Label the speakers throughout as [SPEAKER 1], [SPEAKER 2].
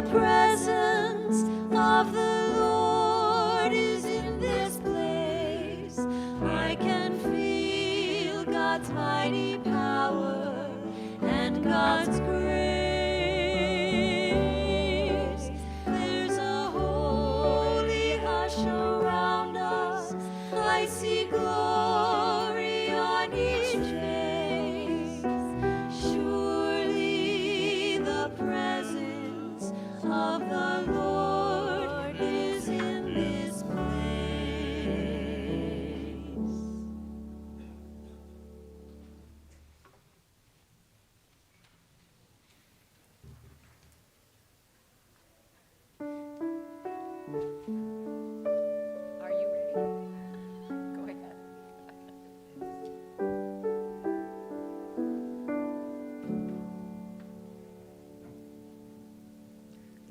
[SPEAKER 1] The presence of the Lord is in this place. I can feel God's mighty power and God's grace. There's a holy hush around us. I see glory on each face. Surely the presence of the Lord is in this place.
[SPEAKER 2] Are you ready? Go ahead.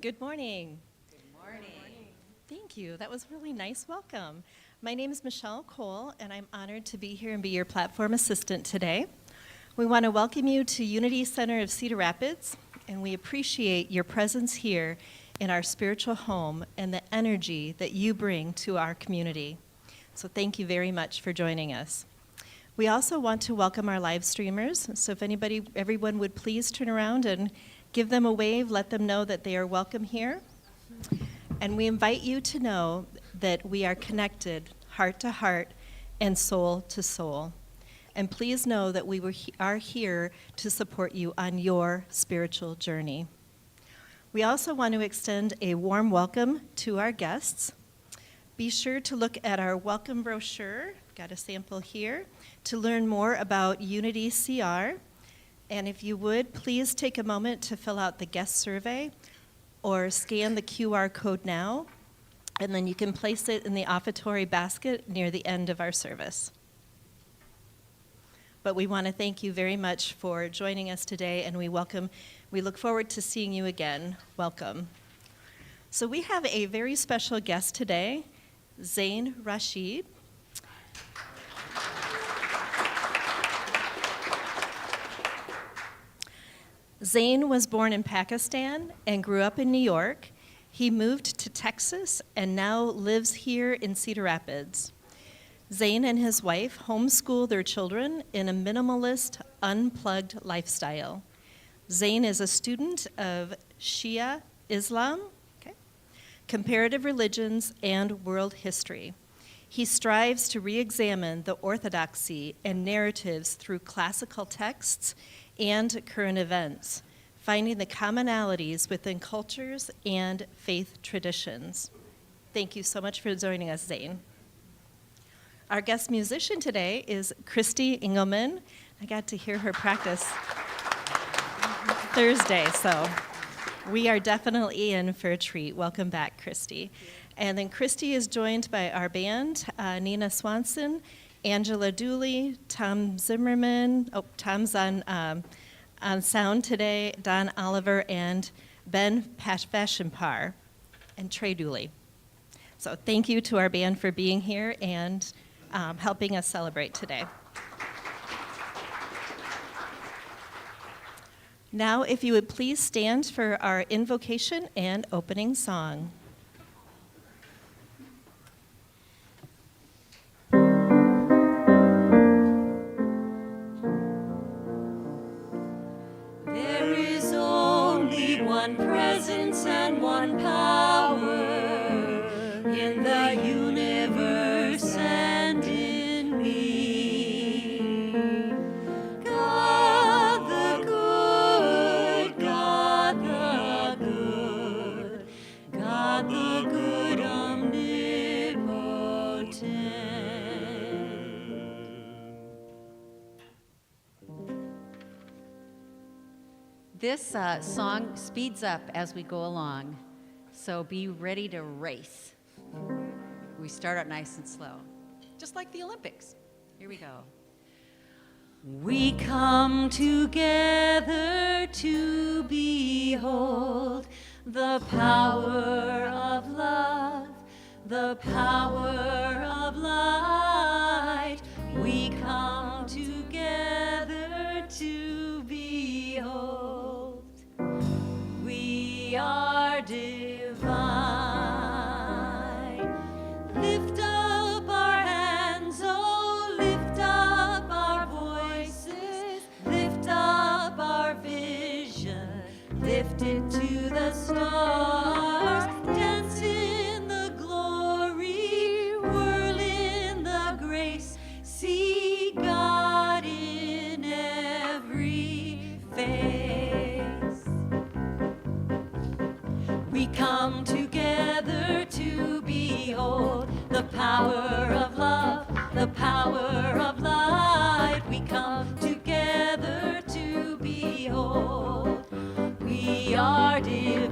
[SPEAKER 3] Good morning.
[SPEAKER 2] Good morning.
[SPEAKER 3] Thank you. That was a really nice welcome. My name is Michelle Cole, and I'm honored to be here and be your platform assistant today. We want to welcome you to Unity Center of Cedar Rapids, and we appreciate your presence here in our spiritual home and the energy that you bring to our community. So thank you very much for joining us. We also want to welcome our live streamers, so if everyone would please turn around and give them a wave, let them know that they are welcome here. And we invite you to know that we are connected heart to heart and soul to soul. And please know that we are here to support you on your spiritual journey. We also want to extend a warm welcome to our guests. Be sure to look at our welcome brochure, got a sample here, to learn more about Unity CR. And if you would, please take a moment to fill out the guest survey or scan the QR code now, and then you can place it in the offertory basket near the end of our service. But we want to thank you very much for joining us today, and we look forward to seeing you again. Welcome. So we have a very special guest today, Zain Rashid. Zain was born in Pakistan and grew up in New York. He moved to Texas and now lives here in Cedar Rapids. Zain and his wife homeschool their children in a minimalist, unplugged lifestyle. Zain is a student of Shia Islam, comparative religions, and world history. He strives to re-examine the orthodoxy and narratives through classical texts and current events, finding the commonalities within cultures and faith traditions. Thank you so much for joining us, Zain. Our guest musician today is Christy Engelman. I got to hear her practice Thursday, so we are definitely in for a treat. Welcome back, Christy. And then Christy is joined by our band, Nina Swanson, Angela Dooley, Tom Zimmerman, Tom's on sound today, Don Oliver, and Ben Fashimpar, and Trey Dooley. So thank you to our band for being here and helping us celebrate today. Now, if you would please stand for our invocation and opening song.
[SPEAKER 1] There is only one presence and one power in the universe and in me. God the good, God the good, God the good omnipotent.
[SPEAKER 2] This song speeds up as we go along, so be ready to race. We start out nice and slow, just like the Olympics. Here we go.
[SPEAKER 1] We come together to behold the power of love, the power of light. We come together to behold. We are are divine. Lift up our hands, oh, lift up our voices, lift up our vision, lift it to the stars, dance in the glory, whirl in the grace, see God in every face. We come together to behold the power of love, the power of light. We come together to behold. We are divine.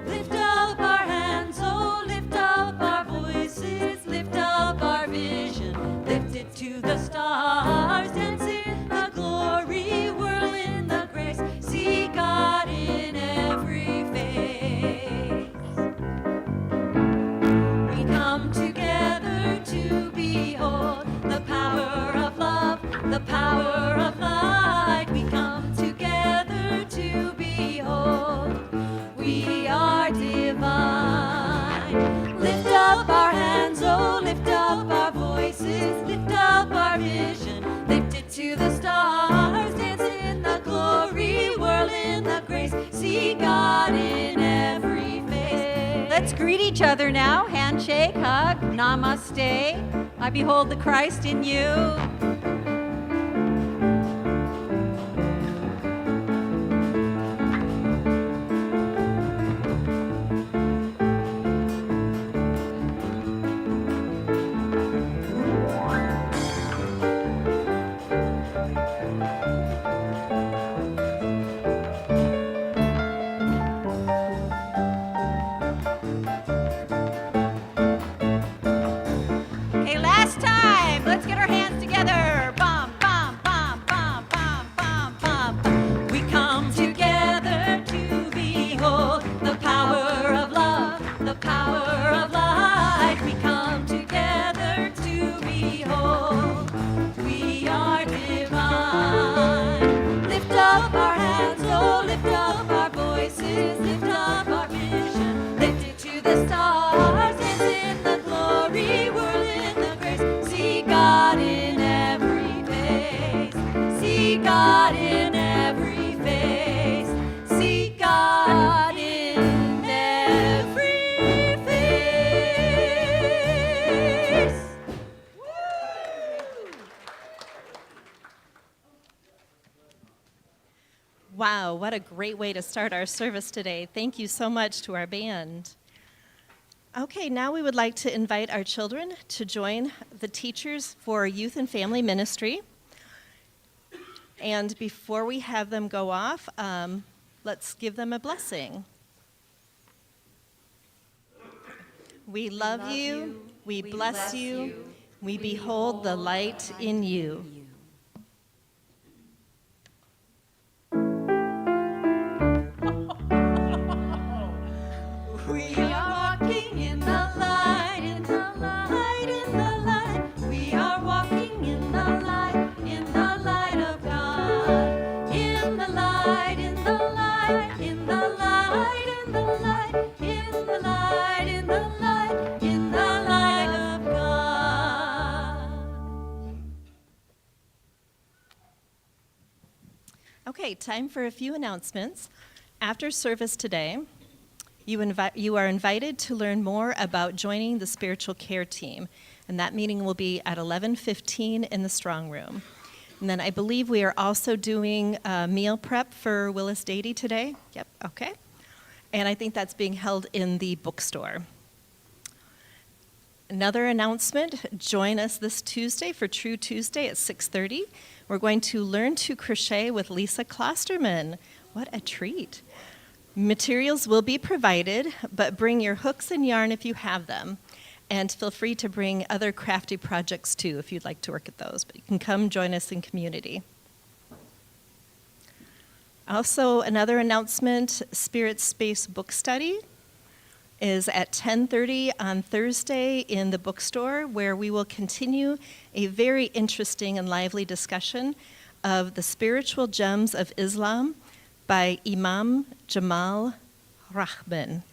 [SPEAKER 1] Lift up our hands, oh, lift up our voices, lift up our vision, lift it to the stars, dance in the glory, whirl in the grace, see God in every face. We come together to behold the power of love, the power of light. We come together to behold. We are divine. Lift up our hands, oh, lift up our voices, lift up our vision, lift it to the stars, dance in the glory, whirl in the grace, see God in every face.
[SPEAKER 2] Let's greet each other now. Handshake, hug, namaste. I behold the Christ in you. Okay, last time. Let's get our hands together. Bum, bum, bum, bum, bum, bum, bum, bum.
[SPEAKER 1] We come together to behold the power of love, the power of light. We come together to behold. We are divine. Lift up our hands, oh, lift up our voices, lift up our vision, lift it to the stars, dance in the glory, whirl in the grace, see God in every face, see God in every face, see God in every face.
[SPEAKER 3] Wow, what a great way to start our service today. Thank you so much to our band. Okay, now we would like to invite our children to join the teachers for youth and family ministry. And before we have them go off, let's give them a blessing. We love you, we bless you, we behold the light in you.
[SPEAKER 1] We are walking in the light, in the light, in the light. We are walking in the light of God. In the light, in the light, in the light, in the light, in the light, in the light, in the light of God.
[SPEAKER 3] Okay, time for a few announcements. After service today, you are invited to learn more about joining the spiritual care team, and that meeting will be at 11:15 in the strong room. And then I believe we are also doing meal prep for Willis Dady today. Yep, okay. And I think that's being held in the bookstore. Another announcement, join us this Tuesday for True Tuesday at 6:30. We're going to learn to crochet with Lisa Klosterman. What a treat. Materials will be provided, but bring your hooks and yarn if you have them. And feel free to bring other crafty projects too if you'd like to work at those. But you can come join us in community. Also, another announcement, Spirit Space Book Study is at 10:30 on Thursday in the bookstore, where we will continue a very interesting and lively discussion of the spiritual gems of Islam by Imam Jamal Rahman.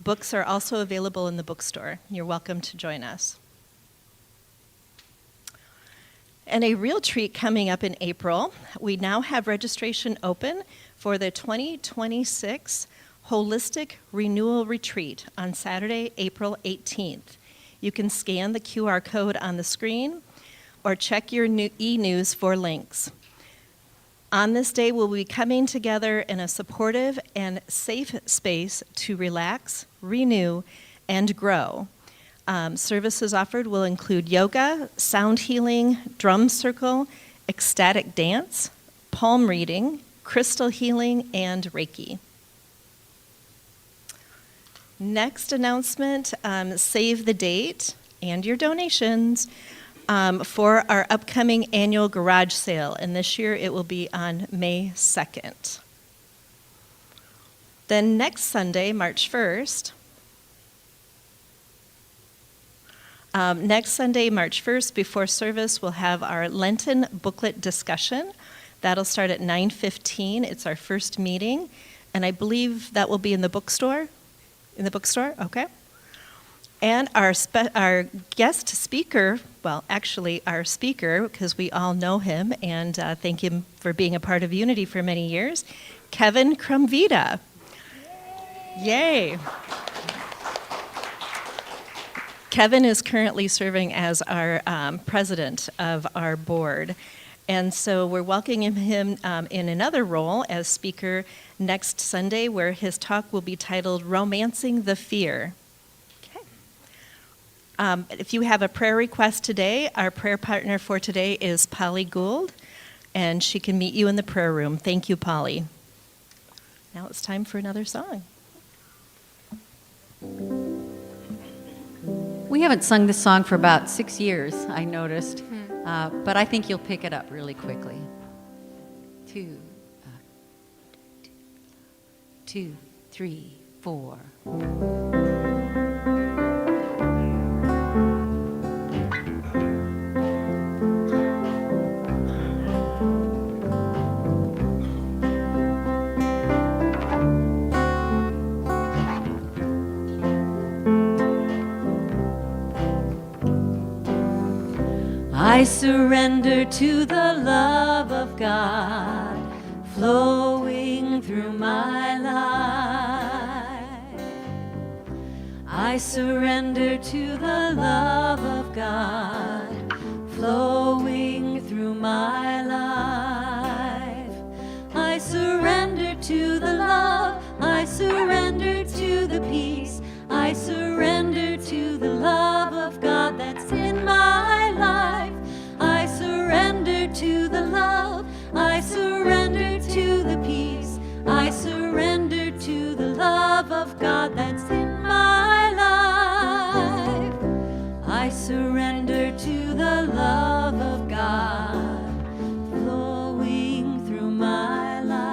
[SPEAKER 3] Books are also available in the bookstore. You're welcome to join us. And a real treat coming up in April, we now have registration open for the 2026 Holistic Renewal Retreat on Saturday, April 18th. You can scan the QR code on the screen or check your e-news for links. On this day, we'll be coming together in a supportive and safe space to relax, renew, and grow. Services offered will include yoga, sound healing, drum circle, ecstatic dance, palm reading, crystal healing, and Reiki. Next announcement, save the date and your donations for our upcoming annual garage sale, and this year it will be on May 2nd. Then next Sunday, March 1st, before service, we'll have our Lenten booklet discussion. That'll start at 9:15. It's our first meeting, and I believe that will be in the bookstore. In the bookstore, okay. And our guest speaker, well, actually our speaker, because we all know him, and thank him for being a part of Unity for many years, Kevin Krumvita. Yay. Kevin is currently serving as our president of our board. And so we're welcoming him in another role as speaker next Sunday, where his talk will be titled Romancing the Fear. Okay. If you have a prayer request today, our prayer partner for today is Polly Gould, and she can meet you in the prayer room. Thank you, Polly. Now it's time for another song.
[SPEAKER 2] We haven't sung this song for about 6 years, I noticed, but I think you'll pick it up really quickly. Two, three, four.
[SPEAKER 1] I surrender to the love of God flowing through my life. I surrender to the love of God flowing through my life. I surrender to the love, I surrender to the peace, I surrender to the love of God that's in my life. I surrender to the love, I surrender to the peace, I surrender to the love of God that's in my life. I surrender to the love of God flowing through my life.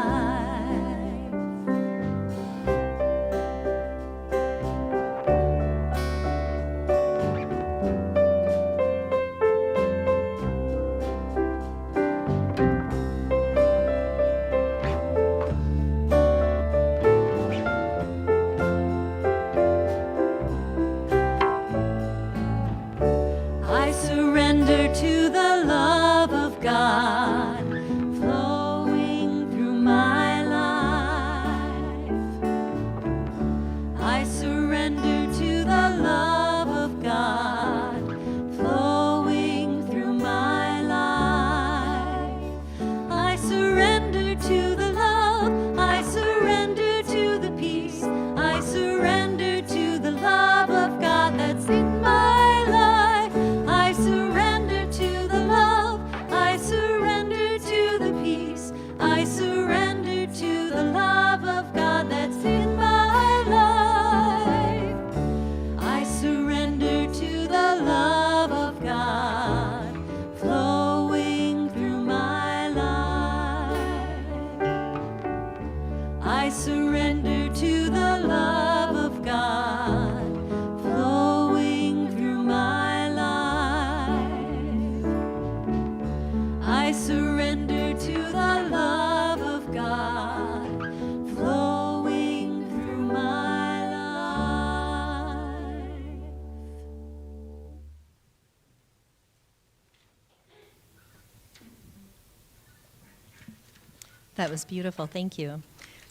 [SPEAKER 3] That was beautiful. Thank you.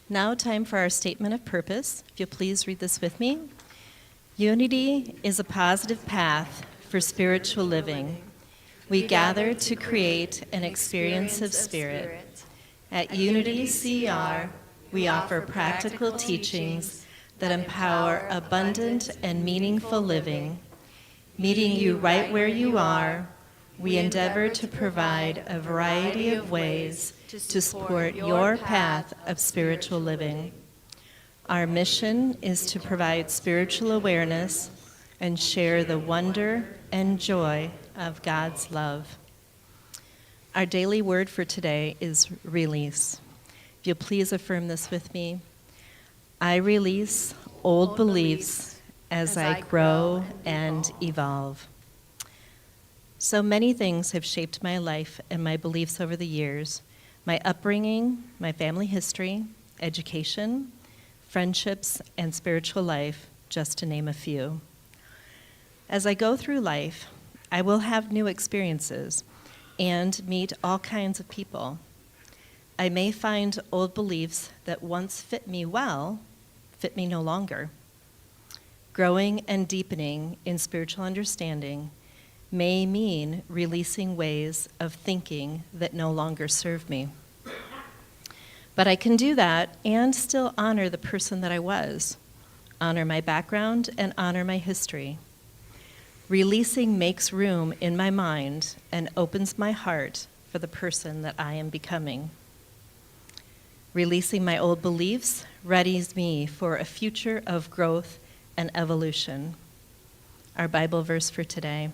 [SPEAKER 3] Now, time for our statement of purpose. If you'll please read this with me. Unity is a positive path for spiritual living. We gather to create an experience of spirit. At Unity CR, we offer practical teachings that empower abundant and meaningful living. Meeting you right where you are, we endeavor to provide a variety of ways to support your path of spiritual living. Our mission is to provide spiritual awareness and share the wonder and joy of God's love. Our daily word for today is release. If you'll please affirm this with me. I release old beliefs as I grow and evolve. So many things have shaped my life and my beliefs over the years. My upbringing, my family history, education, friendships, and spiritual life, just to name a few. As I go through life, I will have new experiences and meet all kinds of people. I may find old beliefs that once fit me well, fit me no longer. Growing and deepening in spiritual understanding may mean releasing ways of thinking that no longer serve me. But I can do that and still honor the person that I was, honor my background, and honor my history. Releasing makes room in my mind and opens my heart for the person that I am becoming. Releasing my old beliefs readies me for a future of growth and evolution. Our Bible verse for today.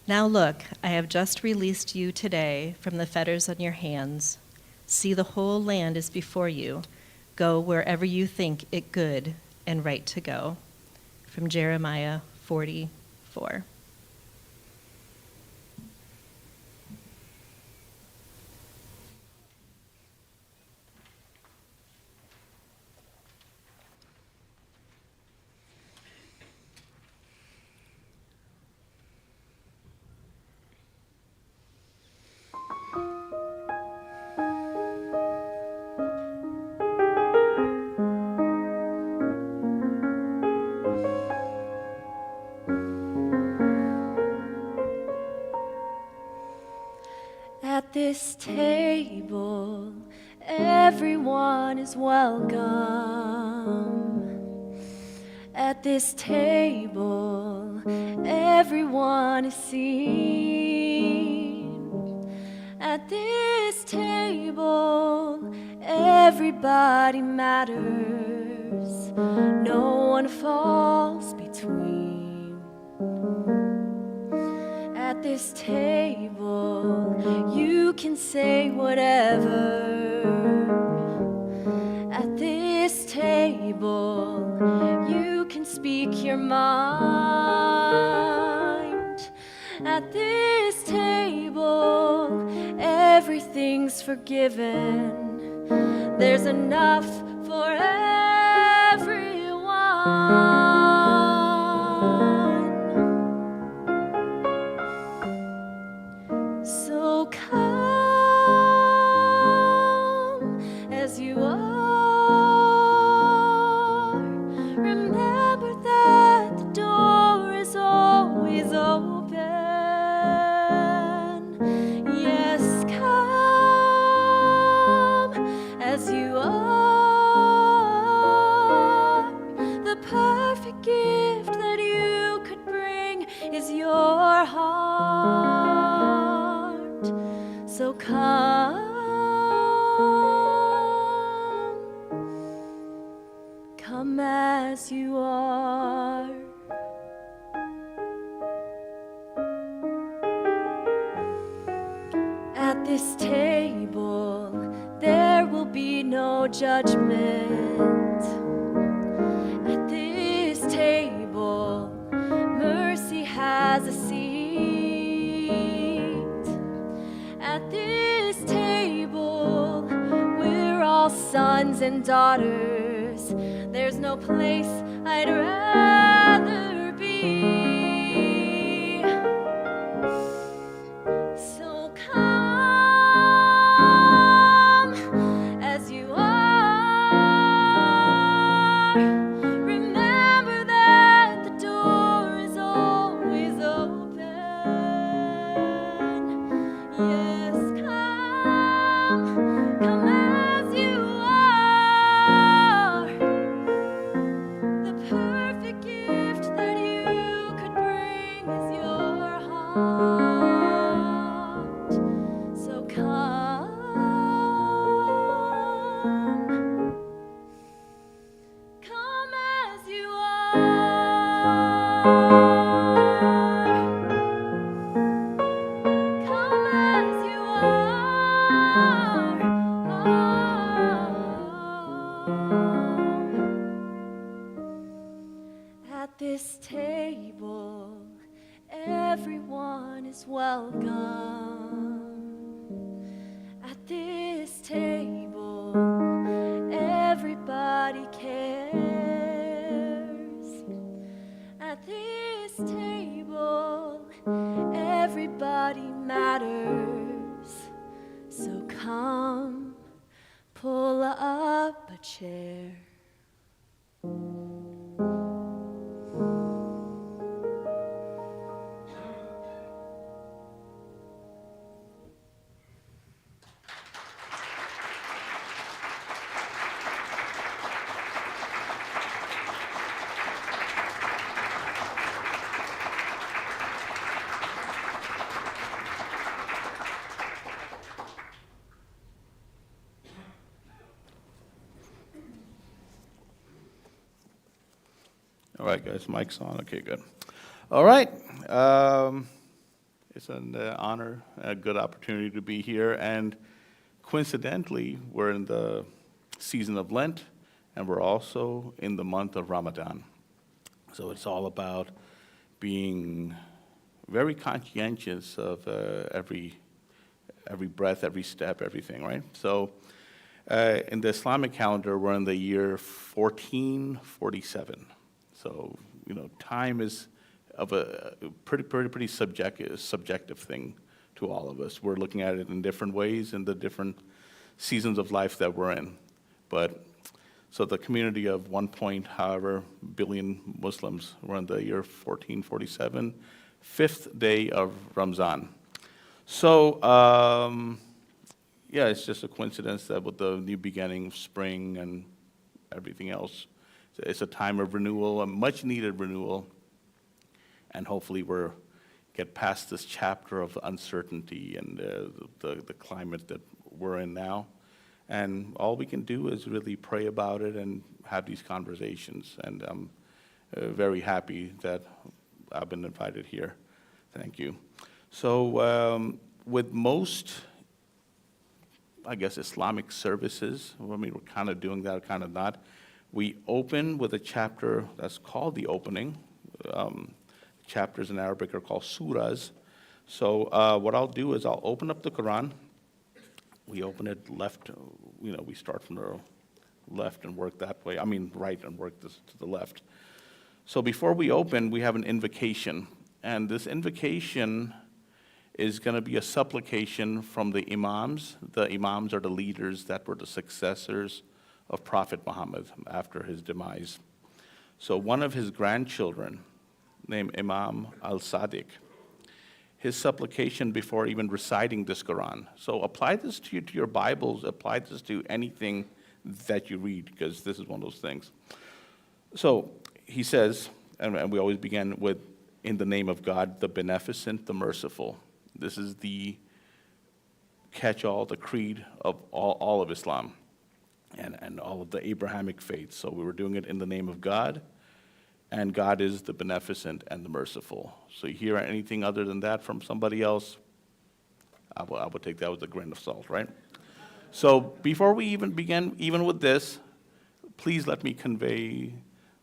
[SPEAKER 3] Now look, I have just released you today from the fetters on your hands. See, the whole land is before you. Go wherever you think it good and right to go. From Jeremiah 44.
[SPEAKER 1] At this table, everyone is welcome. At this table, everyone is seen. At this table, everybody matters. No one falls between. At this table, you can say whatever. At this table, you can speak your mind. At this table, everything's forgiven. There's enough for everyone. So come as you are. Remember that the door is always open. Yes, come as you are. The perfect gift that you could bring is your heart. So come as you are. At this table, there will be no judgment. At this table, mercy has a seat. At this table, we're all sons and daughters. There's no place I'd rather be. So come this table, everyone is welcome. At this table, everybody cares. At this table, everybody matters. So come, pull up a chair.
[SPEAKER 4] All right, guys, mic's on. Okay, good. All right. It's an honor, a good opportunity to be here. And coincidentally, we're in the season of Lent, and we're also in the month of Ramadan. So it's all about being very conscientious of every breath, every step, everything, right? So in the Islamic calendar, we're in the year 1447. So, time is of a pretty subjective thing to all of us. We're looking at it in different ways in the different seasons of life that we're in. But so the community of 1 billion Muslims, we're in the year 1447, 5th day of Ramzan. So, it's just a coincidence that with the new beginning of spring and everything else, it's a time of renewal, a much-needed renewal, and hopefully we'll get past this chapter of uncertainty and the climate that we're in now. And all we can do is really pray about it and have these conversations. And I'm very happy that I've been invited here. Thank you. So with most, I guess, Islamic services, we're kind of doing that, kind of not. We open with a chapter that's called the opening. Chapters in Arabic are called surahs. So what I'll do is I'll open up the Quran. We open it left, we start from the left and work that way. Right and work this to the left. So before we open, we have an invocation. And this invocation is going to be a supplication from the imams. The imams are the leaders that were the successors of Prophet Muhammad after his demise. So one of his grandchildren, named Imam al-Sadiq, his supplication before even reciting this Quran. So apply this to your Bibles, apply this to anything that you read, because this is one of those things. So he says, and we always begin with, in the name of God, the beneficent, the merciful. This is the catch-all, the creed of all of Islam. And all of the Abrahamic faiths. So we were doing it in the name of God, and God is the beneficent and the merciful. So you hear anything other than that from somebody else, I will take that with a grain of salt, right? So before we even begin, even with this, please let me convey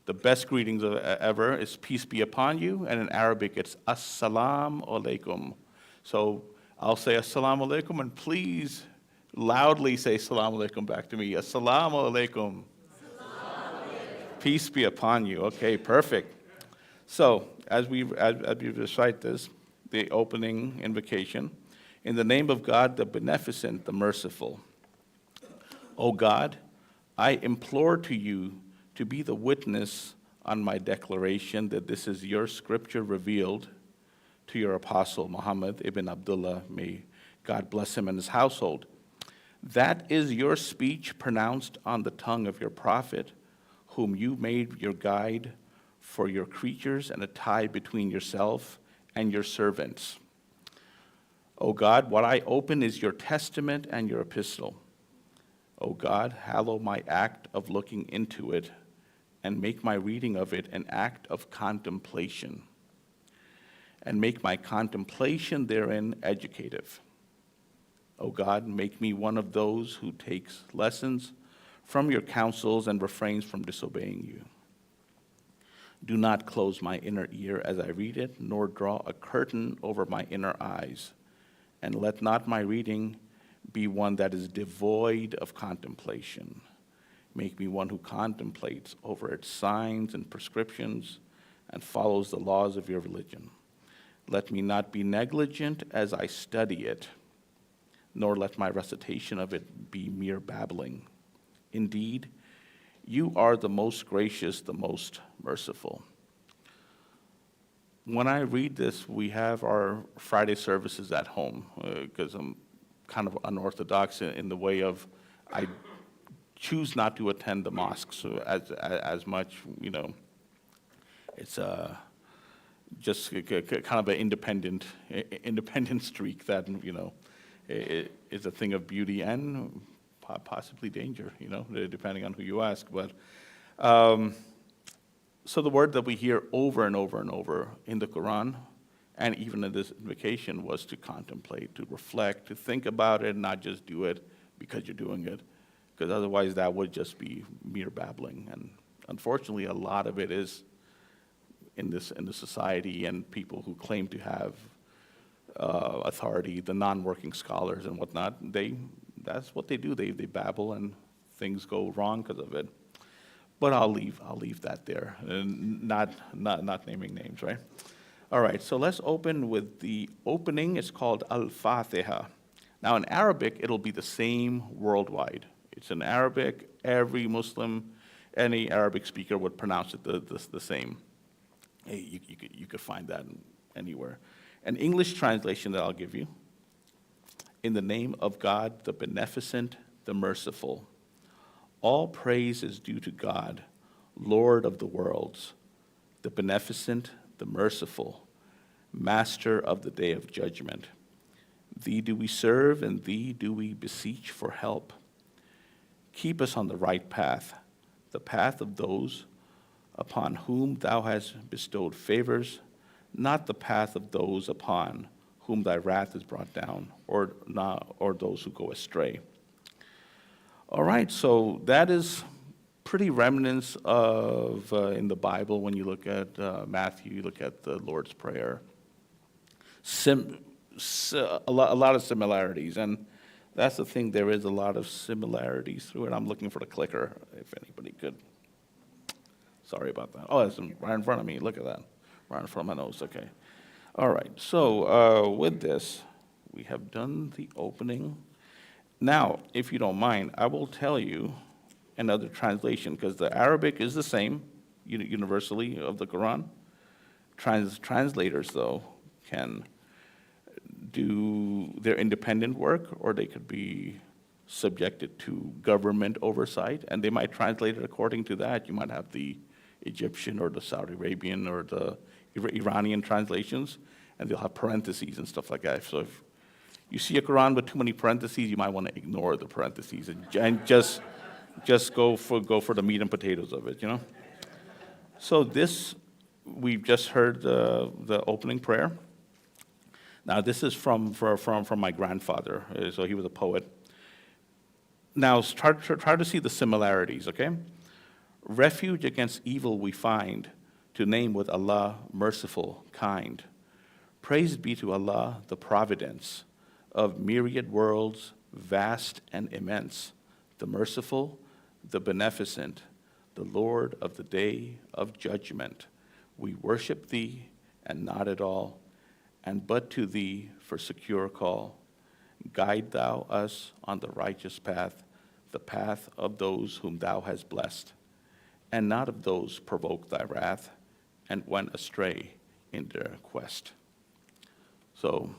[SPEAKER 4] the best greetings ever. It's peace be upon you, and in Arabic it's assalamu alaikum. So I'll say assalamu alaikum, and please loudly say assalamu alaikum back to me. Assalamu alaikum. Peace be upon you. Okay, perfect. So as we recite this, the opening invocation, in the name of God, the beneficent, the merciful. O God, I implore to you to be the witness on my declaration that this is your scripture revealed to your apostle Muhammad ibn Abdullah. May God bless him and his household. That is your speech pronounced on the tongue of your prophet, whom you made your guide for your creatures and a tie between yourself and your servants. O God, what I open is your testament and your epistle. O God, hallow my act of looking into it, and make my reading of it an act of contemplation, and make my contemplation therein educative. O God, make me one of those who takes lessons from your counsels and refrains from disobeying you. Do not close my inner ear as I read it, nor draw a curtain over my inner eyes. And let not my reading be one that is devoid of contemplation. Make me one who contemplates over its signs and prescriptions and follows the laws of your religion. Let me not be negligent as I study it, nor let my recitation of it be mere babbling. Indeed, you are the most gracious, the most merciful. When I read this, we have our Friday services at home, because I'm kind of unorthodox in the way of I choose not to attend the mosques as much, you know. It's just kind of an independent streak that, you know, is a thing of beauty and possibly danger, you know, depending on who you ask. But so the word that we hear over and over and over in the Quran, and even in this invocation, was to contemplate, to reflect, to think about it, not just do it because you're doing it, because otherwise that would just be mere babbling. And unfortunately, a lot of it is in the society, and people who claim to have authority, the non-working scholars and whatnot, that's what they do. They babble, and things go wrong because of it. But I'll leave that there, and not naming names, right? All right, so let's open with the opening. It's called Al-Fatiha. Now in Arabic, it'll be the same worldwide. It's in Arabic. Every Muslim, any Arabic speaker would pronounce it the same. You could find that anywhere. An English translation that I'll give you. In the name of God, the Beneficent, the Merciful. All praise is due to God, Lord of the worlds, the Beneficent, the Merciful, Master of the day of judgment. Thee do we serve, and thee do we beseech for help. Keep us on the right path, the path of those upon whom thou hast bestowed favors, not the path of those upon whom thy wrath is brought down, or those who go astray. All right, so that is pretty remnants of in the Bible. When you look at Matthew, you look at the Lord's Prayer. A lot of similarities, and that's the thing. There is a lot of similarities through it. I'm looking for the clicker, if anybody could. Sorry about that. Oh, it's right in front of me. Look at that, right in front of my nose. Okay. All right. So with this, we have done the opening. Now, if you don't mind, I will tell you another translation, because the Arabic is the same universally of the Quran. Translators, though, can do their independent work, or they could be subjected to government oversight, and they might translate it according to that. You might have the Egyptian or the Saudi Arabian or the Iranian translations, and they'll have parentheses and stuff like that. So if you see a Quran with too many parentheses, you might want to ignore the parentheses and just go for the meat and potatoes of it, you know. So this, we've just heard the opening prayer. Now this is from my grandfather, so he was a poet. Now try to see the similarities, okay? Refuge against evil we find, to name with Allah, merciful, kind. Praise be to Allah, the providence of myriad worlds, vast and immense, the merciful, the beneficent, the Lord of the day of judgment. We worship thee, and not at all, and but to thee for secure call. Guide thou us on the righteous path, the path of those whom thou hast blessed, and not of those provoke thy wrath, and went astray in their quest. So,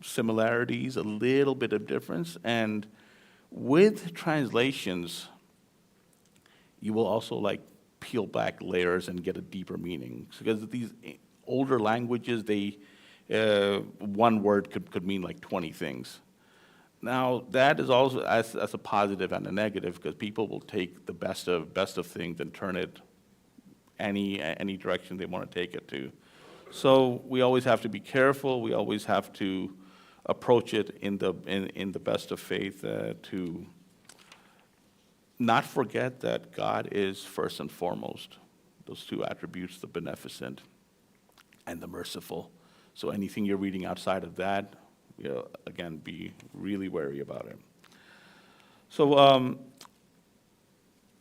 [SPEAKER 4] similarities, a little bit of difference, and with translations, you will also like peel back layers and get a deeper meaning. Because these older languages, one word could mean like 20 things. Now that is also as a positive and a negative, because people will take the best of things and turn it any direction they want to take it to. So we always have to be careful. We always have to approach it in the best of faith, to not forget that God is first and foremost. those two attributes, the beneficent and the merciful. So anything you're reading outside of that, again, be really wary about it. So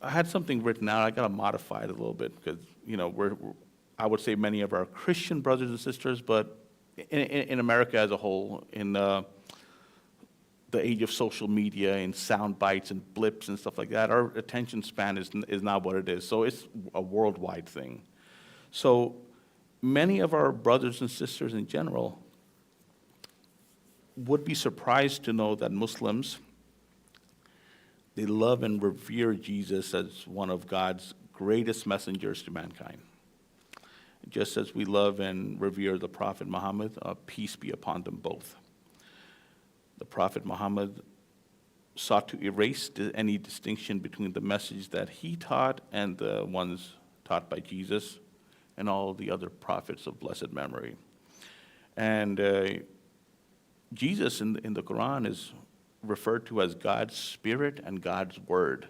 [SPEAKER 4] I had something written out. I got to modify it a little bit because, I would say many of our Christian brothers and sisters, but in America as a whole, in the age of social media and sound bites and blips and stuff like that, our attention span is not what it is. So it's a worldwide thing. So many of our brothers and sisters in general would be surprised to know that Muslims, they love and revere Jesus as one of God's greatest messengers to mankind. Just as we love and revere the Prophet Muhammad, peace be upon them both. The Prophet Muhammad sought to erase any distinction between the message that he taught and the ones taught by Jesus and all the other prophets of blessed memory. And Jesus in the Quran is referred to as God's Spirit and God's Word.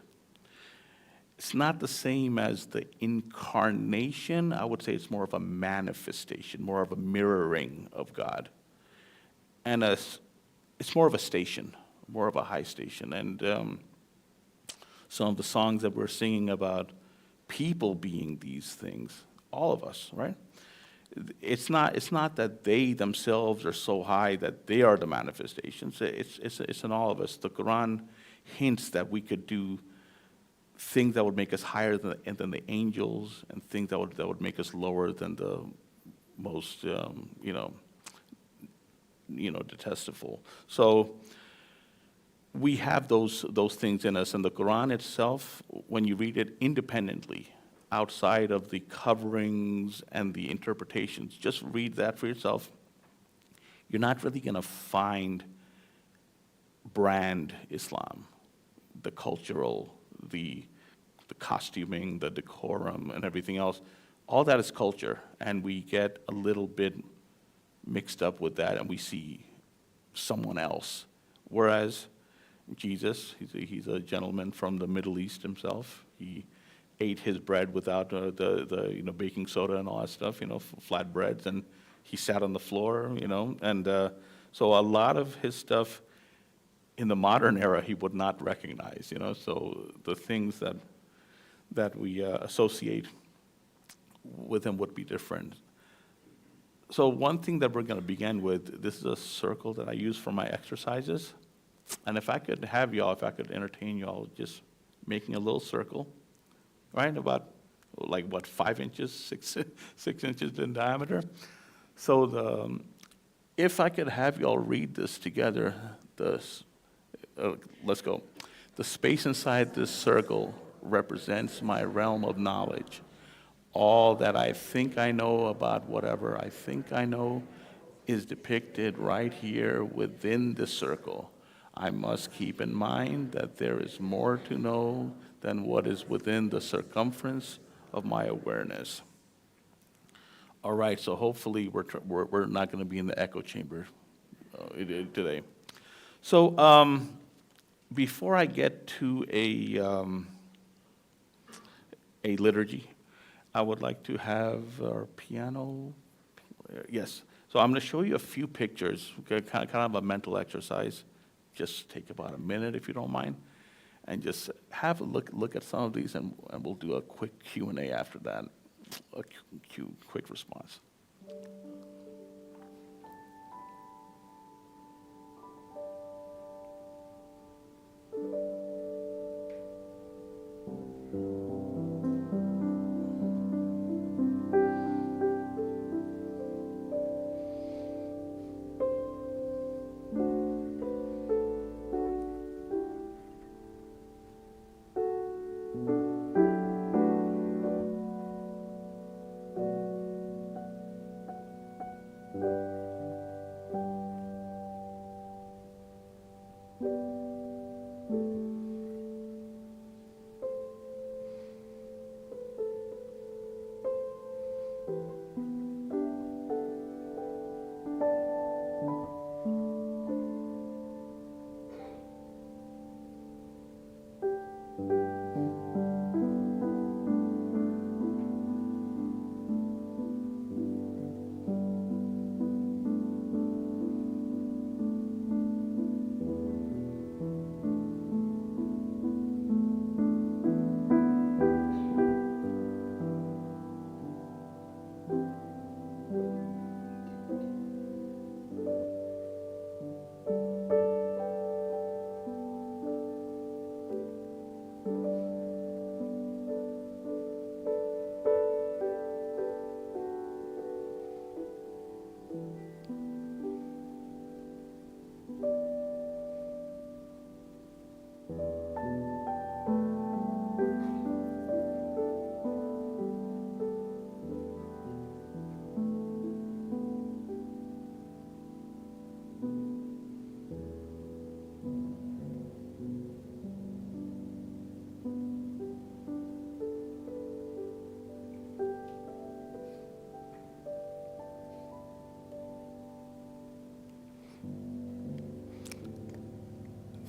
[SPEAKER 4] It's not the same as the incarnation. I would say it's more of a manifestation, more of a mirroring of God. And it's more of a station, more of a high station. And some of the songs that we're singing about people being these things, all of us, right? It's not that they themselves are so high that they are the manifestations. It's in all of us. The Quran hints that we could do things that would make us higher than the angels, and things that would make us lower than the most detestable. So we have those things in us, and the Quran itself, when you read it independently, outside of the coverings and the interpretations, just read that for yourself. You're not really going to find brand Islam, the cultural, the costuming, the decorum, and everything else. All that is culture, and we get a little bit mixed up with that, and we see someone else. Whereas Jesus, he's a gentleman from the Middle East himself. He ate his bread without the baking soda and all that stuff, flat breads, and he sat on the floor, and so a lot of his stuff in the modern era he would not recognize, so the things that we associate with him would be different. So one thing that we're going to begin with, this is a circle that I use for my exercises, and if I could entertain y'all just making a little circle, right, about 5 inches, 6 inches in diameter. So if I could have y'all read this together, let's go. The space inside this circle represents my realm of knowledge. All that I think I know about whatever I think I know is depicted right here within this circle. I must keep in mind that there is more to know than what is within the circumference of my awareness. All right, so hopefully we're not going to be in the echo chamber today. So before I get to a liturgy, I would like to have our piano. Yes. So I'm going to show you a few pictures, kind of a mental exercise. Just take about a minute if you don't mind, and just have a look at some of these, and we'll do a quick Q&A after that, a quick response.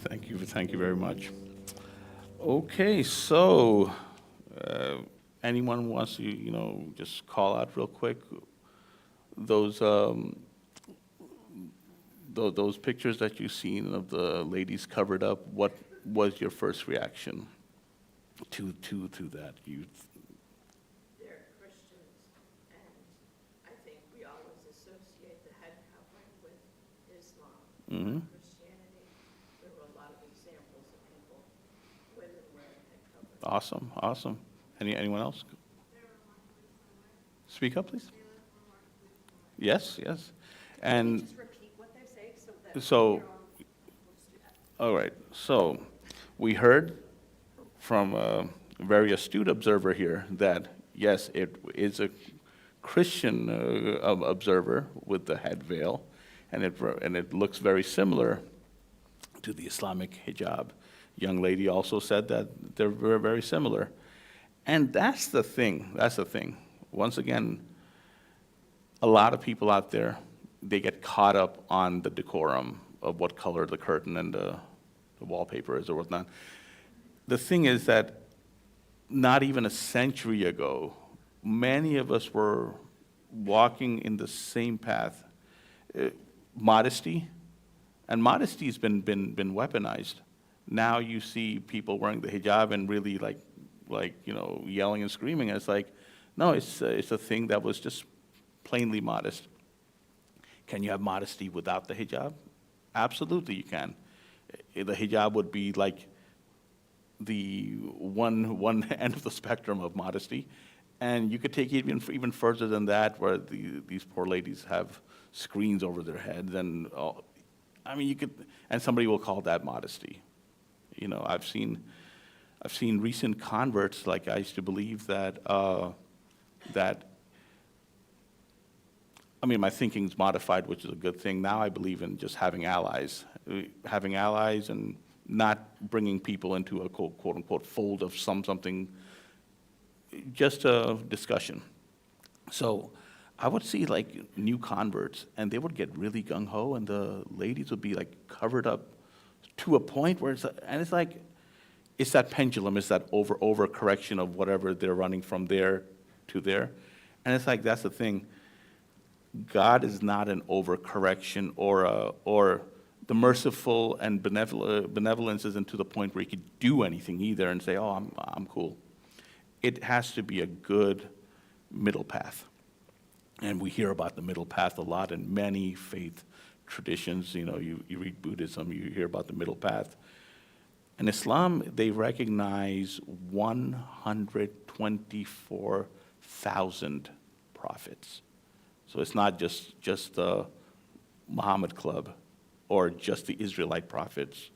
[SPEAKER 4] Thank you very much. Okay, so anyone wants to, just call out real quick those those pictures that you've seen of the ladies covered up. What was your first reaction to that?
[SPEAKER 5] They're Christians, and I think we always associate the head covering with Islam.
[SPEAKER 4] Mhm.
[SPEAKER 5] Christianity, there were a lot of examples of people, women wearing head coverings.
[SPEAKER 4] Awesome, awesome. Anyone else? Speak up, please. Yes, yes. And
[SPEAKER 5] Just repeat what they say so that
[SPEAKER 4] so,
[SPEAKER 5] we'll just do that.
[SPEAKER 4] all right, so we heard from a very astute observer here that, yes, it is a Christian observer with the head veil, and it looks very similar to the Islamic hijab. Young lady also said that they're very, very similar. And that's the thing, Once again, a lot of people out there, they get caught up on the decorum of what color the curtain and the wallpaper is or whatnot. The thing is that not even a century ago, many of us were walking in the same path. Modesty, and modesty has been weaponized. Now you see people wearing the hijab and really like yelling and screaming. And it's like, no, it's a thing that was just plainly modest. Can you have modesty without the hijab? Absolutely, you can. The hijab would be like the one end of the spectrum of modesty, and you could take it even further than that, where these poor ladies have screens over their heads, and you could, and somebody will call that modesty. I've seen recent converts, like I used to believe that my thinking's modified, which is a good thing. Now I believe in just having allies and not bringing people into a quote unquote fold of something, just a discussion. So I would see like new converts, and they would get really gung ho, and the ladies would be like covered up to a point where it's like, it's that pendulum, it's that over correction of whatever they're running from there to there. And it's like, that's the thing. God is not an overcorrection or the merciful and benevolence isn't to the point where he could do anything either and say, oh, I'm cool. It has to be a good middle path. And we hear about the middle path a lot in many faith traditions. You read Buddhism, you hear about the middle path. In Islam, they recognize 124,000 prophets. So it's not just the Muhammad Club or just the Israelite prophets.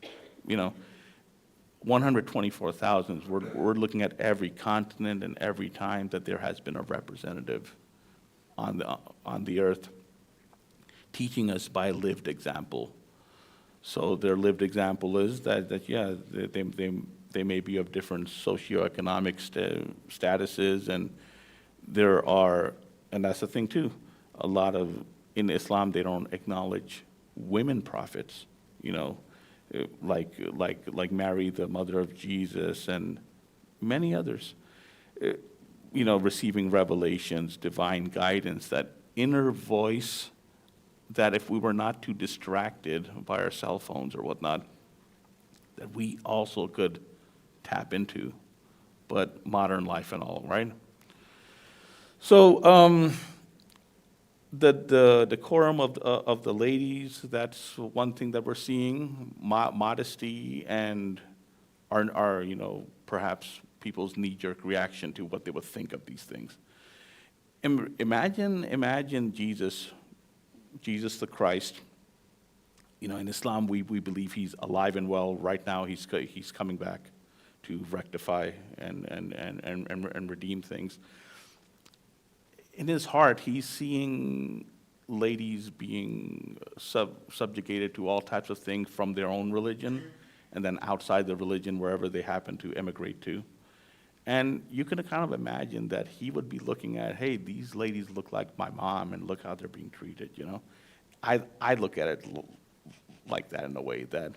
[SPEAKER 4] 124,000. We're looking at every continent and every time that there has been a representative on the earth, teaching us by lived example. So their lived example is that they may be of different socioeconomic statuses, and and that's the thing too. A lot in Islam, they don't acknowledge women prophets. Like Mary, the mother of Jesus, and many others. Receiving revelations, divine guidance, that inner voice that if we were not too distracted by our cell phones or whatnot, that we also could tap into, but modern life and all, right? So the decorum of the ladies, that's one thing that we're seeing, modesty and our perhaps people's knee-jerk reaction to what they would think of these things. Imagine Jesus the Christ. In Islam, we believe he's alive and well. Right now, he's coming back to rectify and redeem things. In his heart, he's seeing ladies being subjugated to all types of things from their own religion, and then outside the religion, wherever they happen to immigrate to. And you can kind of imagine that he would be looking at, hey, these ladies look like my mom, and look how they're being treated, I look at it like that in a way, that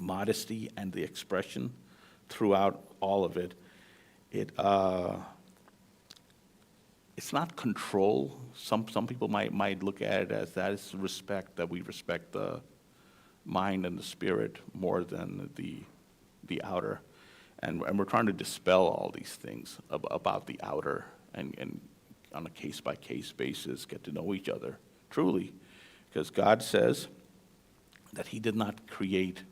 [SPEAKER 4] modesty and the expression throughout all of it. It's not control. Some people might look at it as that is respect, that we respect the mind and the spirit more than the outer. And we're trying to dispel all these things about the outer and on a case-by-case basis get to know each other, truly. Because God says that he did not create,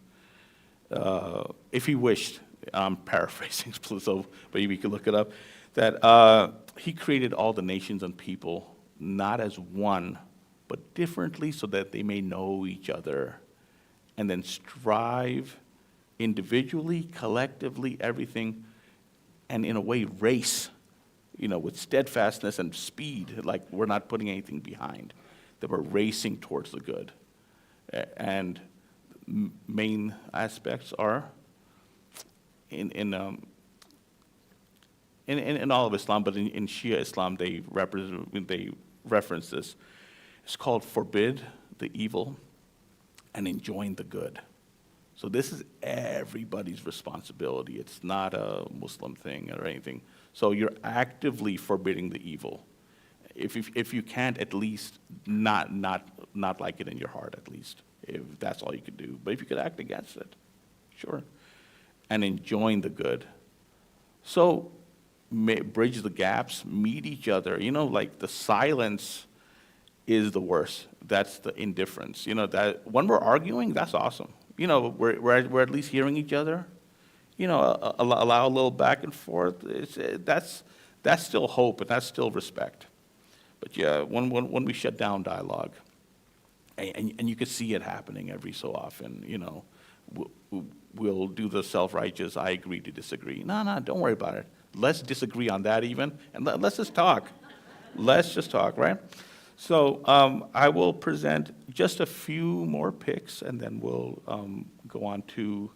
[SPEAKER 4] if he wished, I'm paraphrasing, so maybe you can look it up, that he created all the nations and people not as one, but differently so that they may know each other and then strive individually, collectively, everything, and in a way race, with steadfastness and speed, like we're not putting anything behind, that we're racing towards the good. And main aspects are in all of Islam, but in Shia Islam, they reference this. It's called forbid the evil and enjoin the good. So this is everybody's responsibility. It's not a Muslim thing or anything. So you're actively forbidding the evil. If you can't, at least not like it in your heart, at least, if that's all you could do. But if you could act against it, sure. And enjoin the good. So bridge the gaps, meet each other. Like the silence is the worst. That's the indifference. That when we're arguing, that's awesome. We're at least hearing each other. Allow a little back and forth. That's still hope, and that's still respect. But yeah, when we shut down dialogue, and you can see it happening every so often, we'll do the self-righteous, I agree to disagree. No, don't worry about it. Let's disagree on that even, and let's just talk. Let's just talk, right? So I will present just a few more picks, and then we'll go on to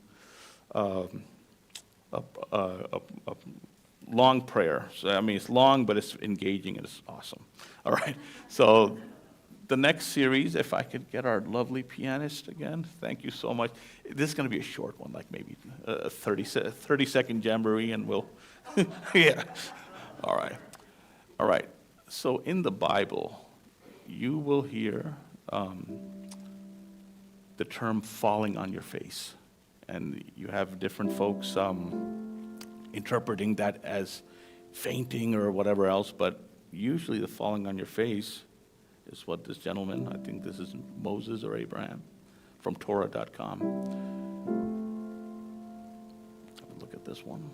[SPEAKER 4] a long prayer. So, it's long, but it's engaging, and it's awesome. All right. So the next series, if I could get our lovely pianist again, thank you so much. This is going to be a short one, like maybe a 30-second jamboree, and we'll, yeah. All right. So in the Bible, you will hear the term falling on your face. And you have different folks interpreting that as fainting or whatever else, but usually the falling on your face is what this gentleman, I think this is Moses or Abraham, from Torah.com. Have a look at this one.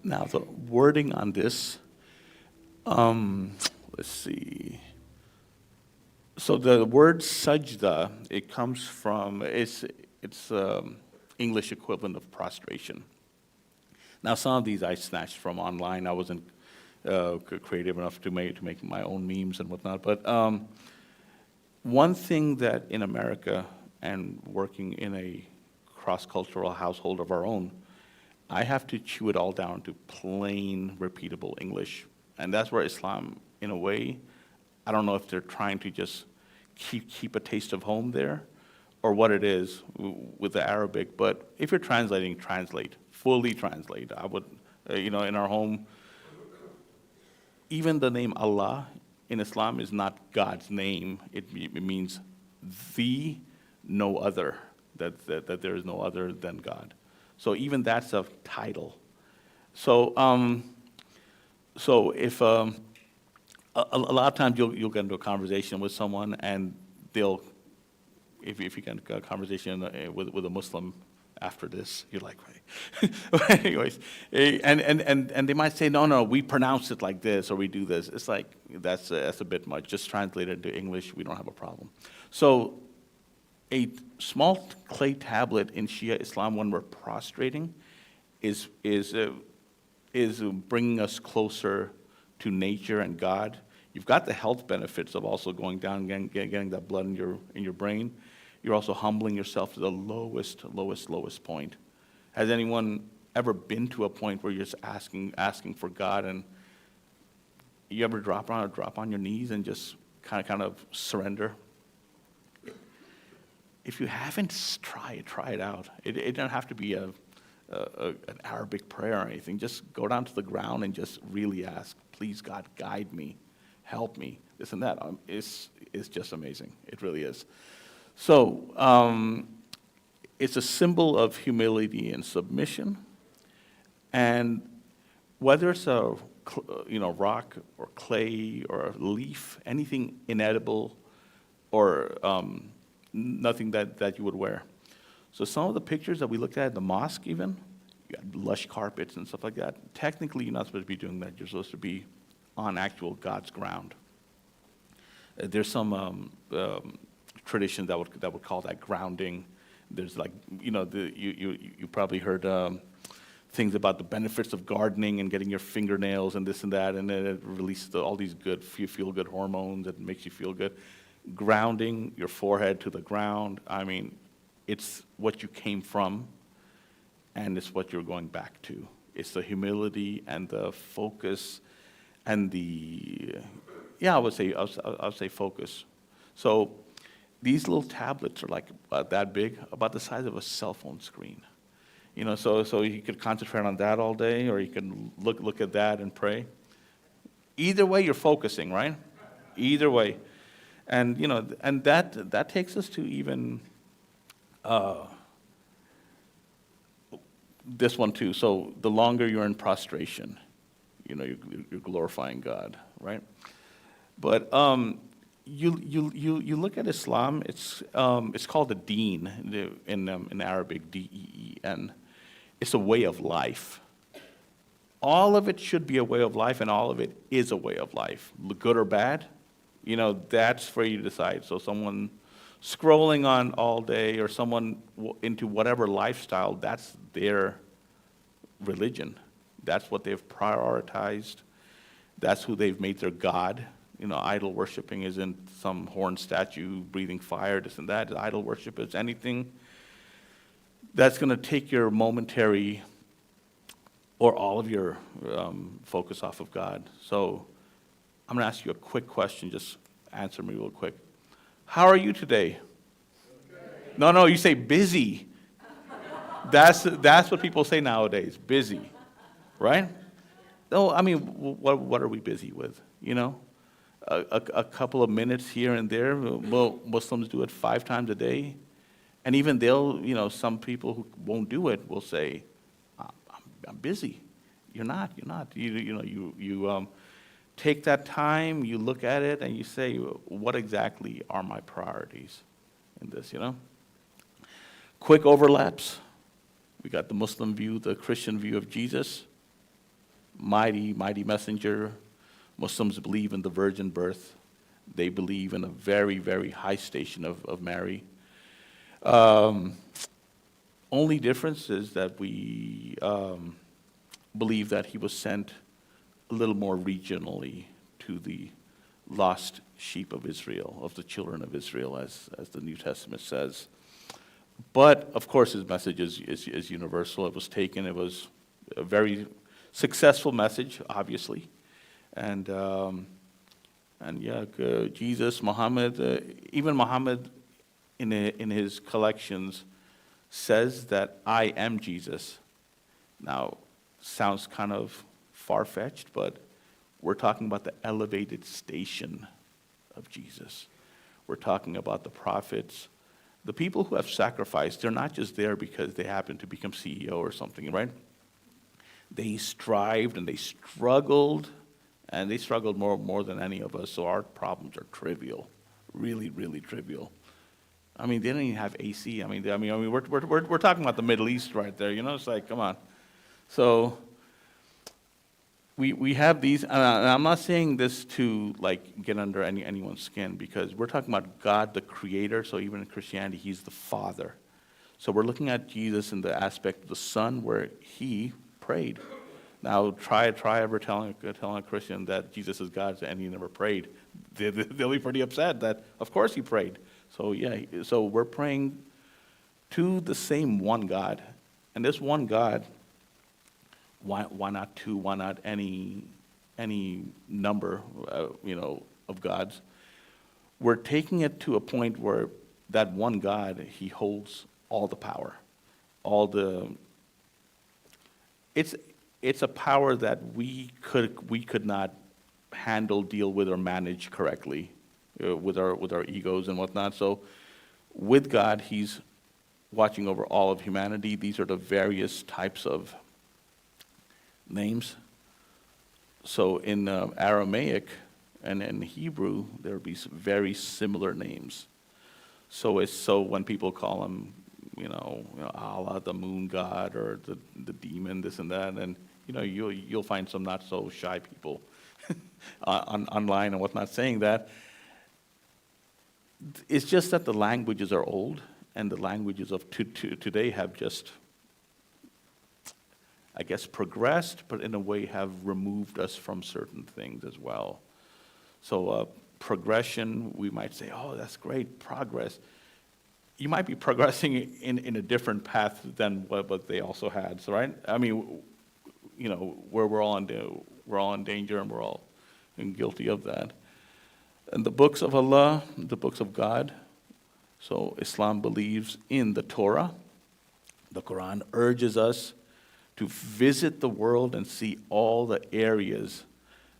[SPEAKER 4] Now, the wording on this, let's see. So the word sajda, it comes from, it's English equivalent of prostration. Now, some of these I snatched from online. I wasn't creative enough to make my own memes and whatnot. But one thing that in America, and working in a cross-cultural household of our own, I have to chew it all down to plain, repeatable English. And that's where Islam, in a way, I don't know if they're trying to just keep a taste of home there, or what it is with the Arabic. But if you're translating, translate, fully translate. I would, in our home, even the name Allah in Islam is not God's name. It means the no other, that there is no other than God. So even that's a title. So if a lot of times you'll get into a conversation with someone and they'll if you can have a conversation with a Muslim after this, you're like, right. But anyways, and they might say, no, we pronounce it like this, or we do this. It's like, that's a bit much. Just translate it to English, we don't have a problem. So a small clay tablet in Shia Islam when we're prostrating is bringing us closer to nature and God. You've got the health benefits of also going down, getting that blood in your brain. You're also humbling yourself to the lowest point. Has anyone ever been to a point where you're just asking for God, and you ever drop on your knees and just kind of surrender? If you haven't, try it out. It doesn't have to be an Arabic prayer or anything. Just go down to the ground and just really ask, please God, guide me, help me, this and that. It's just amazing. It really is. So it's a symbol of humility and submission. And whether it's a rock or clay or a leaf, anything inedible or nothing that you would wear. So some of the pictures that we looked at the mosque even, you had lush carpets and stuff like that. Technically, you're not supposed to be doing that. You're supposed to be on actual God's ground. There's some tradition that would call that grounding. There's like, you probably heard things about the benefits of gardening and getting your fingernails and this and that, and then it releases all these good feel-good hormones that makes you feel good. Grounding your forehead to the ground, I mean, it's what you came from, and it's what you're going back to. It's the humility and the focus and I would say focus. So these little tablets are like that big, about the size of a cell phone screen. So you could concentrate on that all day, or you can look at that and pray. Either way, you're focusing, right? Either way. And and that takes us to even this one too. So the longer you're in prostration, you're glorifying God, right? But you look at Islam. It's called a deen in Arabic, D-E-E-N. It's a way of life. All of it should be a way of life, and all of it is a way of life, good or bad. That's for you to decide. So someone scrolling on all day, or someone into whatever lifestyle, that's their religion. That's what they've prioritized. That's who they've made their God. Idol worshiping isn't some horn statue breathing fire, this and that. Idol worship is anything that's going to take your momentary or all of your focus off of God. So I'm going to ask you a quick question. Just answer me real quick. How are you today? No, you say busy. That's what people say nowadays, busy, right? No, I mean, what are we busy with, A couple of minutes here and there. Well, Muslims do it 5 times a day. And even they'll, some people who won't do it will say, I'm busy. You're not. You take that time, you look at it, and you say, what exactly are my priorities in this, Quick overlaps. We got the Muslim view, the Christian view of Jesus. Mighty, mighty messenger. Muslims believe in the virgin birth. They believe in a very, very high station of Mary. Only difference is that we believe that he was sent a little more regionally to the lost sheep of Israel, of the children of Israel, as the New Testament says. But, of course, his message is universal. It was a very successful message, obviously. And Jesus, Muhammad, even Muhammad in his collections says that I am Jesus. Now, sounds kind of far-fetched, but we're talking about the elevated station of Jesus. We're talking about the prophets. The people who have sacrificed, they're not just there because they happen to become CEO or something, right? They strived and they struggled, and they struggled more than any of us, so our problems are trivial, really, really trivial. I mean, they don't even have AC. We're talking about the Middle East right there. It's like, come on. So we have these, and I'm not saying this to like get under anyone's skin, because we're talking about God, the Creator. So even in Christianity, He's the Father. So we're looking at Jesus in the aspect of the Son, where He prayed. Now try ever telling a Christian that Jesus is God and He never prayed. They'll be pretty upset that of course He prayed. So yeah, so we're praying to the same one God, and this one God. Why not two? Why not any number, of gods? We're taking it to a point where that one God, He holds all the power, It's a power that we could not handle, deal with, or manage correctly, with our egos and whatnot. So, with God, He's watching over all of humanity. These are the various types of names. So in Aramaic and in Hebrew, there would be very similar names. So when people call Him, Allah, the moon god, or the demon, this and that, and you'll find some not so shy people online and whatnot saying that. It's just that the languages are old, and the languages of today have just, I guess, progressed, but in a way have removed us from certain things as well. So progression, we might say, oh, that's great, progress. You might be progressing in a different path than what they also had. So, right? I mean, where we're all in danger, and we're all guilty of that. And the books of Allah, the books of God. So Islam believes in the Torah. The Quran urges us to visit the world and see all the areas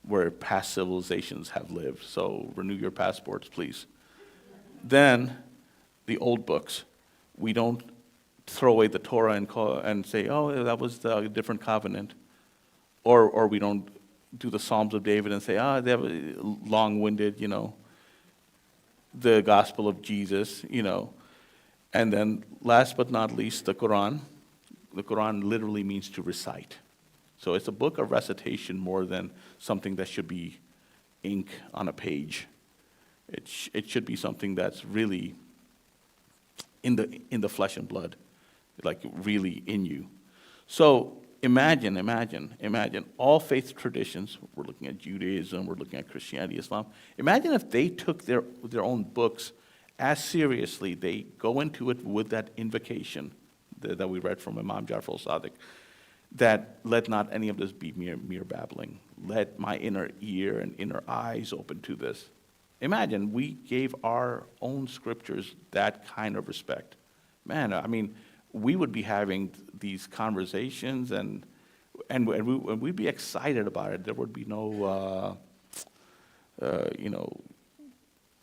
[SPEAKER 4] where past civilizations have lived. So renew your passports, please. Then, the old books. We don't throw away the Torah and say, oh, that was the different covenant. Or we don't do the Psalms of David and say, they have a long-winded, the gospel of Jesus, And then, last but not least, the Quran. The Quran literally means to recite. So it's a book of recitation more than something that should be ink on a page. It should be something that's really in the flesh and blood, like really in you. So imagine all faith traditions. We're looking at Judaism, we're looking at Christianity, Islam. Imagine if they took their own books as seriously. They go into it with that invocation that we read from Imam Jafar al-Sadiq, that let not any of this be mere babbling. Let my inner ear and inner eyes open to this. Imagine we gave our own scriptures that kind of respect. Man, I mean, we would be having these conversations, and we'd be excited about it. There would be no,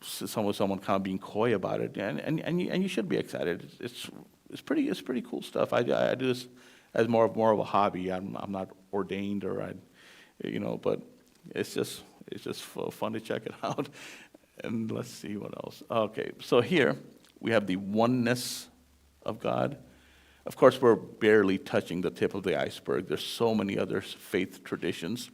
[SPEAKER 4] someone kind of being coy about it, and you should be excited. It's pretty cool stuff. I do this as more of a hobby. I'm not ordained, but it's just fun to check it out. And let's see what else. Okay, so here we have the oneness of God. Of course, we're barely touching the tip of the iceberg. There's so many other faith traditions.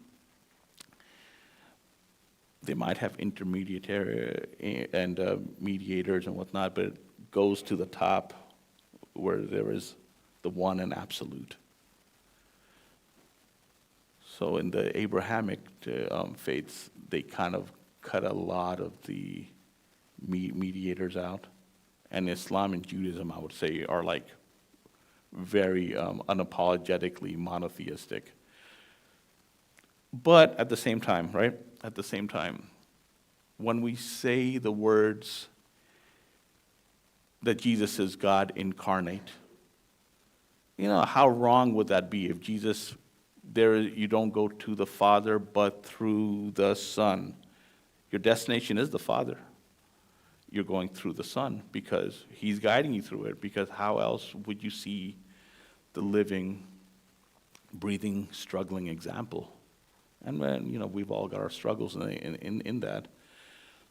[SPEAKER 4] They might have intermediary and mediators and whatnot, but it goes to the top where there is the one and absolute. So in the Abrahamic faiths, they kind of cut a lot of the mediators out. And Islam and Judaism, I would say, are like very unapologetically monotheistic. But at the same time, right? At the same time, when we say the words that Jesus is God incarnate, how wrong would that be if Jesus, you don't go to the Father, but through the Son. Your destination is the Father. You're going through the Son because He's guiding you through it, because how else would you see the living, breathing, struggling example? And we've all got our struggles in that.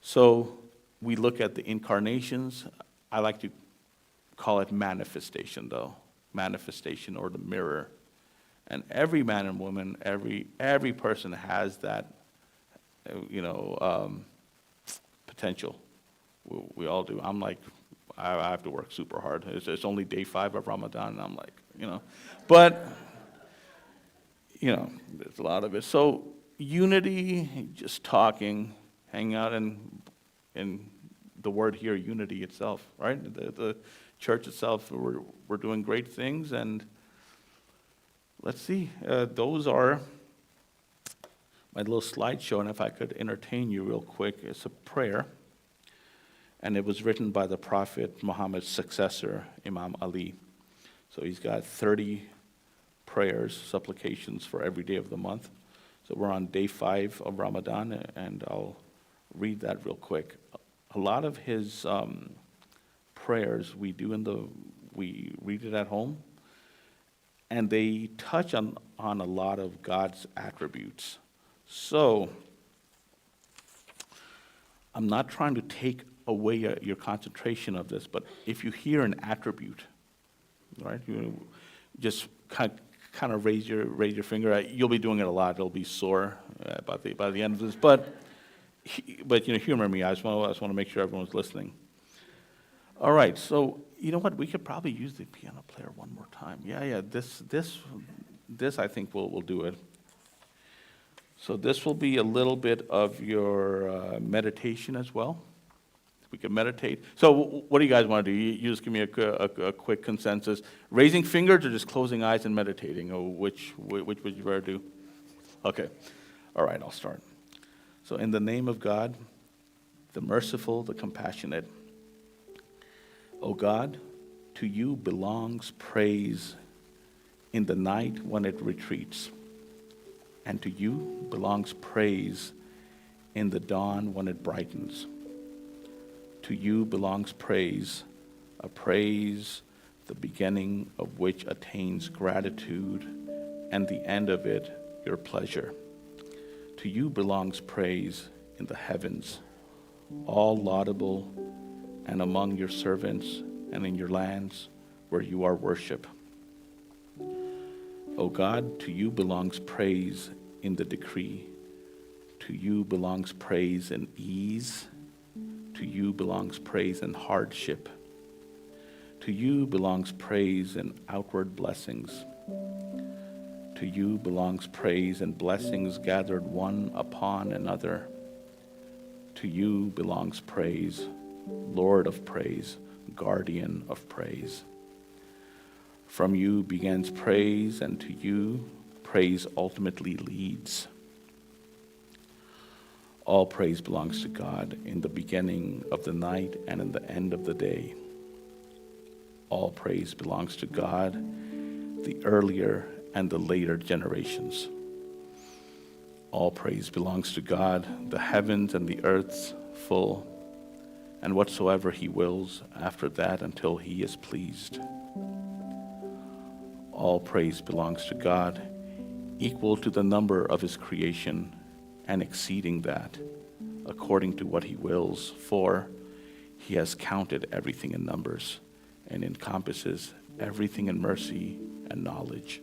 [SPEAKER 4] So we look at the incarnations. I like to call it manifestation, though. Manifestation, or the mirror. And every man and woman, every person has that, potential. We all do. I'm like, I have to work super hard. It's only day 5 of Ramadan, and I'm like, But, there's a lot of it. So unity, just talking, hanging out, and the word here, unity itself, right? The church itself, we're doing great things, and let's see. Those are my little slideshow, and if I could entertain you real quick, it's a prayer, and it was written by the Prophet Muhammad's successor, Imam Ali. So he's got 30 prayers, supplications for every day of the month. So we're on day 5 of Ramadan, and I'll read that real quick. A lot of his prayers we read it at home, and they touch on a lot of God's attributes. So I'm not trying to take away your concentration of this, but if you hear an attribute, right, you just kind of raise your finger. You'll be doing it a lot. It'll be sore by the end of this, but humor me. I just want to make sure everyone's listening. All right, so you know what? We could probably use the piano player one more time. Yeah. This I think will do it. So this will be a little bit of your meditation as well. We can meditate. So what do you guys want to do? You just give me a quick consensus. Raising fingers or just closing eyes and meditating? Or which would you rather do? Okay. All right, I'll start. So in the name of God, the merciful, the compassionate, O God, to you belongs praise in the night when it retreats, and to you belongs praise in the dawn when it brightens. To you belongs praise, a praise the beginning of which attains gratitude, and the end of it your pleasure. To you belongs praise in the heavens, all laudable, and among your servants and in your lands where you are worshipped. O God, to you belongs praise in the decree. To you belongs praise in ease. To you belongs praise in hardship. To you belongs praise in outward blessings. To you belongs praise and blessings gathered one upon another. To you belongs praise, Lord of praise, guardian of praise. From you begins praise, and to you praise ultimately leads. All praise belongs to God in the beginning of the night and in the end of the day. All praise belongs to God, the earlier and the later generations. All praise belongs to God, the heavens and the earth's full, and whatsoever he wills after that until he is pleased. All praise belongs to God, equal to the number of his creation and exceeding that, according to what he wills, for he has counted everything in numbers and encompasses everything in mercy and knowledge.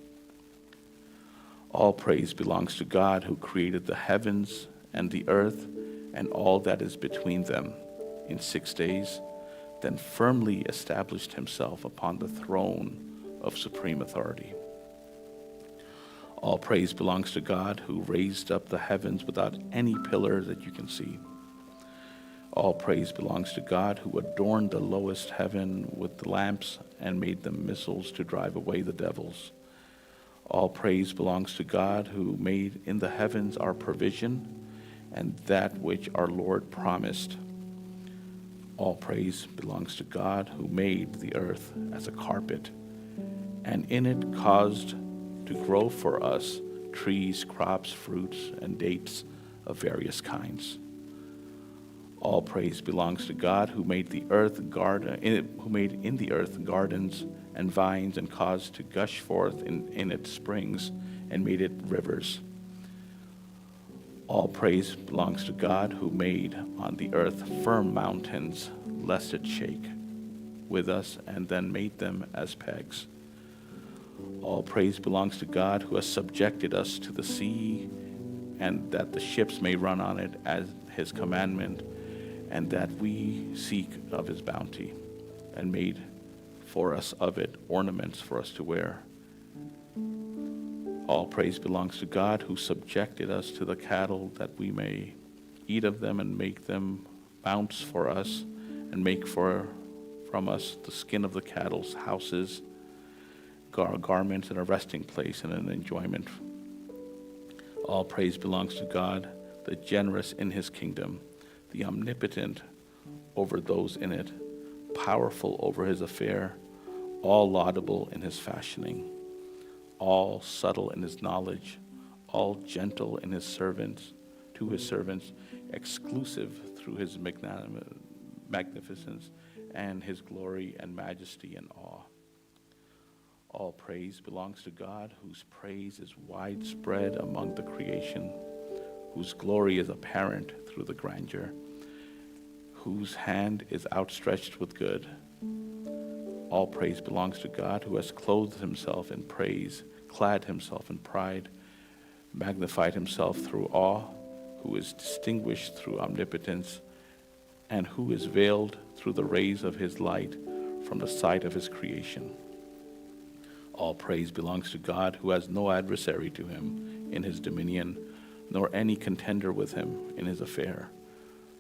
[SPEAKER 4] All praise belongs to God, who created the heavens and the earth and all that is between them in 6 days, then firmly established himself upon the throne of supreme authority. All praise belongs to God, who raised up the heavens without any pillar that you can see. All praise belongs to God, who adorned the lowest heaven with lamps and made them missiles to drive away the devils. All praise belongs to God, who made in the heavens our provision and that which our Lord promised. All praise belongs to God, who made the earth as a carpet, and in it caused to grow for us trees, crops, fruits, and dates of various kinds. All praise belongs to God, who made the earth who made in the earth gardens and vines, and caused to gush forth in its springs, and made it rivers. All praise belongs to God, who made on the earth firm mountains, lest it shake, with us and then made them as pegs. All praise belongs to God, who has subjected us to the sea, and that the ships may run on it as his commandment, and that we seek of his bounty, and made for us of it ornaments for us to wear. All praise belongs to God, who subjected us to the cattle, that we may eat of them and make them mounts for us, and make from us the skin of the cattle's houses, garments, and a resting place and an enjoyment. All praise belongs to God, the generous in his kingdom, the omnipotent over those in it, powerful over his affair, all laudable in his fashioning, all subtle in his knowledge, all gentle in his servants, to his servants, exclusive through his magnificence and his glory and majesty and awe. All praise belongs to God, whose praise is widespread among the creation, whose glory is apparent through the grandeur, whose hand is outstretched with good. All praise belongs to God, who has clothed himself in praise, clad himself in pride, magnified himself through awe, who is distinguished through omnipotence, and who is veiled through the rays of his light from the sight of his creation. All praise belongs to God, who has no adversary to him in his dominion, nor any contender with him in his affair,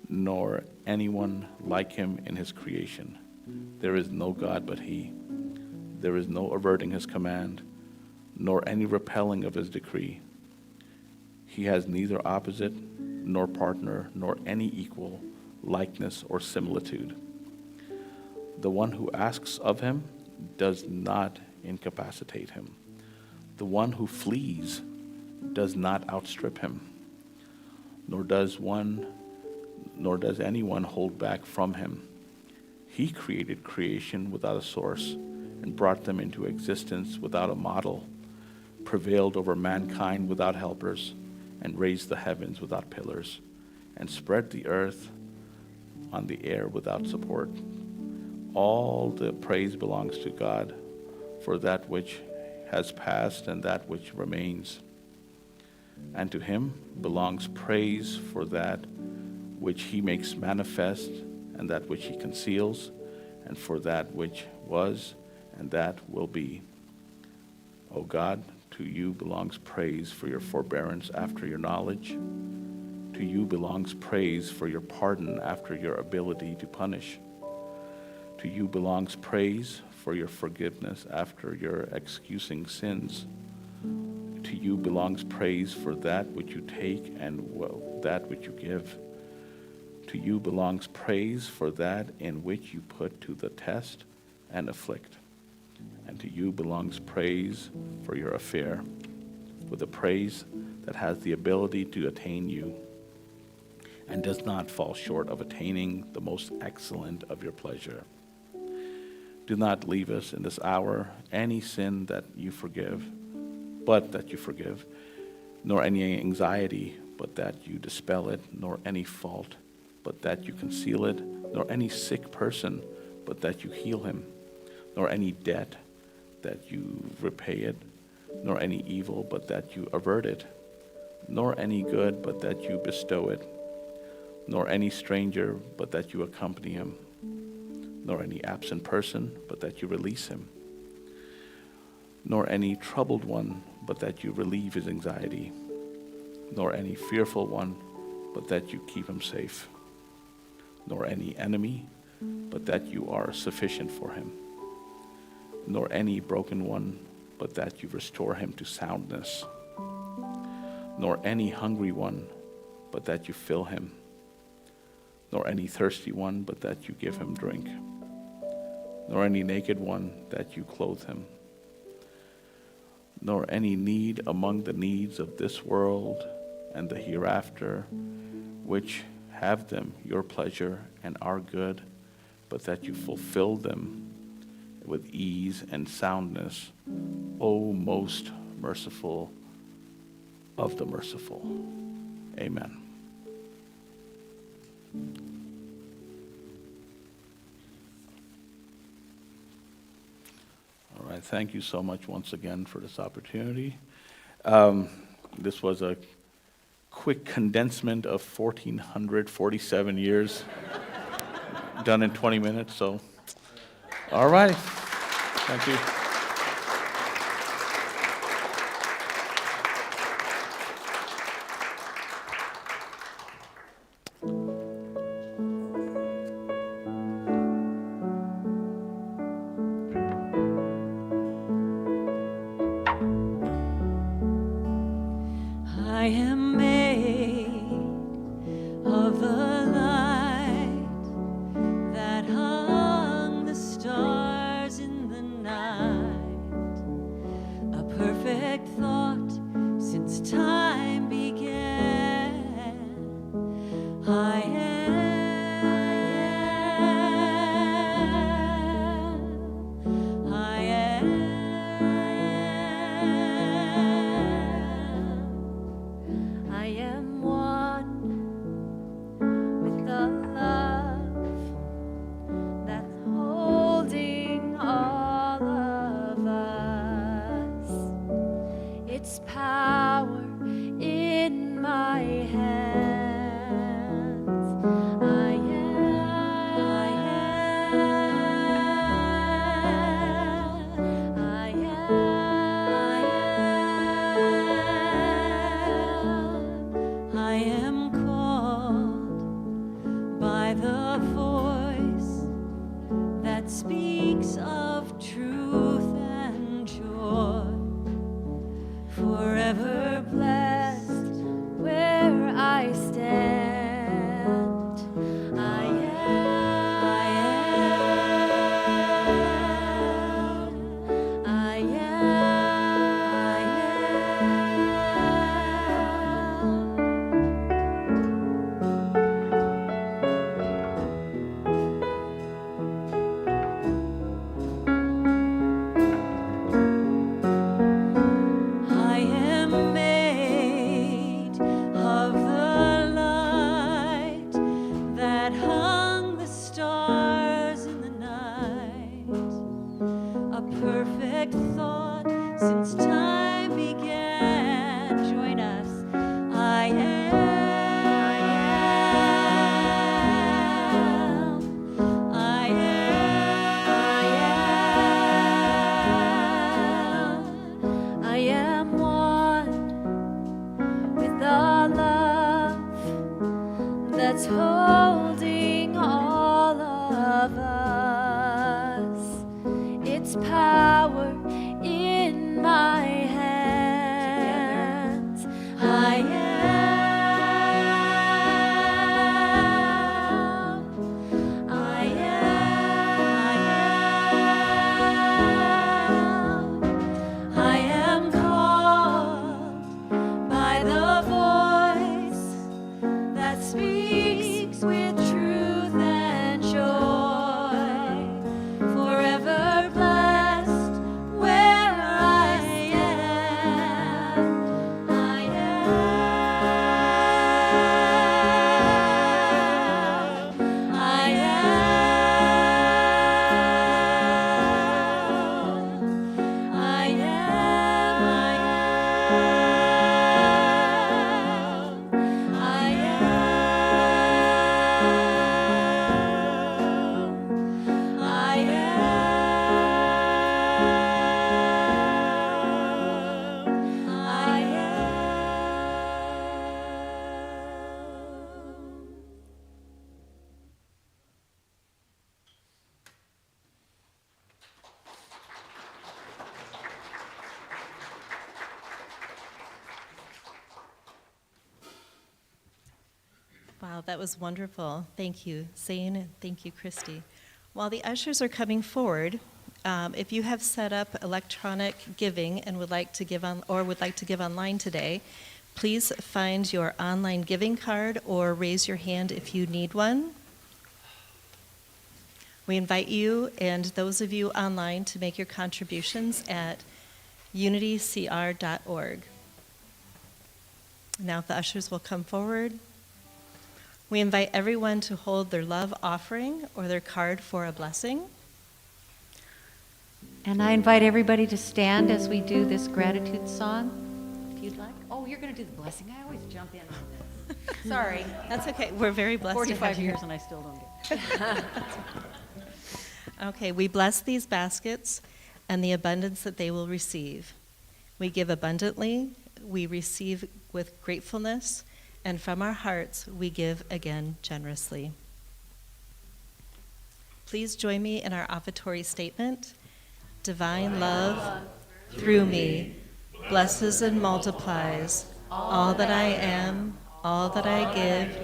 [SPEAKER 4] nor anyone like him in his creation. There is no God but he. There is no averting his command, nor any repelling of his decree. He has neither opposite, nor partner, nor any equal, likeness, or similitude. The one who asks of him does not incapacitate him. The one who flees does not outstrip him, nor does anyone hold back from him. He created creation without a source and brought them into existence without a model, prevailed over mankind without helpers, and raised the heavens without pillars, and spread the earth on the air without support. All the praise belongs to God for that which has passed and that which remains. And to him belongs praise for that which he makes manifest and that which he conceals, and for that which was and that will be. O God, to you belongs praise for your forbearance after your knowledge. To you belongs praise for your pardon after your ability to punish. To you belongs praise for your forgiveness after your excusing sins. To you belongs praise for that which you take and that which you give. To you belongs praise for that in which you put to the test and afflict. And to you belongs praise for your affair, with a praise that has the ability to attain you and does not fall short of attaining the most excellent of your pleasure. Do not leave us in this hour any sin that you forgive, nor any anxiety, but that you dispel it, nor any fault, but that you conceal it, nor any sick person, but that you heal him, nor any debt, that you repay it, nor any evil, but that you avert it, nor any good, but that you bestow it, nor any stranger, but that you accompany him, nor any absent person, but that you release him, nor any troubled one, but that you relieve his anxiety, nor any fearful one, but that you keep him safe, nor any enemy, but that you are sufficient for him, nor any broken one, but that you restore him to soundness, nor any hungry one, but that you fill him, nor any thirsty one, but that you give him drink, nor any naked one, that you clothe him, nor any need among the needs of this world and the hereafter, which have them your pleasure and are good, but that you fulfill them with ease and soundness, O most merciful of the merciful. Amen. right, thank you so much once again for this opportunity. This was a quick condensement of 1,447 years done in 20 minutes, so, all right, thank you.
[SPEAKER 1] I am made of the light that hung the stars in the night, a perfect thought since time began. I am one with the love that's holding all of us. Its power in my hands. I am called by the voice that speaks of truth and joy, forever blessed where I stand. I am made of the light that hung the stars in the night, a perfect thought since time began. Join us. I am. I am one with the love that's holding all of us. Its power in my hands. I am. I am called by the voice that speaks with truth and joy, forever blessed where I am. I am. I am. I
[SPEAKER 3] Wow, that was wonderful. Thank you, Zain, and thank you, Christy. While the ushers are coming forward, if you have set up electronic giving and would like to give online today, please find your online giving card or raise your hand if you need one. We invite you and those of you online to make your contributions at unitycr.org. Now, if the ushers will come forward. We invite everyone to hold their love offering or their card for a blessing.
[SPEAKER 2] And I invite everybody to stand as we do this gratitude song, if you'd like. Oh, you're going to do the blessing. I always jump in on this. Sorry.
[SPEAKER 3] That's okay. We're very blessed to have
[SPEAKER 2] 45
[SPEAKER 3] you.
[SPEAKER 2] years and I still don't get it.
[SPEAKER 3] Okay, we bless these baskets and the abundance that they will receive. We give abundantly, we receive with gratefulness, and from our hearts we give again generously. Please join me in our offertory statement. Divine love through me blesses and multiplies all that I am, all that I give,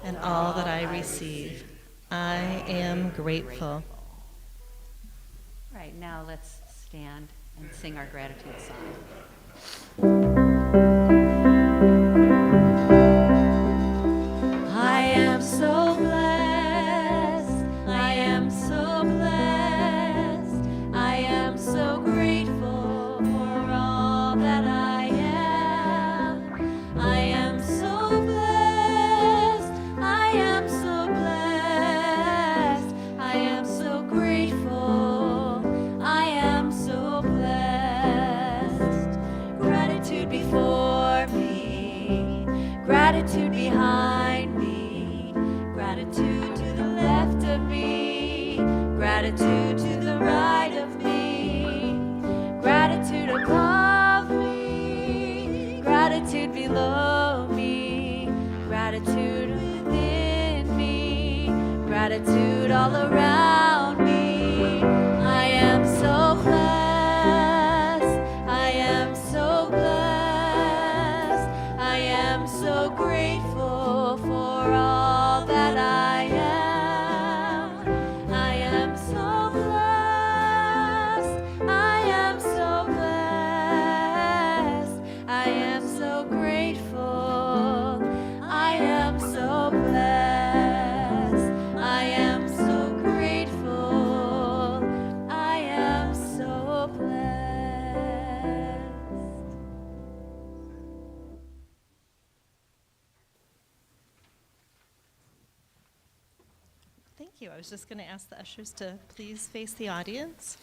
[SPEAKER 3] and all that I receive. I am grateful.
[SPEAKER 2] Right, now let's stand and sing our gratitude song.
[SPEAKER 1] I am so blessed. I am so blessed. I am so grateful for all that I am. I am so blessed. I am so blessed. I am so grateful. I am so blessed. Gratitude before me, gratitude behind me, gratitude to the left of me, gratitude to the right of me, gratitude above me, gratitude below me, gratitude within me, gratitude all around me. I am so blessed. I am so blessed. I am so grateful for all that I am. I am so blessed. I am so blessed. I am so grateful. I am so blessed. I am so grateful. I am so blessed.
[SPEAKER 3] Thank you. I was just going to ask the ushers to please face the audience.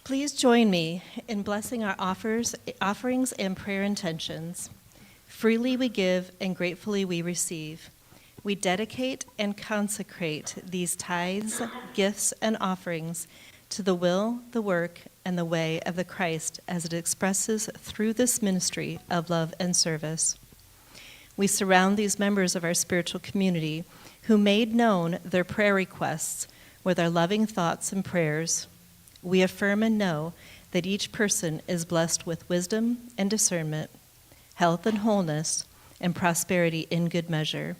[SPEAKER 3] Please join me in blessing our offerings and prayer intentions. Freely we give and gratefully we receive. We dedicate and consecrate these tithes, gifts, and offerings to the will, the work, and the way of the Christ as it expresses through this ministry of love and service. We surround these members of our spiritual community who made known their prayer requests with our loving thoughts and prayers. We affirm and know that each person is blessed with wisdom and discernment, health and wholeness, and prosperity in good measure.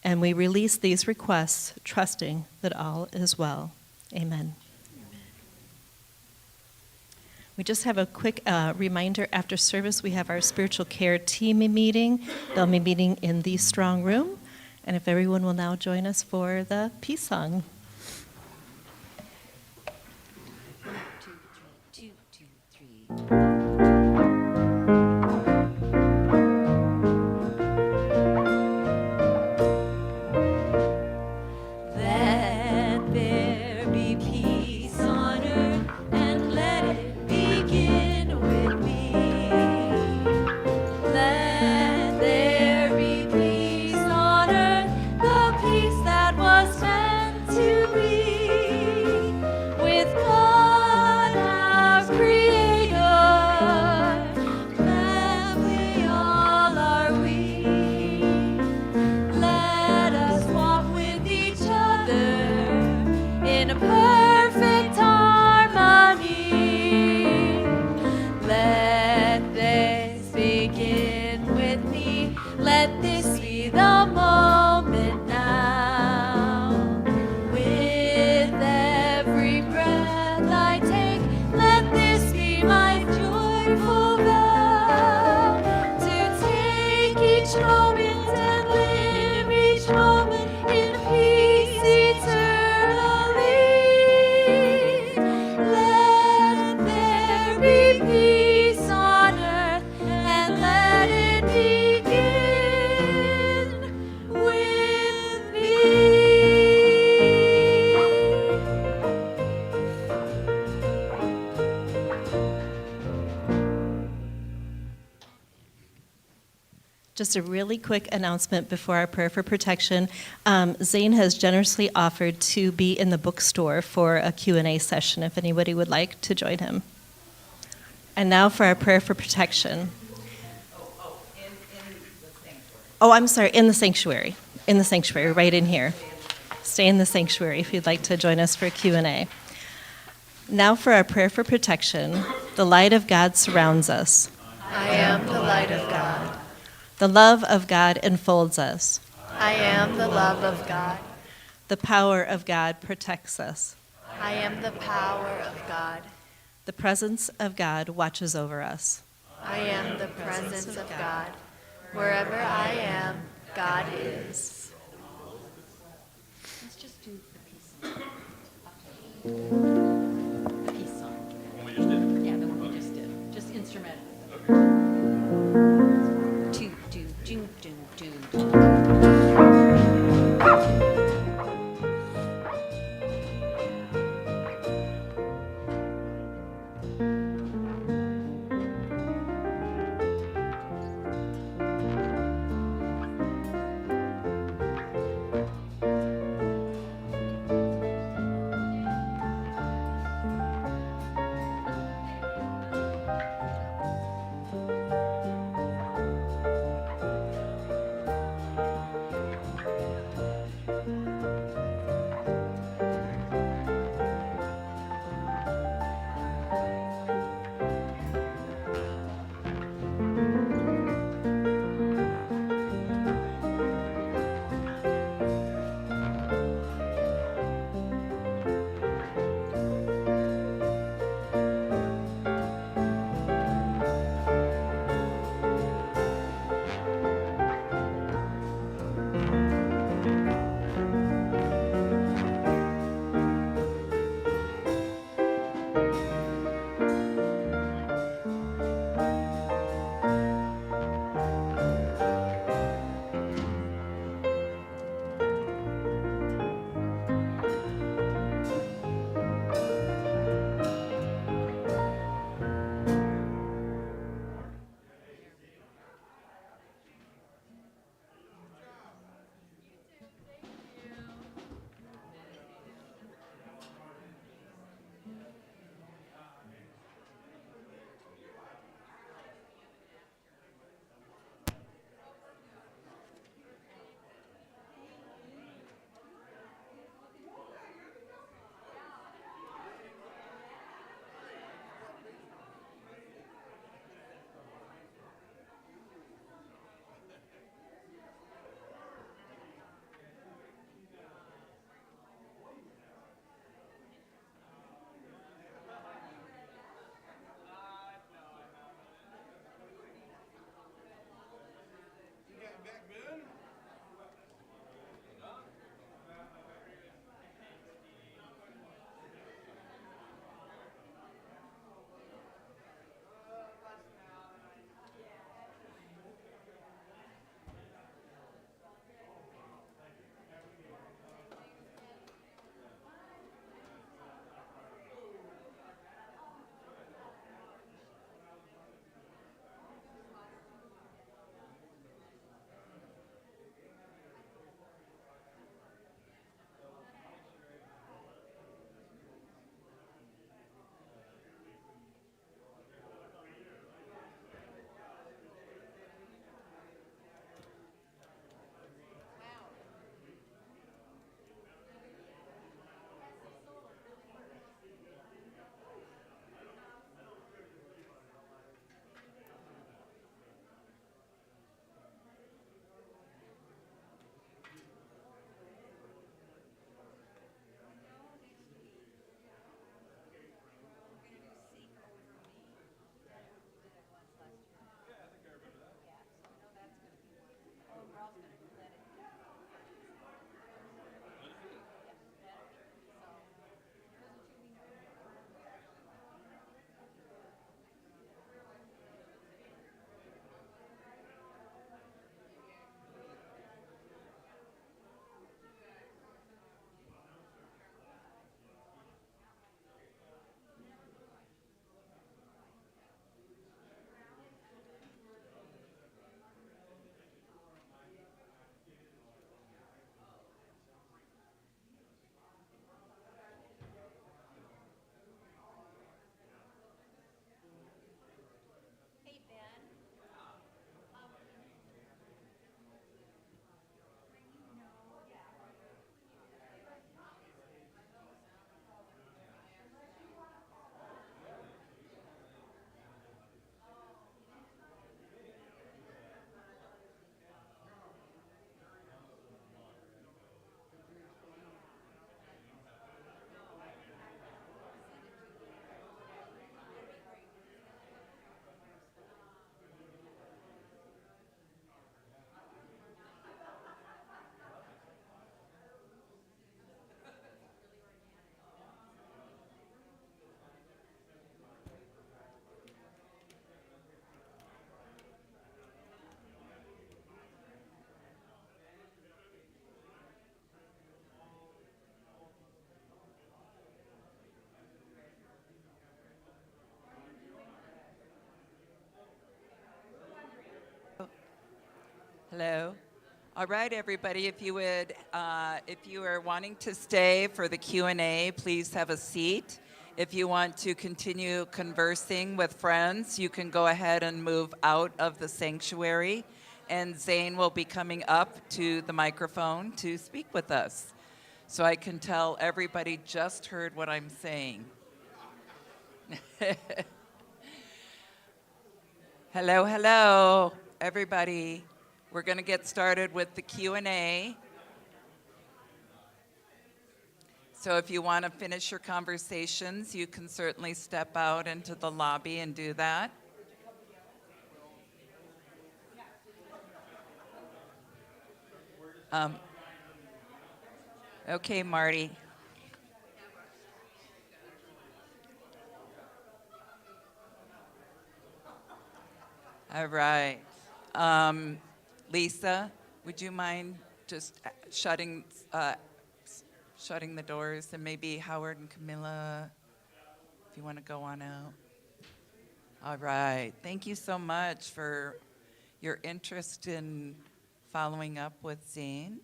[SPEAKER 3] And we release these requests, trusting that all is well. Amen. We just have a quick reminder. After service, we have our spiritual care team meeting. They'll be meeting in the strong room. And if everyone will now join us for the peace song.
[SPEAKER 2] 1, 2, 3, 2, 2, 3.
[SPEAKER 1] Let there be peace on earth, and let it begin with me. Let there be peace on earth, the peace that was meant to
[SPEAKER 3] Just a really quick announcement before our prayer for protection. Zain has generously offered to be in the bookstore for a Q&A session if anybody would like to join him. And now for our prayer for protection. Oh, I'm sorry, in the sanctuary. In the sanctuary, right in here. Stay in the sanctuary if you'd like to join us for Q&A. Now for our prayer for protection. The light of God surrounds us.
[SPEAKER 6] I am the light of God.
[SPEAKER 3] The love of God enfolds us.
[SPEAKER 6] I am the love of God.
[SPEAKER 3] The power of God protects us.
[SPEAKER 6] I am the power of God.
[SPEAKER 3] The presence of God watches over us.
[SPEAKER 6] I am the presence of God. Wherever I am, God is.
[SPEAKER 2] Let's just do the peace song. The peace song. The one we just did? Yeah, the one we just did. Just instrumental. Do, do, do, do, do.
[SPEAKER 7] Hello. All right, everybody. If you are wanting to stay for the Q&A, please have a seat. If you want to continue conversing with friends, you can go ahead and move out of the sanctuary, and Zain will be coming up to the microphone to speak with us. So I can tell everybody just heard what I'm saying. Hello, hello, everybody. We're going to get started with the Q&A. So if you want to finish your conversations, you can certainly step out into the lobby and do that. Okay, Marty. All right. Lisa, would you mind just shutting the doors, and maybe Howard and Camilla, if you want to go on out. All right. Thank you so much for your interest in following up with Zain.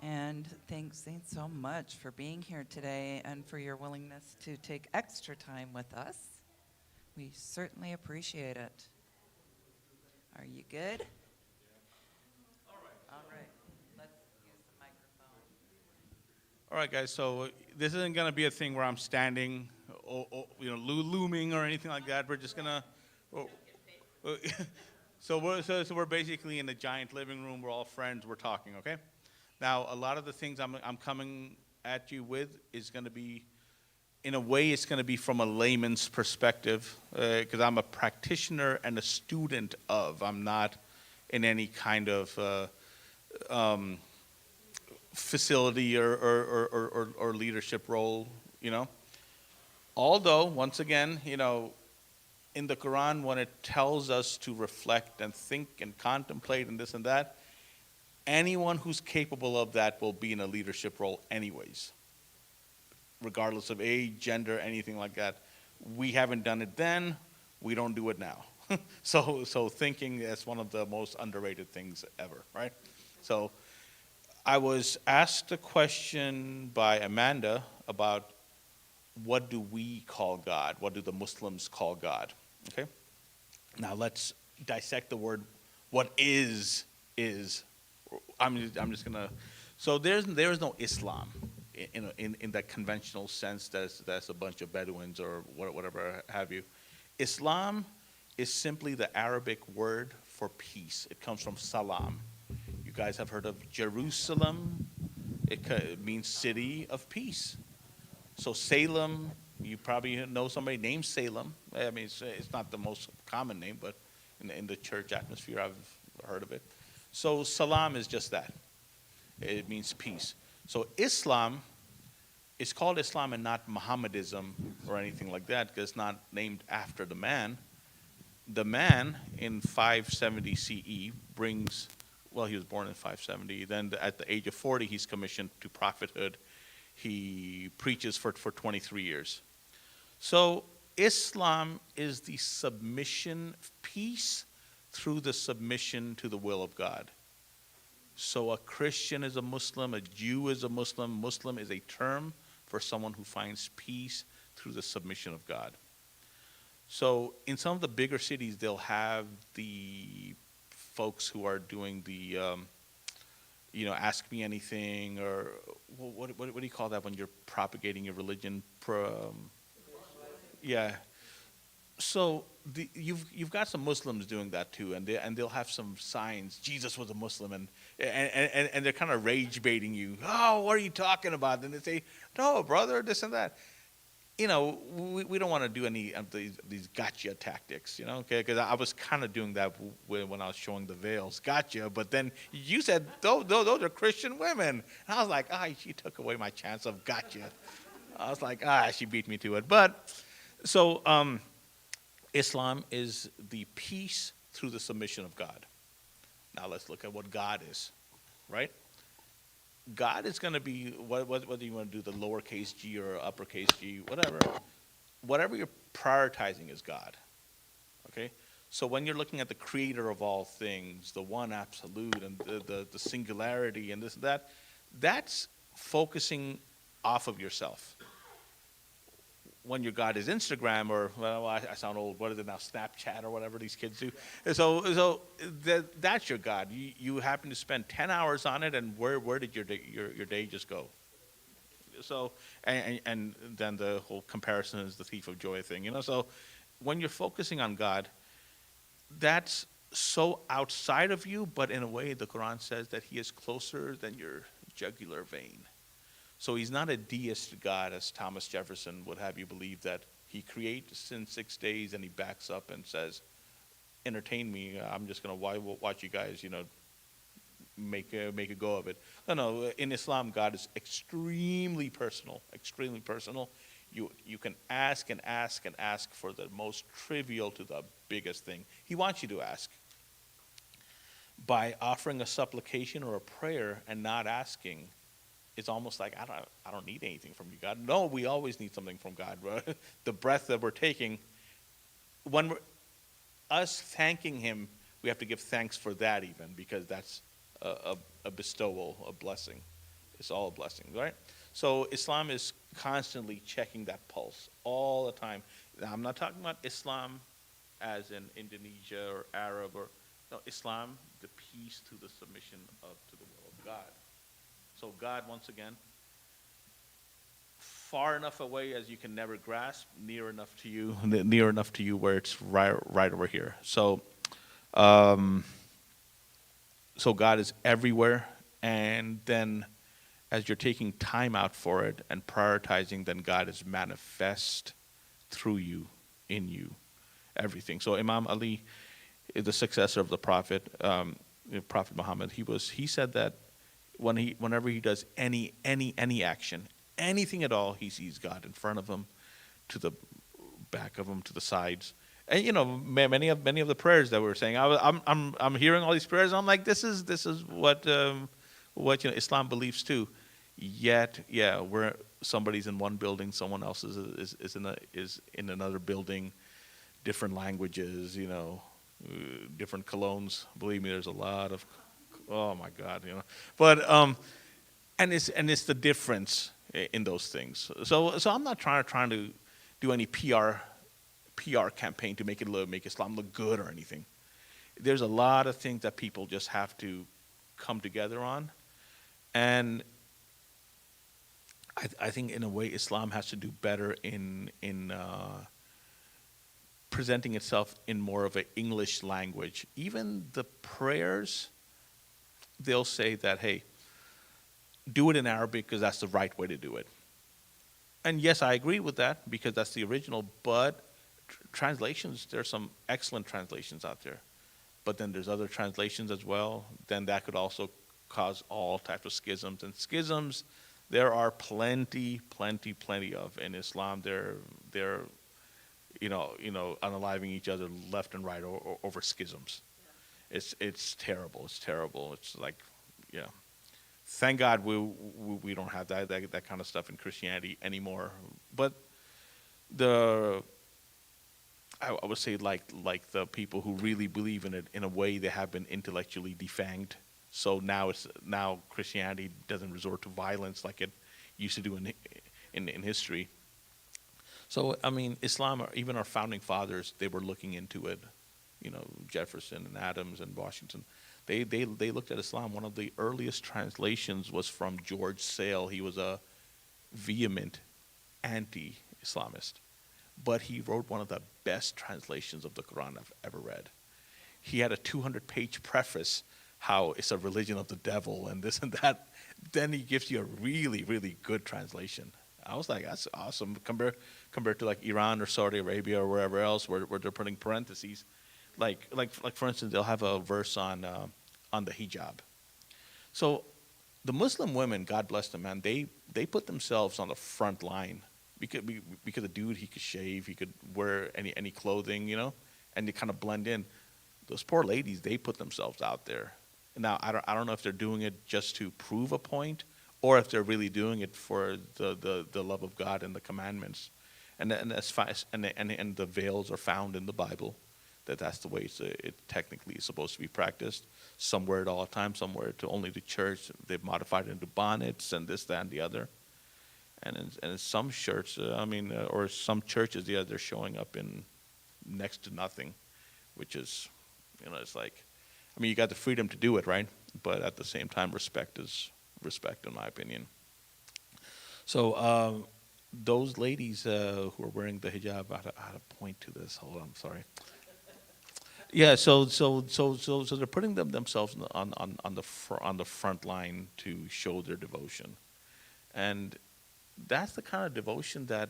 [SPEAKER 7] And thanks, Zain, so much for being here today and for your willingness to take extra time with us. We certainly appreciate it. Are you good? All right. Let's use the microphone.
[SPEAKER 4] All right, guys, so this isn't going to be a thing where I'm standing, looming or anything like that. We're just going to... So we're basically in a giant living room. We're all friends. We're talking, okay? Now, a lot of the things I'm coming at you with is going to be, in a way, it's going to be from a layman's perspective, because I'm a practitioner and a student of. I'm not in any kind of facility or leadership role, Although, once again, in the Quran, when it tells us to reflect and think and contemplate and this and that, anyone who's capable of that will be in a leadership role anyways, regardless of age, gender, anything like that. We haven't done it then, we don't do it now. So thinking is one of the most underrated things ever, right? So I was asked a question by Amanda about what do we call God? What do the Muslims call God? Okay? Now let's dissect the word. What is. I'm just gonna. So there is no Islam in that conventional sense. That's a bunch of Bedouins or whatever have you. Islam is simply the Arabic word for peace. It comes from salam. You guys have heard of Jerusalem? It means city of peace. So Salem, you probably know somebody named Salem. I mean, it's not the most common name, but in the church atmosphere, I've heard of it. So salam is just that. It means peace. So Islam is called Islam and not Mohammedism or anything like that, because it's not named after the man. The man in 570 CE brings, well, he was born in 570. Then at the age of 40, he's commissioned to prophethood. He preaches for 23 years. So Islam is the submission, peace through the submission to the will of God. So a Christian is a Muslim, a Jew is a Muslim. Muslim is a term for someone who finds peace through the submission of God. So in some of the bigger cities, they'll have the folks who are doing the, ask me anything, or what do you call that when you're propagating your religion? Yeah. So you've got some Muslims doing that too, and they'll have some signs. Jesus was a Muslim, and they're kind of rage baiting you. Oh, what are you talking about? And they say, no, brother, this and that. We don't want to do any of these gotcha tactics, okay? Because I was kind of doing that when I was showing the veils, gotcha. But then you said those are Christian women, and I was like, she took away my chance of gotcha. I was like, she beat me to it. But so Islam is the peace through the submission of God. Now let's look at what God is, right? God is going to be, whether you want to do the lowercase g or uppercase g, whatever you're prioritizing is God, okay? So when you're looking at the creator of all things, the one absolute, and the singularity, and this and that, that's focusing off of yourself. When your God is Instagram, or, well, I sound old, what is it now, Snapchat or whatever these kids do. So that's your God. You happen to spend 10 hours on it, and where did your day just go? So, and then the whole comparison is the thief of joy thing, So when you're focusing on God, that's so outside of you, but in a way, the Quran says that he is closer than your jugular vein. So he's not a deist God, as Thomas Jefferson would have you believe, that he creates in 6 days and he backs up and says, entertain me, I'm just going to watch you guys, make a go of it. No, in Islam, God is extremely personal, extremely personal. You can ask and ask and ask for the most trivial to the biggest thing. He wants you to ask. By offering a supplication or a prayer and not asking, it's almost like, I don't need anything from you, God. No, we always need something from God. The breath that we're taking, when us thanking him, we have to give thanks for that even, because that's a bestowal, a blessing. It's all a blessing, right? So Islam is constantly checking that pulse all the time. Now, I'm not talking about Islam as in Indonesia or Arab, or no, Islam, the peace to the submission to the will of God. So God, once again, far enough away as you can never grasp, near enough to you where it's right over here. So God is everywhere, and then as you're taking time out for it and prioritizing, then God is manifest through you, in you, everything. So Imam Ali, the successor of the Prophet, Prophet Muhammad, he said that whenever he does any action, anything at all, he sees God in front of him, to the back of him, to the sides. And many of the prayers that we were saying, I'm hearing all these prayers. And I'm like, this is what Islam believes too. Yet, where somebody's in one building, someone else is in another building, different languages, different colognes. Believe me, there's a lot of, oh my God, But and it's the difference in those things. So I'm not trying to do any PR campaign to make Islam look good or anything. There's a lot of things that people just have to come together on, and I think in a way Islam has to do better in presenting itself in more of an English language. Even the prayers, they'll say that, hey, do it in Arabic because that's the right way to do it. And yes, I agree with that because that's the original, but translations, there's some excellent translations out there. But then there's other translations as well. Then that could also cause all types of schisms. And schisms, there are plenty of in Islam. They're unaliving each other left and right over schisms. It's terrible. It's like, thank God we don't have that kind of stuff in Christianity anymore. But I would say like the people who really believe in it, in a way they have been intellectually defanged. So now Christianity doesn't resort to violence like it used to do in history. So I mean, Islam, or even our founding fathers, they were looking into it. Jefferson and Adams and Washington, they looked at Islam. One of the earliest translations was from George Sale. He was a vehement anti-Islamist, but he wrote one of the best translations of the Quran I've ever read. He had a 200-page preface, how it's a religion of the devil and this and that. Then he gives you a really, really good translation. I was like, that's awesome. Compared to like Iran or Saudi Arabia or wherever else where they're putting parentheses. Like for instance, they'll have a verse on the hijab. So the Muslim women, God bless them, man, they put themselves on the front line. Because the dude, he could shave, he could wear any clothing, and they kind of blend in. Those poor ladies, they put themselves out there. Now, I don't know if they're doing it just to prove a point, or if they're really doing it for the love of God and the commandments. And the veils are found in the Bible. that's the way it technically is supposed to be practiced. Some wear it all the time, some wear it to only the church. They've modified it into bonnets and this, that, and the other. And in some shirts, or some churches, yeah, they're showing up in next to nothing, which is, it's like, you got the freedom to do it, right? But at the same time, respect is respect, in my opinion. So those ladies who are wearing the hijab, I had a point to this. Hold on, I'm sorry. Yeah, so they're putting themselves on the front line to show their devotion, and that's the kind of devotion that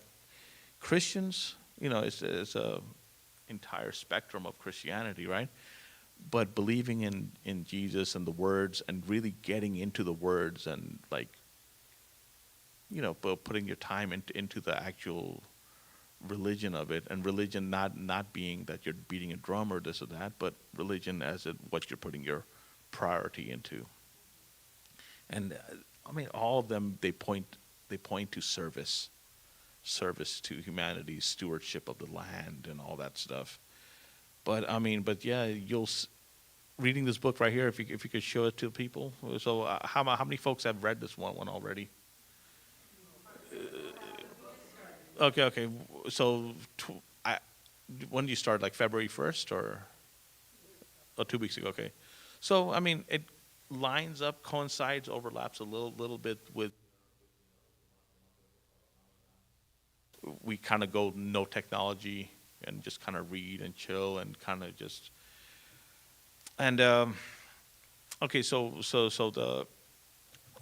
[SPEAKER 4] Christians, it's a entire spectrum of Christianity, right? But believing in Jesus and the words and really getting into the words and putting your time into the actual religion of it, and religion not being that you're beating a drum or this or that, but religion as what you're putting your priority into. And all of them, they point to service to humanity, stewardship of the land, and all that stuff. But yeah, reading this book right here, if you could show it to people. So how many folks have read this one already? Okay. So when did you start? Like February 1st or 2 weeks ago? Okay. So it lines up, coincides, overlaps a little bit with. We kind of go no technology and just kind of read and chill and kind of just. And okay, so the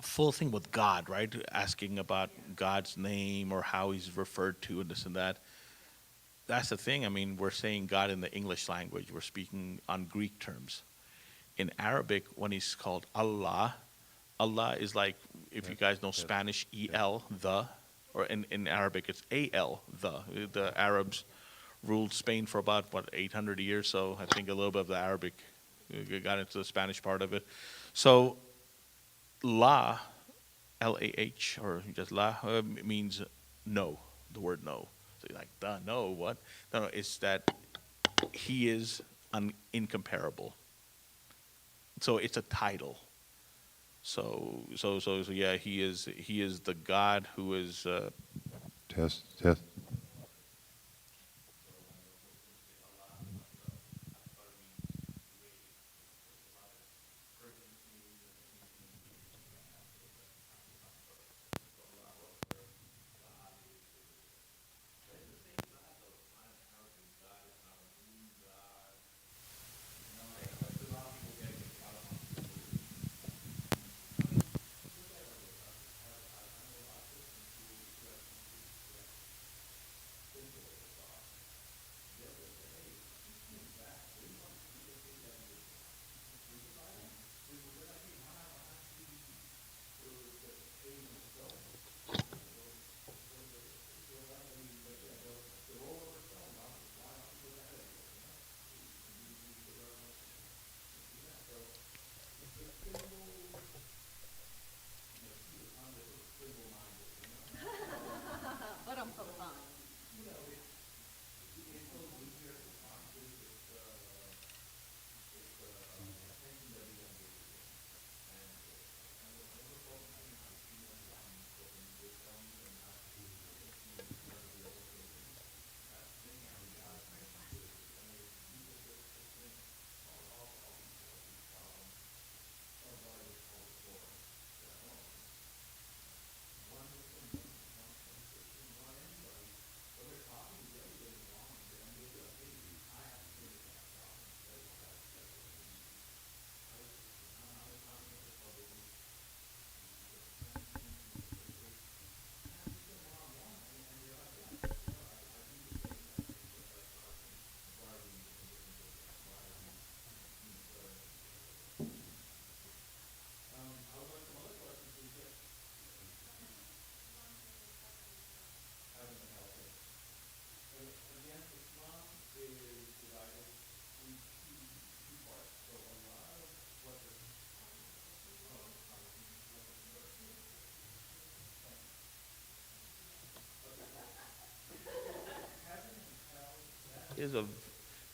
[SPEAKER 4] full thing with God, right? Asking about God's name or how he's referred to and this and that. That's the thing. We're saying God in the English language. We're speaking on Greek terms. In Arabic, when he's called Allah, Allah is like, if you guys know Spanish, E-L, the, or in Arabic, it's A-L, the. The Arabs ruled Spain for about, 800 years, so I think a little bit of the Arabic got into the Spanish part of it. So La, L-A-H, or just La, means no, the word no. So you're like, no, what? No, it's that he is incomparable. So it's a title. So yeah, he is the God who is.
[SPEAKER 8] Test.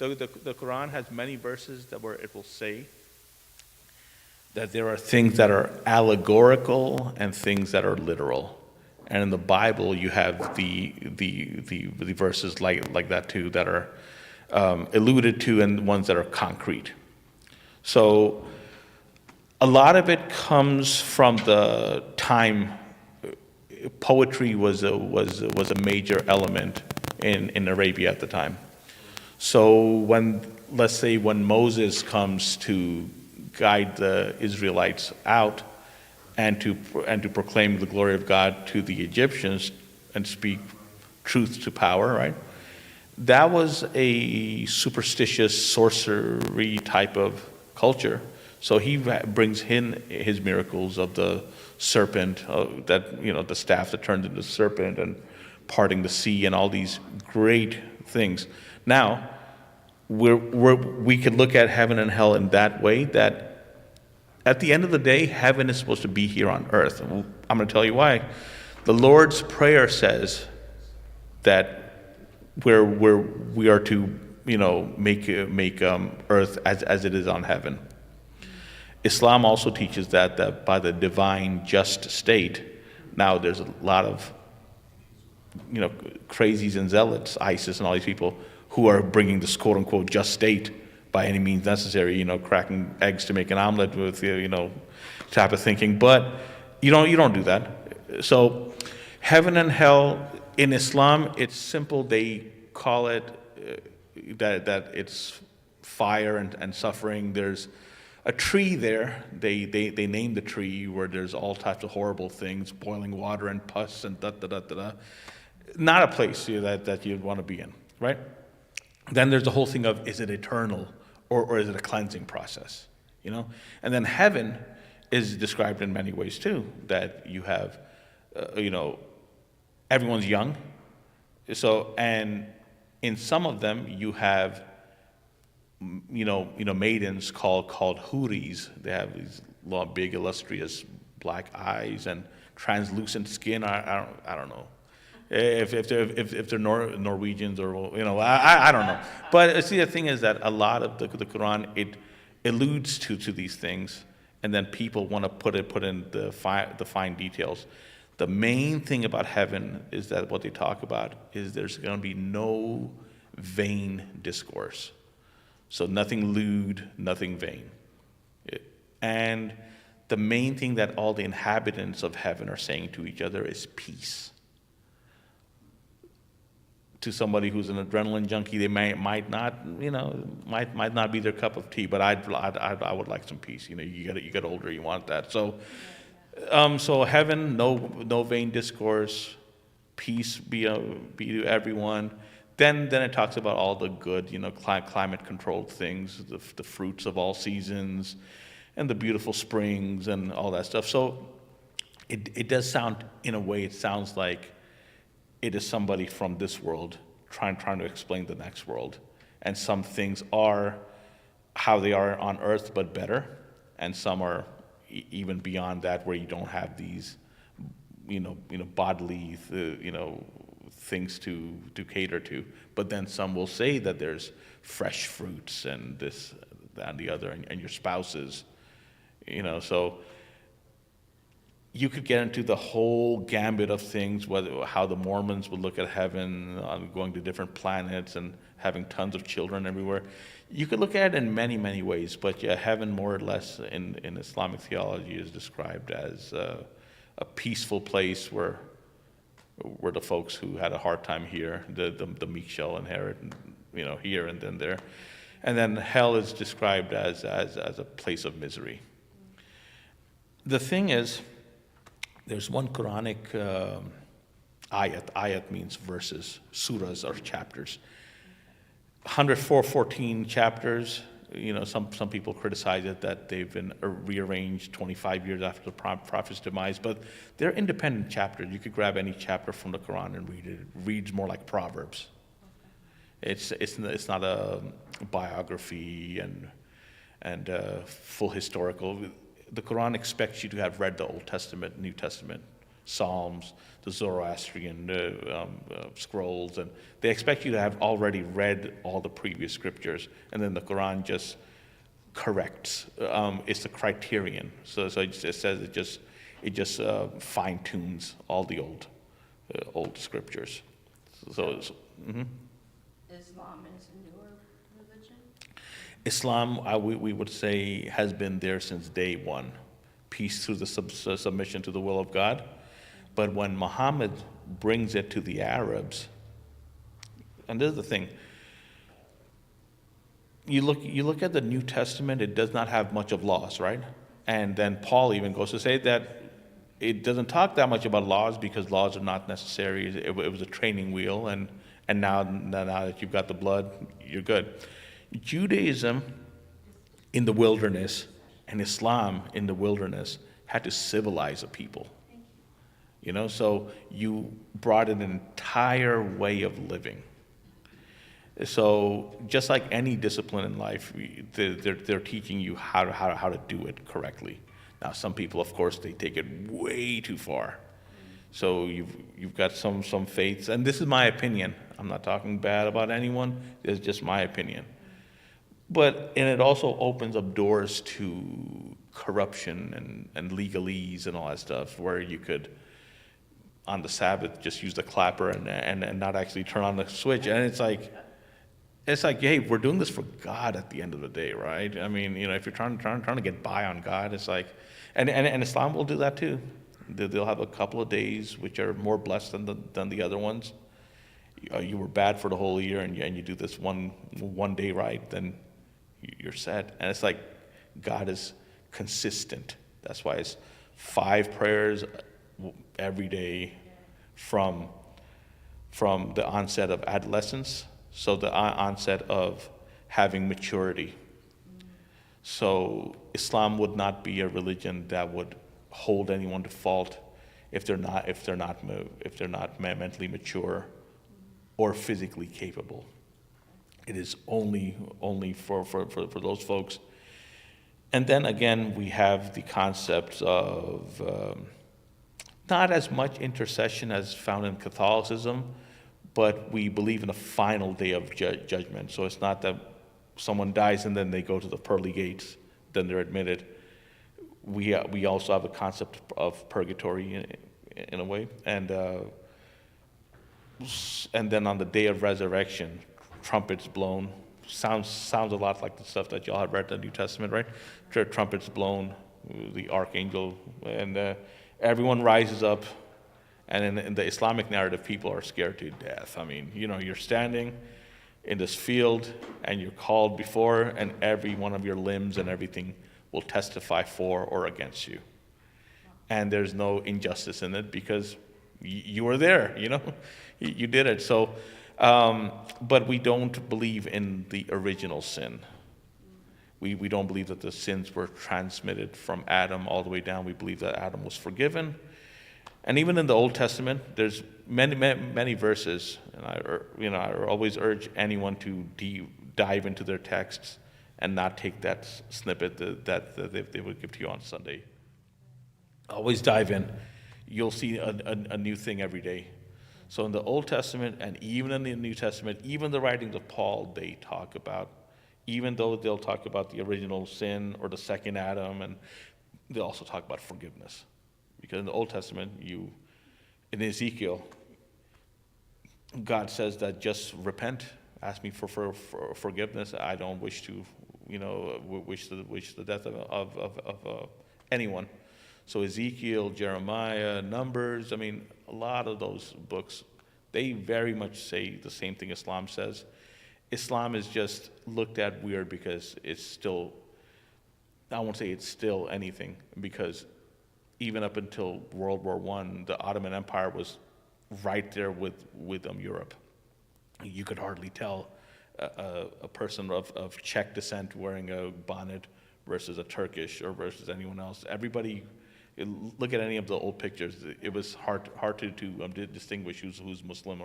[SPEAKER 4] The Quran has many verses where it will say that there are things that are allegorical and things that are literal. And in the Bible, you have the verses like that too, that are alluded to, and ones that are concrete. So a lot of it comes from the time. Poetry was a major element in Arabia at the time. So let's say when Moses comes to guide the Israelites out and to proclaim the glory of God to the Egyptians and speak truth to power, right? That was a superstitious sorcery type of culture. So he brings in his miracles of the serpent, the staff that turned into a serpent, and parting the sea, and all these great things. Now, we could look at heaven and hell in that way, that at the end of the day, heaven is supposed to be here on earth. I'm going to tell you why. The Lord's Prayer says that we are to, make earth as it is on heaven. Islam also teaches that by the divine just state. Now there's a lot of crazies and zealots, ISIS and all these people, who are bringing this quote-unquote just state by any means necessary, cracking eggs to make an omelet with, type of thinking. But you don't do that. So heaven and hell, in Islam, it's simple. They call it that it's fire and suffering. There's a tree there. They name the tree where there's all types of horrible things, boiling water and pus and da-da-da-da-da. Not a place that you'd want to be in, right? Then there's the whole thing of, is it eternal or is it a cleansing process, And then heaven is described in many ways too, that you have, everyone's young. So, and in some of them you have, maidens called huris. They have these long, big, illustrious black eyes and translucent skin. I don't know if they're Norwegians or I don't know. But see, the thing is that a lot of the Quran, it alludes to these things, and then people want to put in the fine details. The main thing about heaven is that what they talk about is there's going to be no vain discourse. So nothing lewd, nothing vain. And the main thing that all the inhabitants of heaven are saying to each other is peace. To somebody who's an adrenaline junkie, they might not be their cup of tea. But I would like some peace. You get older, you want that. So heaven, no vain discourse, peace be to everyone. Then it talks about all the good, climate-controlled things, the fruits of all seasons, and the beautiful springs and all that stuff. So it does sound, in a way, it sounds like it is somebody from this world trying to explain the next world. And some things are how they are on earth, but better. And some are even beyond that, where you don't have these, bodily, things to cater to. But then some will say that there's fresh fruits and this, that, and the other, and your spouses, so you could get into the whole gambit of things, how the Mormons would look at heaven, going to different planets and having tons of children everywhere. You could look at it in many, many ways, but yeah, heaven more or less in Islamic theology is described as a peaceful place where the folks who had a hard time here, the meek shall inherit, here and then there. And then hell is described as a place of misery. The thing is, there's one Quranic ayat. Ayat means verses. Surahs are chapters. 114 chapters. Some people criticize it that they've been rearranged 25 years after the prophet's demise, but they're independent chapters. You could grab any chapter from the Quran and read it. It reads more like Proverbs. It's not a biography and full historical. The Quran expects you to have read the Old Testament, New Testament. Psalms, the Zoroastrian scrolls, and they expect you to have already read all the previous scriptures, and then the Quran just corrects. It's the criterion. So it just says it just fine tunes all the old scriptures. Mhm.
[SPEAKER 5] Islam is a newer religion?
[SPEAKER 4] Islam, we would say, has been there since day one. Peace through the submission to the will of God. But when Muhammad brings it to the Arabs, and this is the thing, you look at the New Testament, it does not have much of laws, right? And then Paul even goes to say that it doesn't talk that much about laws because laws are not necessary. It was a training wheel, and now that you've got the blood, you're good. Judaism in the wilderness and Islam in the wilderness had to civilize a people. So you brought in an entire way of living. So just like any discipline in life, they're teaching you how to do it correctly. Now, some people, of course, they take it way too far. So you've got some faiths, and this is my opinion. I'm not talking bad about anyone. It's just my opinion. And it also opens up doors to corruption and legalese and all that stuff, where you could, on the Sabbath, just use the clapper and not actually turn on the switch. And it's like, hey, we're doing this for God at the end of the day, right? I mean, if you're trying to get by on God, it's like, and Islam will do that too. They'll have a couple of days which are more blessed than the other ones. You were bad for the whole year, and you do this one day right, then you're set. And it's like God is consistent. That's why it's 5 prayers every day from the onset of adolescence, so the onset of having maturity. So Islam would not be a religion that would hold anyone to fault if they're not mentally mature or physically capable. It is only for those folks. And then again, we have the concept of not as much intercession as found in Catholicism, but we believe in a final day of judgment. So it's not that someone dies and then they go to the pearly gates, then they're admitted. We also have a concept of purgatory in a way, and then on the day of resurrection, trumpets blown. Sounds a lot like the stuff that y'all have read in the New Testament, right? Trumpets blown, the archangel, and everyone rises up. And in the Islamic narrative, people are scared to death. I mean, you're standing in this field and you're called before, and every one of your limbs and everything will testify for or against you. And there's no injustice in it because you were there, you did it. So, but we don't believe in the original sin. We don't believe that the sins were transmitted from Adam all the way down. We believe that Adam was forgiven. And even in the Old Testament, there's many verses, and I always urge anyone to dive into their texts and not take that snippet that they would give to you on Sunday. Always dive in. You'll see a new thing every day. So in the Old Testament and even in the New Testament, even the writings of Paul, they talk about, even though they'll talk about the original sin or the second Adam, and they'll also talk about forgiveness. Because in the Old Testament, in Ezekiel, God says that just repent, ask me for forgiveness. I don't wish to, wish the death of anyone. So Ezekiel, Jeremiah, Numbers, a lot of those books, they very much say the same thing Islam says. Islam is just looked at weird because it's still, I won't say it's still anything, because even up until World War I, the Ottoman Empire was right there with Europe. You could hardly tell a person of Czech descent wearing a bonnet versus a Turkish or versus anyone else. Everybody, look at any of the old pictures. It was hard to distinguish who's Muslim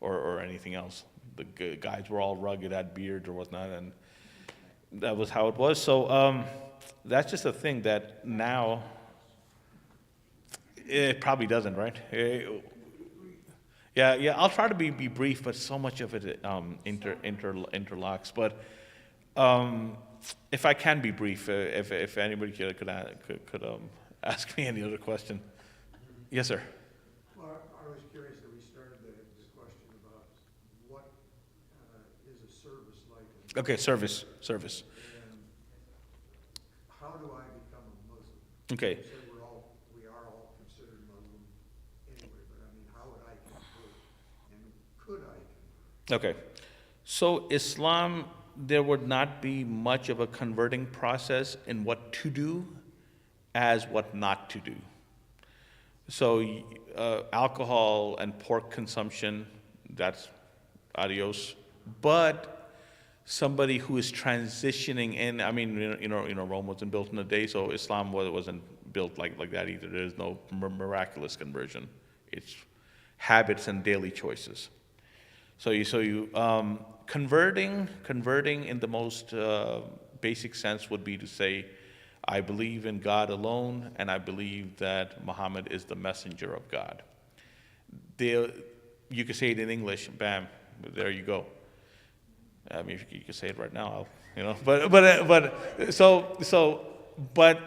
[SPEAKER 4] or anything else. The guys were all rugged, had beards or whatnot, and that was how it was. So that's just a thing that now It probably doesn't, right? Yeah. I'll try to be brief, but so much of it interlocks. But if I can be brief, if anybody could ask me any other question. Yes, sir.
[SPEAKER 8] Well, I was curious that we started the question about what is a service like?
[SPEAKER 4] Okay, service.
[SPEAKER 8] And how do I become a Muslim?
[SPEAKER 4] Okay.
[SPEAKER 8] You said we are all considered Muslim anyway, but I mean, how would I convert? And could I convert?
[SPEAKER 4] Okay. So Islam, there would not be much of a converting process in what to do as what not to do. So alcohol and pork consumption, that's adios. But somebody who is transitioning in, I mean, Rome wasn't built in a day, so Islam wasn't built like that either. There's no miraculous conversion. It's habits and daily choices. So you converting in the most basic sense would be to say, I believe in God alone, and I believe that Muhammad is the messenger of God. You could say it in English, bam, there you go. I mean, if you could say it right now, but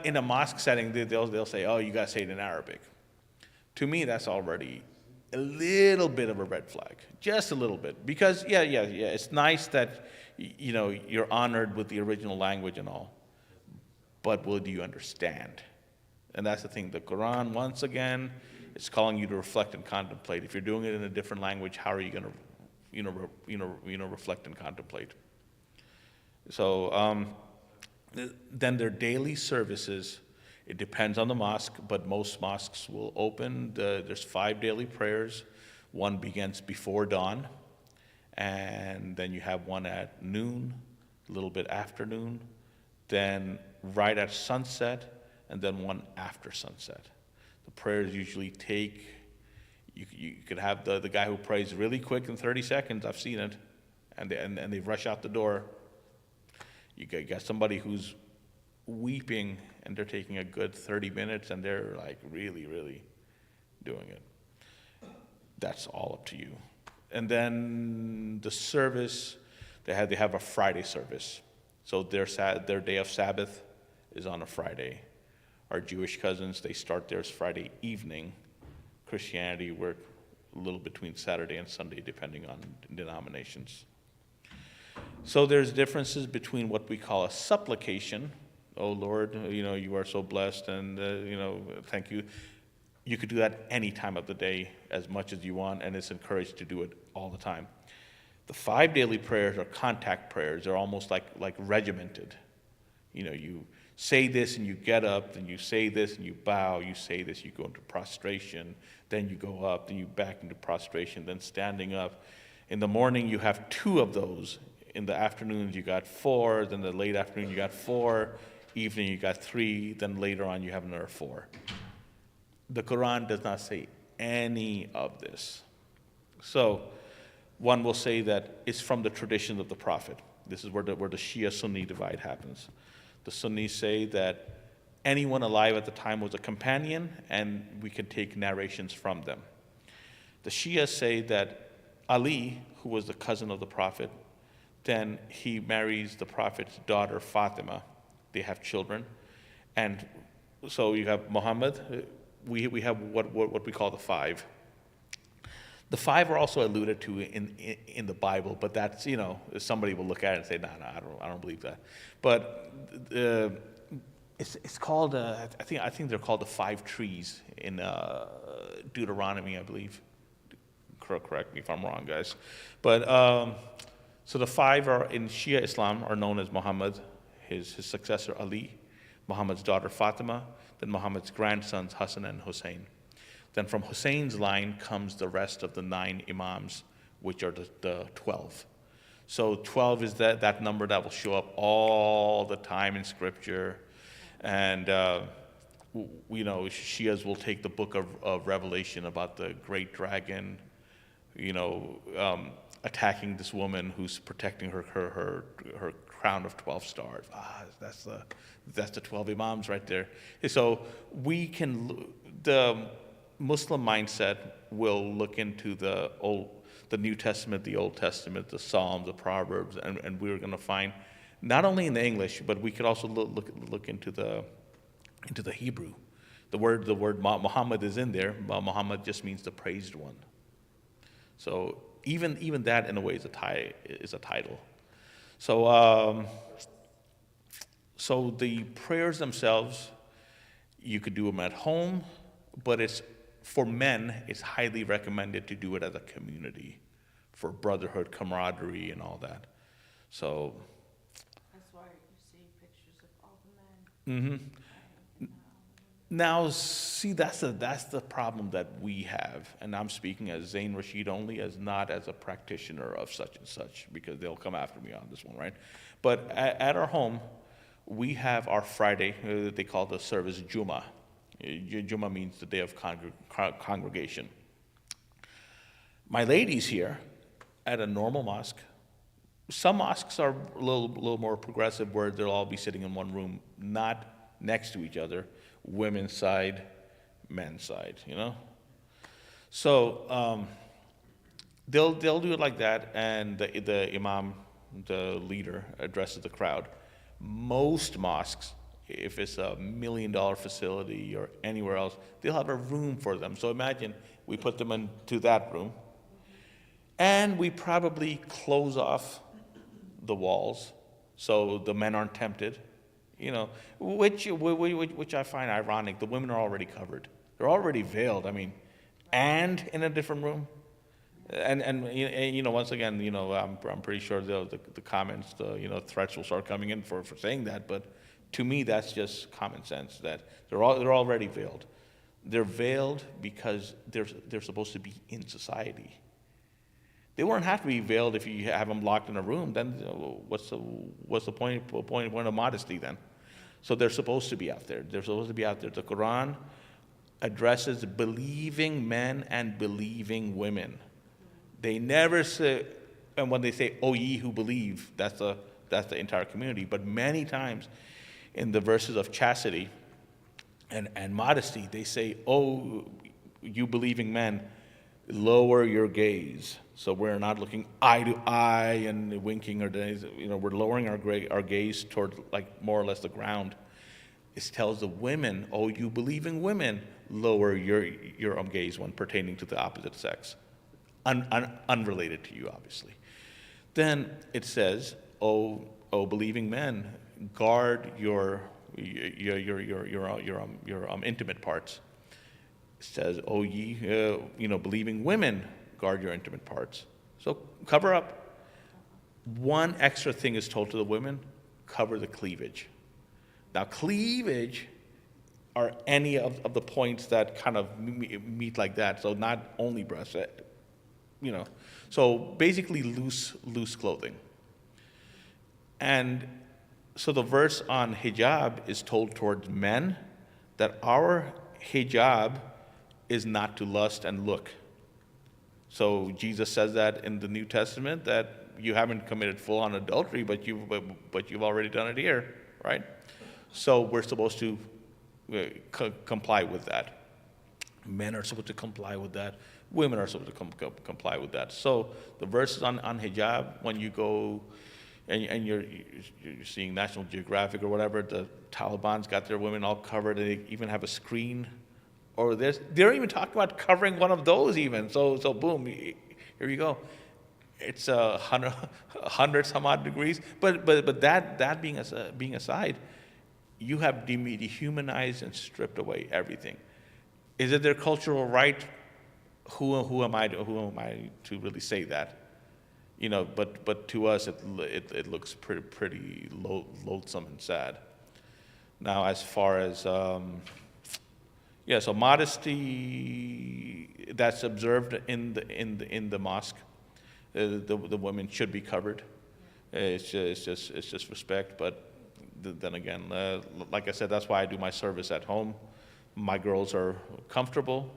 [SPEAKER 4] in a mosque setting, they'll say, oh, you gotta say it in Arabic. To me, that's already a little bit of a red flag, just a little bit, because yeah, it's nice that you're honored with the original language and all. But will you understand? And that's the thing. The Quran, once again, is calling you to reflect and contemplate. If you're doing it in a different language, how are you going to, reflect and contemplate? So then their daily services. It depends on the mosque, but most mosques will open. There's 5 daily prayers. One begins before dawn, and then you have one at noon, a little bit after noon, then right at sunset, and then one after sunset. The prayers usually take, you could have the guy who prays really quick in 30 seconds, I've seen it, and they rush out the door. You got somebody who's weeping, and they're taking a good 30 minutes, and they're like really, really doing it. That's all up to you. And then the service, they have a Friday service. So their day of Sabbath is on a Friday. Our Jewish cousins, they start theirs Friday evening. Christianity, we're a little between Saturday and Sunday, depending on denominations. So there's differences between what we call a supplication. Oh Lord, you are so blessed, and thank you. You could do that any time of the day, as much as you want, and it's encouraged to do it all the time. The 5 daily prayers are contact prayers. They're almost like regimented. You say this and you get up, then you say this and you bow, you say this, you go into prostration, then you go up, then you back into prostration, then standing up. In the morning you have 2 of those. In the afternoons you got 4, then the late afternoon you got 4, evening you got 3, then later on you have another 4. The Quran does not say any of this. So one will say that it's from the tradition of the Prophet. This is where the Shia-Sunni divide happens. The Sunnis say that anyone alive at the time was a companion, and we can take narrations from them. The Shia say that Ali, who was the cousin of the Prophet, then he marries the Prophet's daughter Fatima. They have children. And so you have Muhammad. We have what we call the 5. The 5 are also alluded to in the Bible, but that's, somebody will look at it and say, no, I don't believe that. But it's called, I think they're called the 5 trees in Deuteronomy, I believe. Correct me if I'm wrong, guys. But so the 5 are in Shia Islam are known as Muhammad, his successor Ali, Muhammad's daughter Fatima, then Muhammad's grandsons Hassan and Hussein. Then from Hussein's line comes the rest of the 9 imams, which are the 12. So 12 is that number that will show up all the time in Scripture. And, Shias will take the book of Revelation about the great dragon, attacking this woman who's protecting her crown of 12 stars. That's the 12 imams right there. So we can, Muslim mindset will look into the New Testament, the Old Testament, the Psalms, the Proverbs, and we're going to find not only in the English, but we could also look into the Hebrew. The word Muhammad is in there, but Muhammad just means the praised one. So even that in a way is a title. So so the prayers themselves, you could do them at home, but for men, it's highly recommended to do it as a community for brotherhood, camaraderie, and all that. So.
[SPEAKER 5] That's why you see pictures of all the men.
[SPEAKER 4] Mm-hmm. Now, see, that's the problem that we have, and I'm speaking as Zain Rashid only, as not as a practitioner of such and such, because they'll come after me on this one, right? But at our home, we have our Friday, they call the service Juma. Juma means the day of congregation. My ladies here, at a normal mosque, some mosques are a little more progressive, where they'll all be sitting in one room, not next to each other, women's side, men's side, you know? So they'll do it like that, and the imam, the leader, addresses the crowd. Most mosques, if it's $1 million facility or anywhere else, they'll have a room for them. So imagine we put them into that room, and we probably close off the walls so the men aren't tempted. You know, which I find ironic. The women are already covered; they're already veiled. I mean, and in a different room, and you know, once again, you know, I'm pretty sure the comments, threats will start coming in for saying that. But to me, that's just common sense that they're already veiled. They're veiled because they're supposed to be in society. They wouldn't have to be veiled if you have them locked in a room. Then what's the point of modesty then? So they're supposed to be out there. They're supposed to be out there. The Quran addresses believing men and believing women. They never say, and when they say, "O ye who believe," that's the entire community. But many times in the verses of chastity and modesty, they say, "Oh, you believing men, lower your gaze." So we're not looking eye to eye and winking, or we're lowering our gaze toward, like, more or less the ground. It tells the women, "Oh, you believing women, lower your gaze when pertaining to the opposite sex," unrelated to you, obviously. Then it says, "Oh, believing men, guard your intimate parts." It says, "Oh, ye, believing women, guard your intimate parts." So cover up. One extra thing is told to the women: cover the cleavage. Now, cleavage are any of the points that kind of meet like that. So not only breasts, So basically loose clothing. And so the verse on hijab is told towards men, that our hijab is not to lust and look. So Jesus says that in the New Testament, that you haven't committed full-on adultery, but you've already done it here, right? So we're supposed to comply with that. Men are supposed to comply with that. Women are supposed to comply with that. So the verses on hijab, when you go and you're seeing National Geographic or whatever, the Taliban's got their women all covered, and they even have a screen. Or they're even talking about covering one of those even. So boom, here you go. It's 100 some odd degrees. But that being aside, you have dehumanized and stripped away everything. Is it their cultural right? Who am I to really say that? But to us it looks pretty loathsome and sad. Now, as far as so modesty that's observed in the mosque, the women should be covered. It's just respect. But then again, like I said, that's why I do my service at home. My girls are comfortable.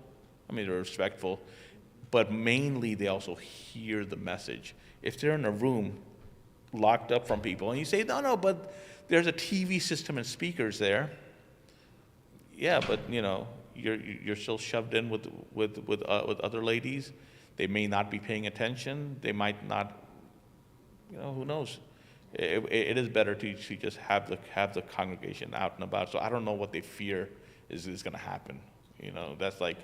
[SPEAKER 4] I mean, they're respectful, but mainly they also hear the message. If they're in a room locked up from people, and you say, no, but there's a TV system and speakers there. Yeah, but you're still shoved in with other ladies. They may not be paying attention. They might not, who knows? It is better to just have the congregation out and about. So I don't know what they fear is going to happen. That's like,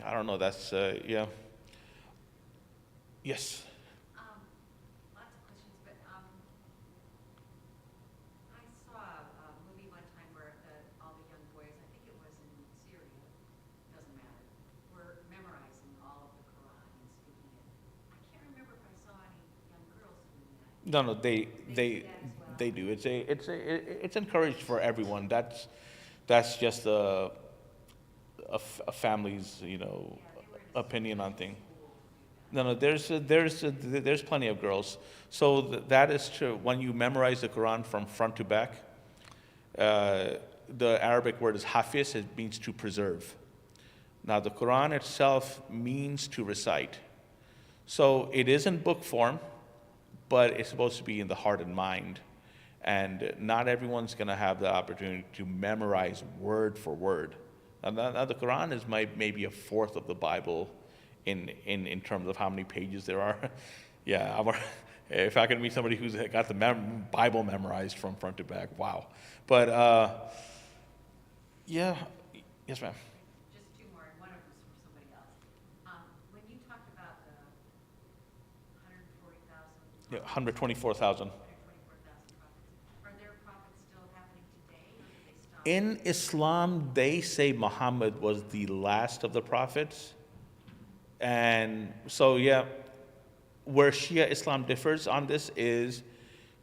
[SPEAKER 4] I don't know. That's yeah. Yes.
[SPEAKER 2] Lots of questions, but I saw a movie one time where all the young boys, I think it was in Syria, doesn't matter, were memorizing all of the Quran and speaking it. I can't remember if I saw any young girls doing that.
[SPEAKER 4] No, no,
[SPEAKER 2] They do that as well.
[SPEAKER 4] they do. It's encouraged for everyone. That's just a family's opinion on thing. No, there's plenty of girls. So that is true. When you memorize the Quran from front to back, the Arabic word is hafiz. It means to preserve. Now the Quran itself means to recite. So it is in book form, but it's supposed to be in the heart and mind. And not everyone's going to have the opportunity to memorize word for word. Now the Quran is maybe a fourth of the Bible in terms of how many pages there are. Yeah, if I could meet somebody who's got the Bible memorized from front to back, wow. But yeah, yes, ma'am.
[SPEAKER 2] Just two more, and one of them is from somebody else. When you talked about the 140,000.
[SPEAKER 4] Yeah, 124,000.
[SPEAKER 2] 124,000 prophets, are there prophets still happening today, or did they stop?
[SPEAKER 4] In Islam, they say Muhammad was the last of the prophets. And so, yeah, where Shia Islam differs on this is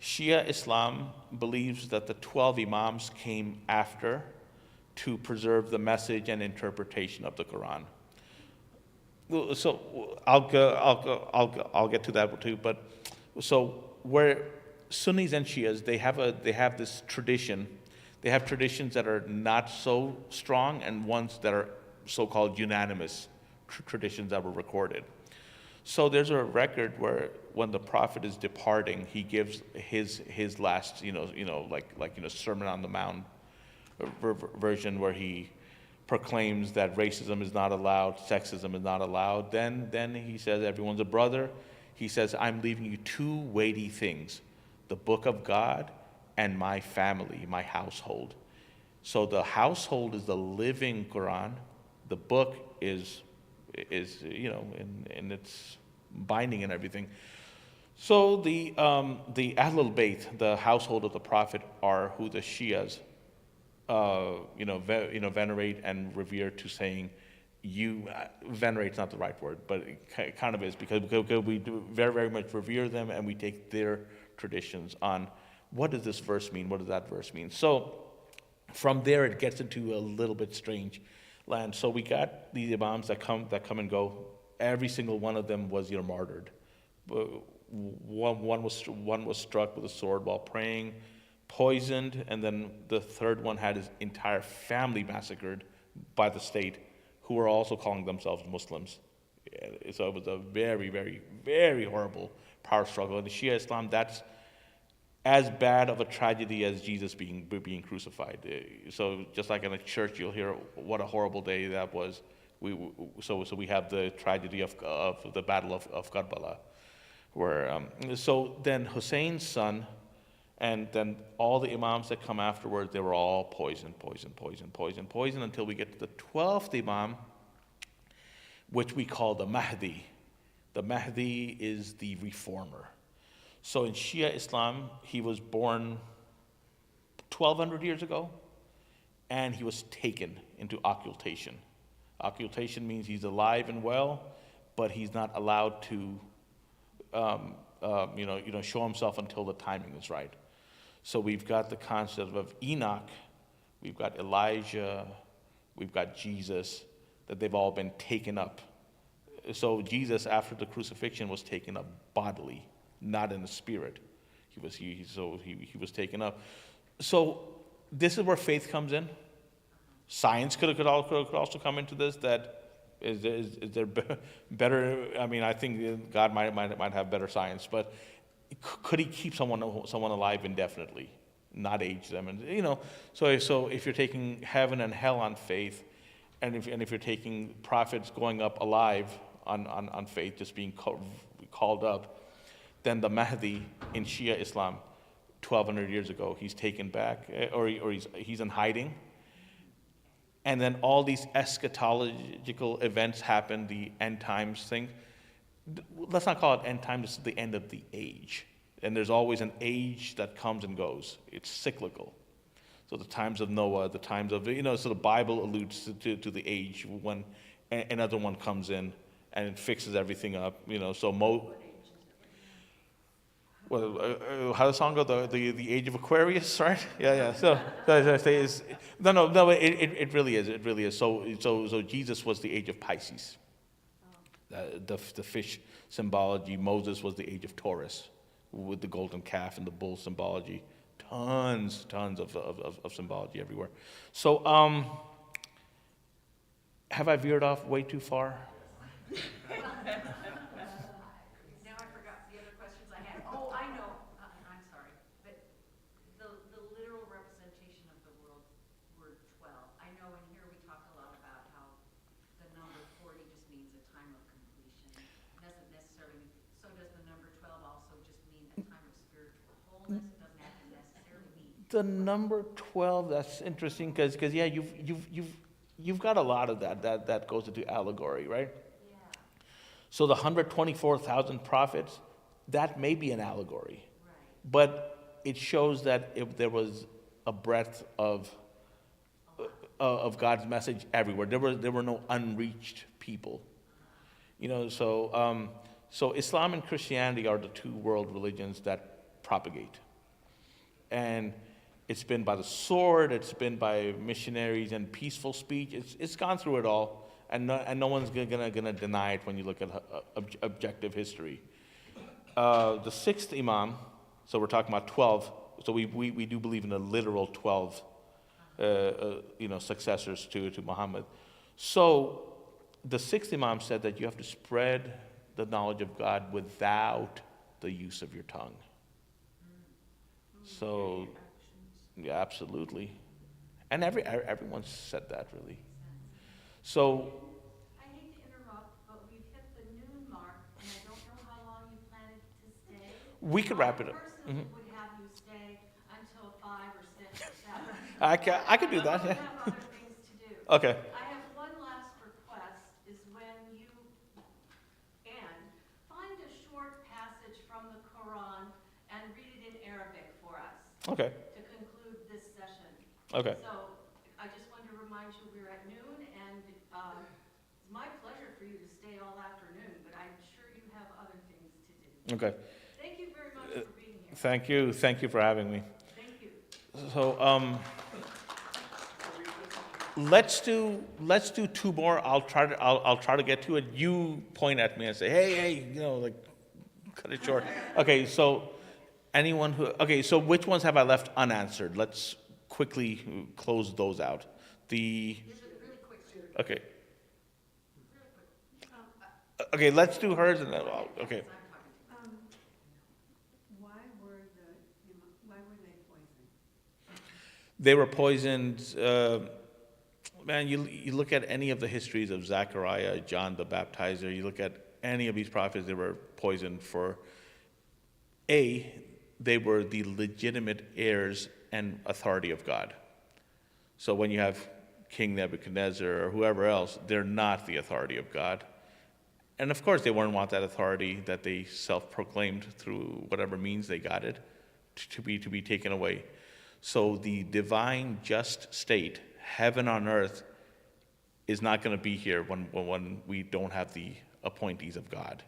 [SPEAKER 4] Shia Islam believes that the 12 Imams came after to preserve the message and interpretation of the Quran. So I'll get to that too. But so where Sunnis and Shias, they have this tradition. They have traditions that are not so strong and ones that are so-called unanimous traditions that were recorded. So there's a record where when the prophet is departing, he gives his last, Sermon on the Mount version where he proclaims that racism is not allowed, sexism is not allowed. Then he says everyone's a brother. He says, I'm leaving you two weighty things, the book of God and my family, my household. So the household is the living Quran. The book is in its binding and everything. So the Ahlul Bayt, the household of the Prophet, are who the Shias, venerate and revere to saying, venerate's not the right word, but it kind of is because we do very, very much revere them and we take their traditions on what does this verse mean, what does that verse mean. So from there it gets into a little bit strange land. So we got these imams that come and go. Every single one of them was martyred. One was struck with a sword while praying, poisoned, and then the third one had his entire family massacred by the state, who were also calling themselves Muslims. So it was a very, very, very horrible power struggle. In the Shia Islam, that's as bad of a tragedy as Jesus being crucified. So just like in a church, you'll hear what a horrible day that was. So we have the tragedy of the Battle of Karbala, where so then Hussein's son, and then all the imams that come afterwards, they were all poisoned until we get to the 12th imam, which we call the Mahdi. The Mahdi is the reformer. So in Shia Islam, he was born 1,200 years ago, and he was taken into occultation. Occultation means he's alive and well, but he's not allowed to, show himself until the timing is right. So we've got the concept of Enoch, we've got Elijah, we've got Jesus, that they've all been taken up. So Jesus, after the crucifixion, was taken up bodily, not in the spirit. He was taken up. So this is where faith comes in. Science could also come into this. That is there better? I mean, I think God might have better science, but could He keep someone alive indefinitely? not age them. And, so if you're taking heaven and hell on faith, and if you're taking prophets going up alive on faith, just being called up, then the Mahdi in Shia Islam, 1,200 years ago, he's taken back, or he's in hiding. And then all these eschatological events happen, the end times thing. Let's not call it end times, it's the end of the age. And there's always an age that comes and goes. It's cyclical. So the times of Noah, the times of, so the Bible alludes to the age when another one comes in and it fixes everything up, so how does the song go? The age of Aquarius, right? Yeah. So it really is. It really is. So Jesus was the age of Pisces. The fish symbology. Moses was the age of Taurus, with the golden calf and the bull symbology. Tons of symbology everywhere. So have I veered off way too far?
[SPEAKER 2] Now I forgot the other questions I had. Oh, I know. I'm sorry. But the literal representation of the word 12. I know in here we talk a lot about how the number 40 just means a time of completion. It doesn't necessarily, so does the number 12 also just mean a time of spiritual wholeness? It doesn't have to necessarily mean.
[SPEAKER 4] The number 12, that's interesting, because yeah, you've got a lot of that goes into allegory, right? So the 124,000 prophets, that may be an allegory.
[SPEAKER 2] Right.
[SPEAKER 4] But it shows that if there was a breadth of God's message everywhere, there were no unreached people. So Islam and Christianity are the two world religions that propagate. And it's been by the sword, it's been by missionaries and peaceful speech. It's gone through it all. And no one's gonna deny it when you look at objective history. The sixth Imam, so we're talking about 12. So we do believe in the literal 12, successors to Muhammad. So the sixth Imam said that you have to spread the knowledge of God without the use of your tongue. So, yeah, absolutely, and everyone said that really. So,
[SPEAKER 9] I hate to interrupt, but we've hit the noon mark, and I don't know how long you plan to stay.
[SPEAKER 4] we could wrap it up.
[SPEAKER 9] I personally would have you stay until 5 or 6 or 7.
[SPEAKER 4] I could do that.
[SPEAKER 9] I
[SPEAKER 4] Yeah.
[SPEAKER 9] have other things to do.
[SPEAKER 4] Okay.
[SPEAKER 9] I have one last request, is when you find a short passage from the Quran and read it in Arabic for us.
[SPEAKER 4] Okay.
[SPEAKER 9] To conclude this session.
[SPEAKER 4] Okay.
[SPEAKER 9] So I just wanted to remind you we're at noon, and it's my pleasure for you to stay all afternoon, but I'm sure you have other things to do.
[SPEAKER 4] Okay.
[SPEAKER 9] Thank you very much for being here.
[SPEAKER 4] Thank you for having me.
[SPEAKER 9] Thank you.
[SPEAKER 4] So let's do two more. I'll try to get to it. You point at me and say, hey, cut it short. Okay, so so which ones have I left unanswered? Let's quickly close those out. Okay. Okay, let's do hers and then okay.
[SPEAKER 10] Why were they poisoned?
[SPEAKER 4] They were poisoned. Man, you look at any of the histories of Zechariah, John the Baptizer. You look at any of these prophets. They were poisoned for they were the legitimate heirs and authority of God. So when you have King Nebuchadnezzar or whoever else, they're not the authority of God. And of course, they wouldn't want that authority that they self-proclaimed through whatever means they got it to be taken away. So the divine just state, heaven on earth, is not going to be here when we don't have the appointees of God.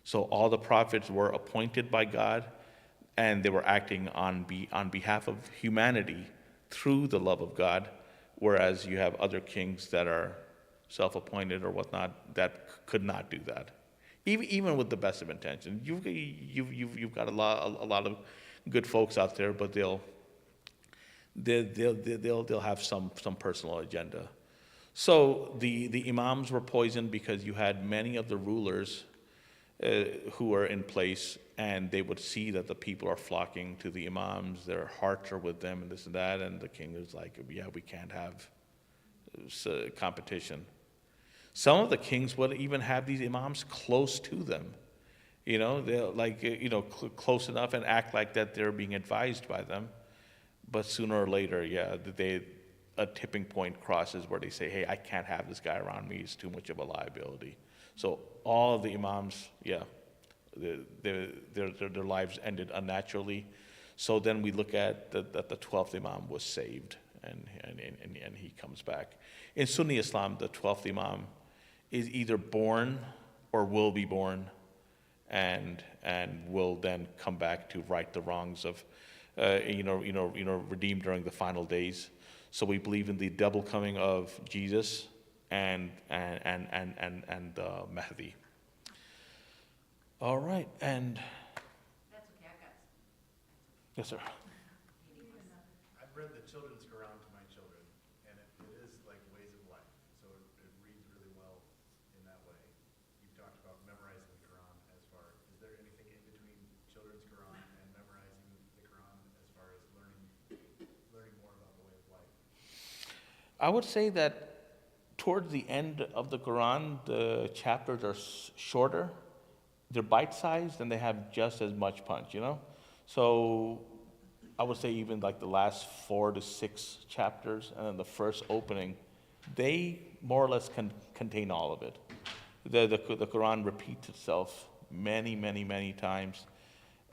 [SPEAKER 4] So all the prophets were appointed by God, and they were acting on behalf of humanity through the love of God, whereas you have other kings that are self-appointed or whatnot that could not do that, even with the best of intentions. You've got a lot of good folks out there, but they'll have some personal agenda. So the imams were poisoned because you had many of the rulers who were in place and they would see that the people are flocking to the imams, their hearts are with them, and this and that, and the king was like, yeah, we can't have competition. Some of the kings would even have these imams close to them. They're like, close enough and act like that they're being advised by them. But sooner or later, yeah, a tipping point crosses where they say, hey, I can't have this guy around me. He's too much of a liability. So all of the imams, yeah, their lives ended unnaturally. So then we look at that the 12th imam was saved, and he comes back. In Sunni Islam, the 12th imam is either born or will be born, and will then come back to right the wrongs of, redeemed during the final days. So we believe in the double coming of Jesus and Mahdi. All right, and
[SPEAKER 2] That's okay, I got it.
[SPEAKER 4] yes, sir.
[SPEAKER 11] I've read the children's Quran to my children, and it is like ways of life. So it reads really well in that way. You've talked about memorizing the Quran as far. Is there anything in between children's Quran and memorizing the Quran as far as learning more about the way of life?
[SPEAKER 4] I would say that towards the end of the Quran, the chapters are shorter. They're bite-sized, and they have just as much punch, So I would say even like the last 4 to 6 chapters, and then the first opening, they more or less contain all of it. The Quran repeats itself many, many, many times,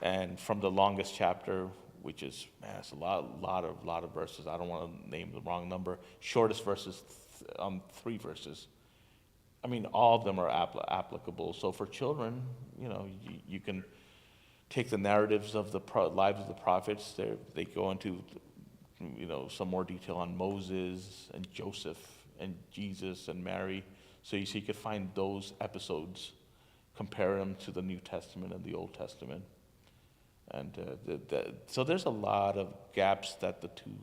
[SPEAKER 4] and from the longest chapter, which is, man, it's a lot of verses. I don't want to name the wrong number. Shortest verses, 3 verses. I mean, all of them are applicable. So for children, you can take the narratives of the lives of the prophets. They go into, some more detail on Moses and Joseph and Jesus and Mary. So you could find those episodes, compare them to the New Testament and the Old Testament. And so there's a lot of gaps that the two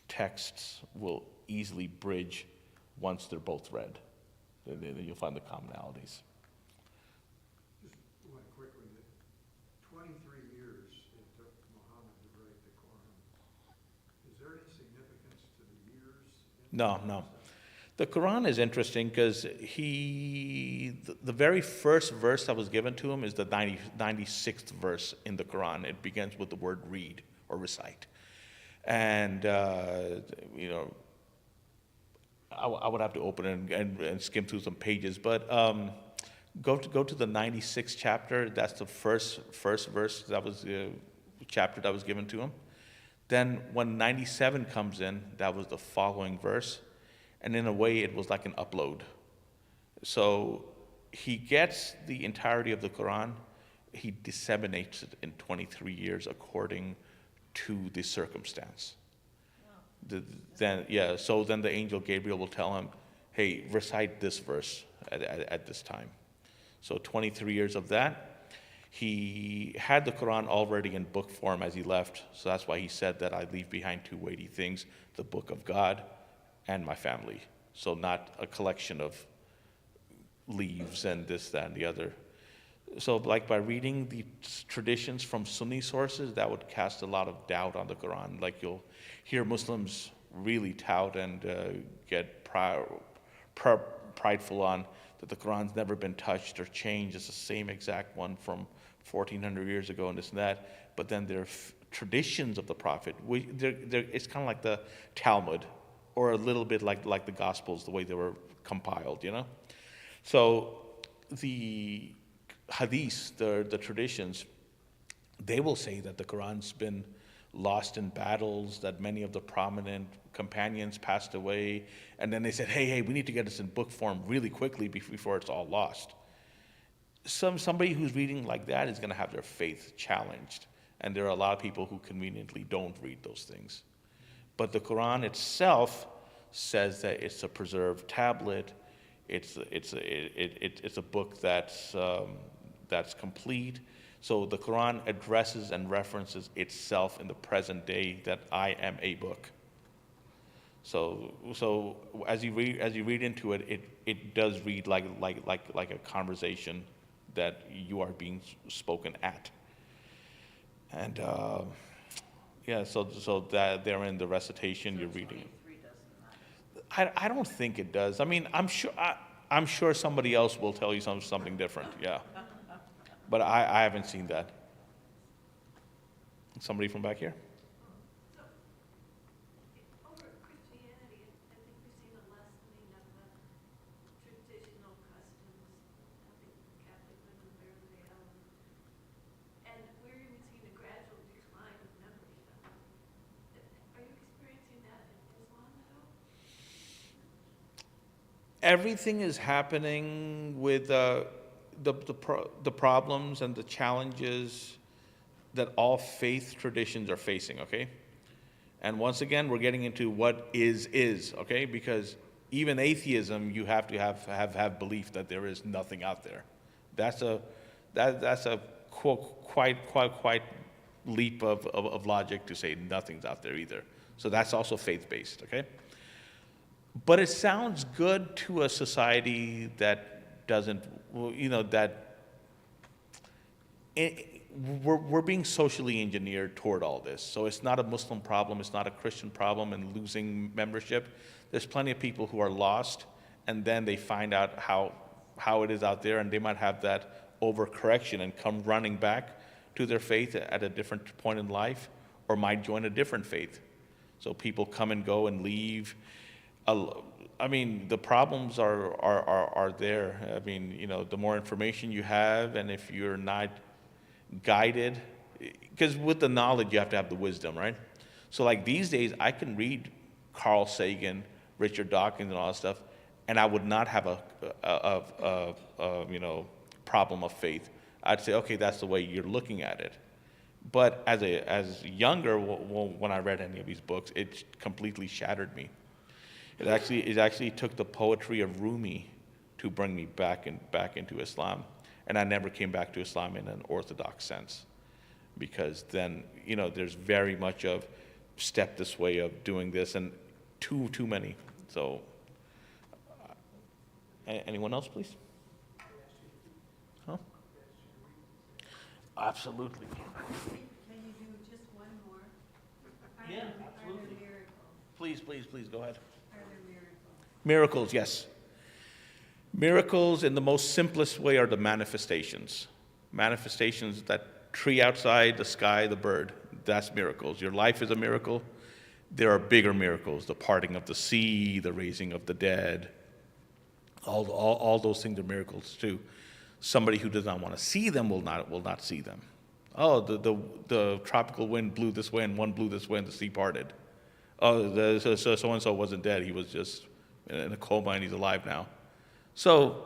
[SPEAKER 4] texts will easily bridge once they're both read. Then you'll find the commonalities.
[SPEAKER 8] Just one quickly, 23 years it took Muhammad to write the Quran. Is there any significance to the years?
[SPEAKER 4] No. The Quran is interesting because the very first verse that was given to him is the 96th verse in the Quran. It begins with the word read or recite. And, I would have to open it and skim through some pages, but go to the 96th chapter. That's the first verse that was the chapter that was given to him. Then when 97 comes in, that was the following verse, and in a way it was like an upload. So he gets the entirety of the Quran, he disseminates it in 23 years according to the circumstance. So then the angel Gabriel will tell him, hey, recite this verse at this time. So 23 years of that. He had the Quran already in book form as he left, so that's why he said that I leave behind 2 weighty things, the book of God and my family. So not a collection of leaves and this, that, and the other. So like by reading the traditions from Sunni sources, that would cast a lot of doubt on the Quran. Like you'll hear Muslims really tout and get prideful on that the Quran's never been touched or changed. It's the same exact one from 1,400 years ago and this and that. But then there are traditions of the Prophet. It's kind of like the Talmud, or a little bit like the Gospels, the way they were compiled, So the hadiths, the traditions, they will say that the Quran's been lost in battles, that many of the prominent companions passed away, and then they said, hey, we need to get this in book form really quickly before it's all lost. Somebody who's reading like that is going to have their faith challenged, and there are a lot of people who conveniently don't read those things. But the Quran itself says that it's a preserved tablet. It's a book that's complete. So the Quran addresses and references itself in the present day that I am a book. So as you read into it, it does read like a conversation that you are being spoken at. And, yeah, so that they're in the recitation, you're reading it. I don't think it does. I mean, I'm sure somebody else will tell you something different, yeah. But I haven't seen that. Somebody from back here?
[SPEAKER 9] Over Christianity, I think we've seen a lessening of the traditional customs. I think Catholic women wear the veil. And we're even seeing a gradual decline of membership. Are you experiencing that in Islam at all?
[SPEAKER 4] Everything is happening with the problems and the challenges that all faith traditions are facing, okay? And once again, we're getting into what is, okay? Because even atheism, you have to have belief that there is nothing out there. That's a quite leap of logic to say nothing's out there either. So that's also faith-based, okay? But it sounds good to a society that doesn't, we're being socially engineered toward all this. So it's not a Muslim problem, it's not a Christian problem and losing membership. There's plenty of people who are lost, and then they find out how it is out there, and they might have that overcorrection and come running back to their faith at a different point in life, or might join a different faith. So people come and go and leave. I mean, the problems are there. I mean, the more information you have, and if you're not guided, because with the knowledge you have to have the wisdom, right? So like these days, I can read Carl Sagan, Richard Dawkins, and all that stuff, and I would not have a problem of faith. I'd say, okay, that's the way you're looking at it. But as younger, when I read any of these books, it completely shattered me. It actually took the poetry of Rumi to bring me back into Islam, and I never came back to Islam in an orthodox sense, because then there's very much of step this way of doing this, and too many. So, anyone else, please? Huh? Absolutely.
[SPEAKER 10] Can you do just one more?
[SPEAKER 4] Yeah,
[SPEAKER 10] Are there miracles?
[SPEAKER 4] Please, go ahead.
[SPEAKER 10] Are there miracles?
[SPEAKER 4] Miracles, yes. Miracles in the most simplest way are the manifestations. Manifestations, that tree outside, the sky, the bird, that's miracles. Your life is a miracle. There are bigger miracles, the parting of the sea, the raising of the dead. All those things are miracles too. Somebody who does not want to see them will not see them. Oh, the tropical wind blew this way and one blew this way and the sea parted. Oh, so-and-so wasn't dead. He was just in a coma and he's alive now. So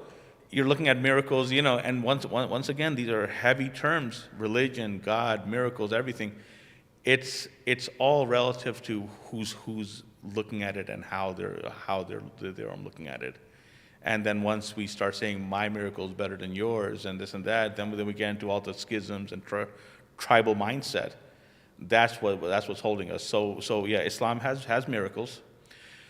[SPEAKER 4] you're looking at miracles, and once again, these are heavy terms: religion, God, miracles, everything. It's all relative to who's looking at it and how they're looking at it. And then once we start saying my miracle is better than yours and this and that, then we get into all the schisms and tribal mindset. That's what's holding us. So yeah, Islam has miracles.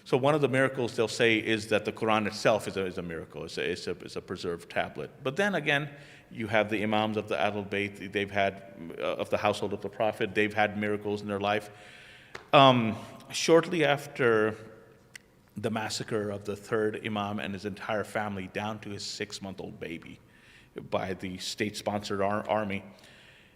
[SPEAKER 4] So one of the miracles they'll say is that the Quran itself is a miracle. It's a preserved tablet. But then again, you have the Imams of the Ahlul Bayt. They've had of the household of the Prophet. They've had miracles in their life. Shortly after the massacre of the third Imam and his entire family, down to his 6-month-old baby, by the state-sponsored army,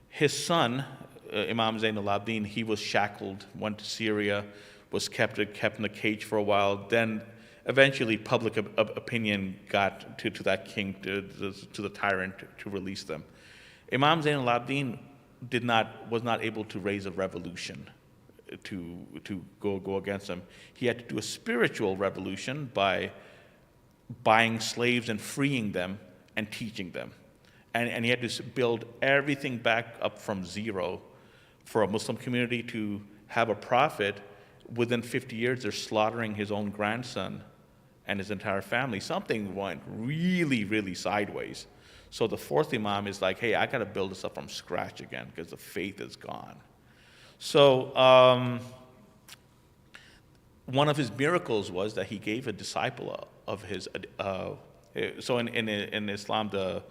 [SPEAKER 4] his son, Imam Zain al-Abidin, he was shackled, went to Syria, was kept in a cage for a while. Then eventually public opinion got to that king, to the tyrant, to release them. Imam Zain al-Abidin was not able to raise a revolution to go against them. He had to do a spiritual revolution by buying slaves and freeing them and teaching them. And he had to build everything back up from zero for a Muslim community to have a prophet. Within 50 years, they're slaughtering his own grandson and his entire family. Something went really, really sideways. So the fourth Imam is like, hey, I got to build this up from scratch again because the faith is gone. So one of his miracles was that he gave a disciple of his. So in Islam, the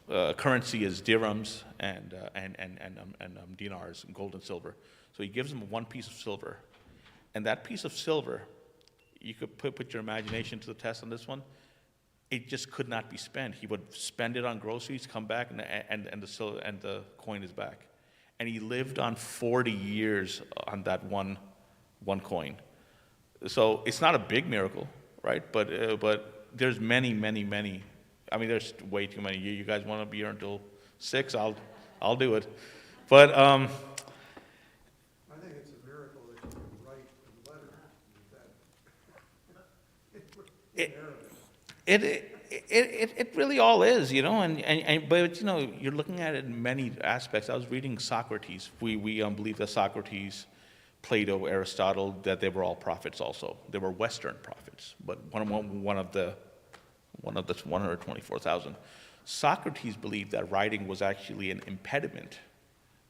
[SPEAKER 4] currency is dirhams and dinars, gold and silver. So he gives him one piece of silver. And that piece of silver, you could put your imagination to the test on this one, it just could not be spent. He would spend it on groceries, come back, and the coin is back. And he lived on 40 years on that one coin. So it's not a big miracle, right? But there's many. I mean, there's way too many. You guys want to be here until 6? I'll do it. But
[SPEAKER 8] I think it's a miracle that you can write a letter in Arabic.
[SPEAKER 4] it really all is, but you're looking at it in many aspects. I was reading Socrates. We believe that Socrates, Plato, Aristotle, that they were all prophets also. They were Western prophets, but one of the 124,000. Socrates believed that writing was actually an impediment,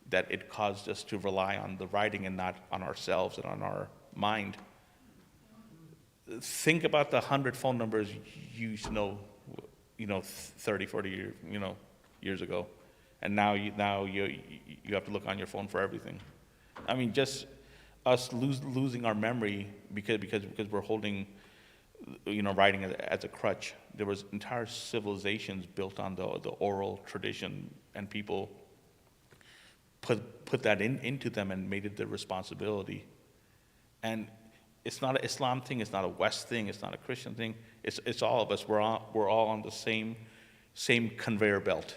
[SPEAKER 4] that it caused us to rely on the writing and not on ourselves and on our mind. Think about the 100 phone numbers you used to know, 30, 40 years ago, and now you have to look on your phone for everything. I mean, just us losing our memory because we're holding, writing as a crutch. There was entire civilizations built on the oral tradition, and people put that into them and made it their responsibility. And it's not an Islam thing. It's not a West thing. It's not a Christian thing. It's all of us. We're all on the same conveyor belt,